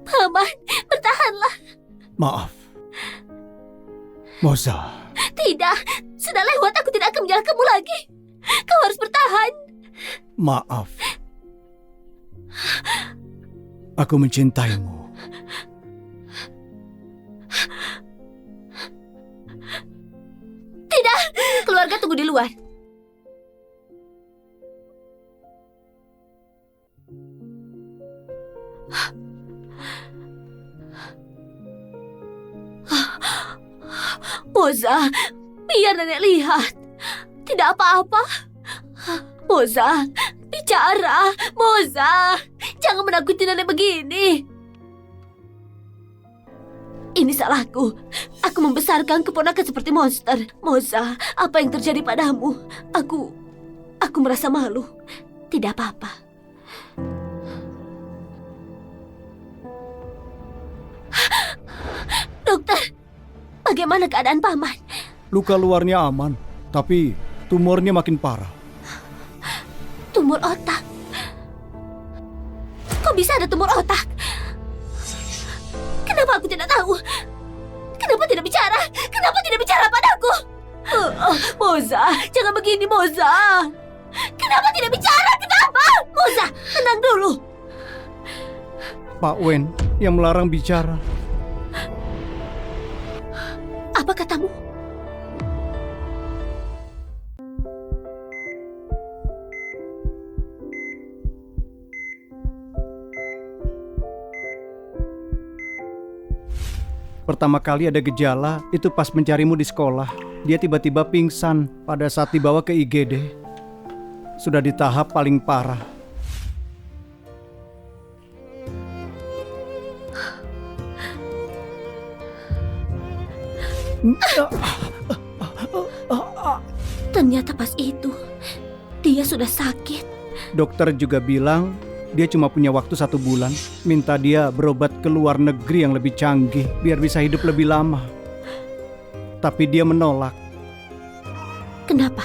Paman, bertahanlah. Maaf. Moza, Tidak, sudah lewat. Aku tidak akan menjalankanmu lagi. Kau harus bertahan. maaf. Aku mencintaimu. Tidak, keluarga tunggu di luar. Moza, biar nenek lihat. Tidak apa-apa. Moza, bicara. Moza, jangan menakuti nenek begini. Ini salahku. Aku membesarkan keponakan seperti monster. Moza, apa yang terjadi padamu? Aku merasa malu. Tidak apa-apa. Dokter, bagaimana keadaan paman? Luka luarnya aman, tapi tumornya makin parah. Tumor otak. Kok bisa ada tumor otak? Kenapa aku tidak tahu? Kenapa tidak bicara? Kenapa tidak bicara padaku? Moza, jangan begini Moza. Kenapa tidak bicara? Kenapa? Moza, tenang dulu. Pak Wen yang melarang bicara. Apa katamu? Pertama kali ada gejala itu pas mencarimu di sekolah. Dia tiba-tiba pingsan pada saat dibawa ke IGD. Sudah di tahap paling parah. Ternyata pas itu dia sudah sakit. Dokter juga bilang dia cuma punya waktu 1 bulan. Minta dia berobat ke luar negeri yang lebih canggih biar bisa hidup lebih lama. Tapi dia menolak. Kenapa?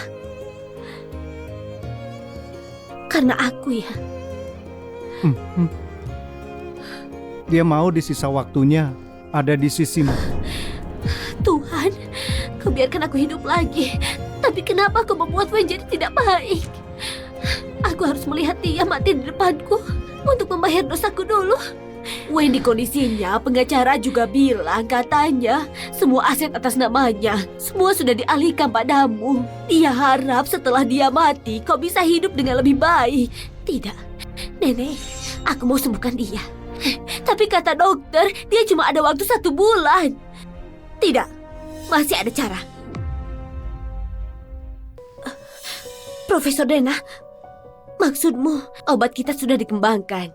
Karena aku ya. Dia mau di sisa waktunya ada di sisimu. Tuhan, kau biarkan aku hidup lagi. Tapi kenapa kau membuat Wayne jadi tidak baik? Aku harus melihat dia mati di depanku untuk membayar dosaku dulu. Wayne di kondisinya, pengacara juga bilang katanya semua aset atas namanya, semua sudah dialihkan padamu. Dia harap setelah dia mati kau bisa hidup dengan lebih baik. Tidak, Nenek, aku mau sembuhkan dia. Tapi kata dokter, dia cuma ada waktu 1 bulan. Tidak, masih ada cara. Profesor Dena, maksudmu obat kita sudah dikembangkan,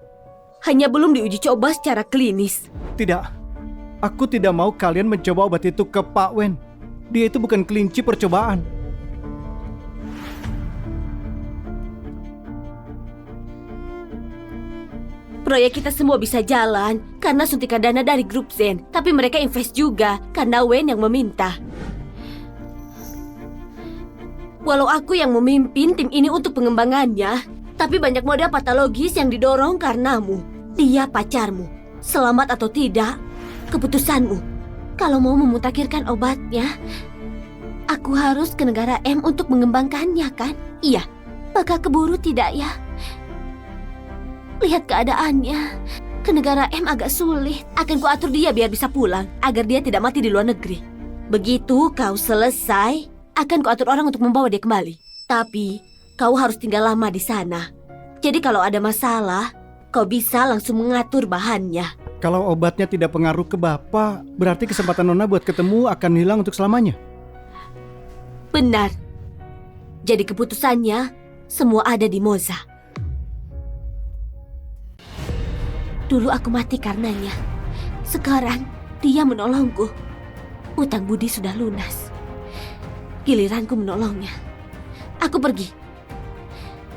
hanya belum diuji coba secara klinis. Tidak, aku tidak mau kalian mencoba obat itu ke Pak Wen. Dia itu bukan kelinci percobaan. Proyek kita semua bisa jalan karena suntikan dana dari grup Zen. Tapi mereka invest juga karena Wayne yang meminta. Walau aku yang memimpin tim ini untuk pengembangannya, tapi banyak model patologis yang didorong karenamu. Dia pacarmu. Selamat atau tidak, keputusanmu. Kalau mau memutakhirkan obatnya, aku harus ke negara M untuk mengembangkannya, kan? Iya. Bakal keburu tidak ya? Lihat keadaannya. Ke negara M agak sulit. Akan kuatur dia biar bisa pulang, agar dia tidak mati di luar negeri. Begitu kau selesai, akan kuatur orang untuk membawa dia kembali. Tapi, kau harus tinggal lama di sana. Jadi kalau ada masalah, kau bisa langsung mengatur bahannya. Kalau obatnya tidak pengaruh ke Bapak, berarti kesempatan Nona buat ketemu akan hilang untuk selamanya. Benar. Jadi keputusannya, semua ada di Moza. Dulu aku mati karenanya. Sekarang, dia menolongku. Utang budi sudah lunas. Giliranku menolongnya. Aku pergi.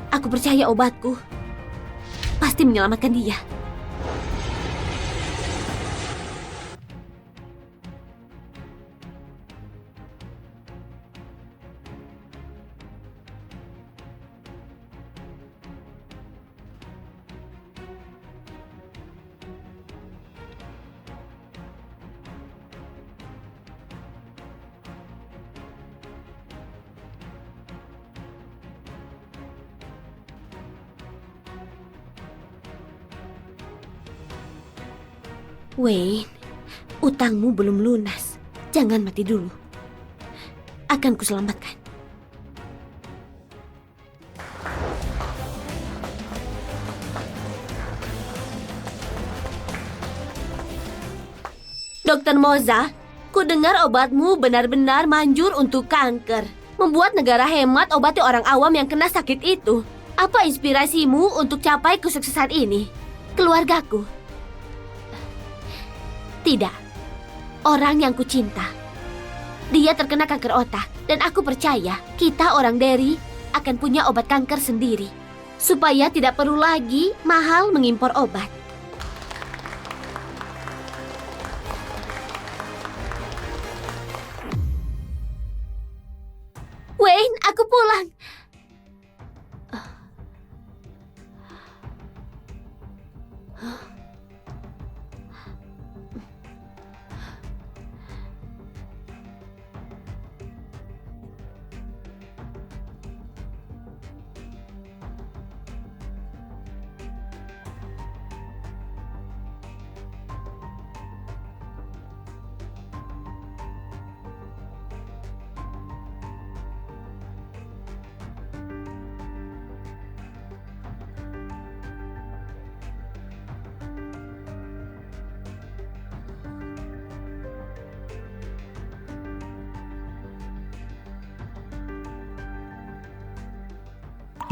Aku percaya obatku pasti menyelamatkan dia. Wayne, utangmu belum lunas. Jangan mati dulu. Akan kuselamatkan. Dokter Moza, ku dengar obatmu benar-benar manjur untuk kanker. Membuat negara hemat obati orang awam yang kena sakit itu. Apa inspirasimu untuk capai kesuksesan ini? Keluargaku. Tidak, orang yang kucinta. Dia terkena kanker otak, dan aku percaya kita orang Derry akan punya obat kanker sendiri, supaya tidak perlu lagi mahal mengimpor obat. Wayne, aku pulang.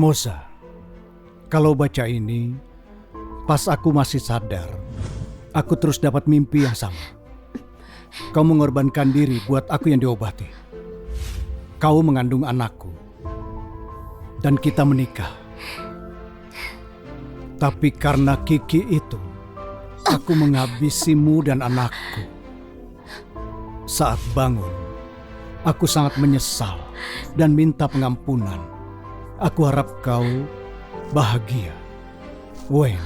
Moza, kalau baca ini, pas aku masih sadar, aku terus dapat mimpi yang sama. Kau mengorbankan diri buat aku yang diobati. Kau mengandung anakku. Dan kita menikah. Tapi karena Kiki itu, aku menghabisimu dan anakku. Saat bangun, aku sangat menyesal dan minta pengampunan. Aku harap kau bahagia. Wayne.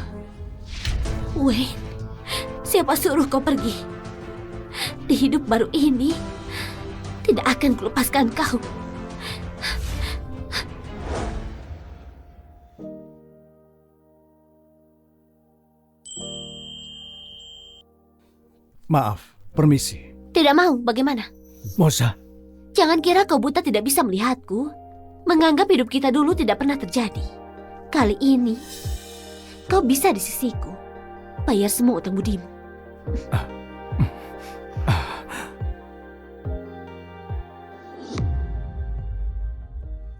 Wayne, siapa suruh kau pergi? Di hidup baru ini, tidak akan kulepaskan kau. Maaf, permisi. Tidak mau, bagaimana? Moza. Jangan kira kau buta tidak bisa melihatku. Menganggap hidup kita dulu tidak pernah terjadi. Kali ini, kau bisa di sisiku. Bayar semua utang budimu.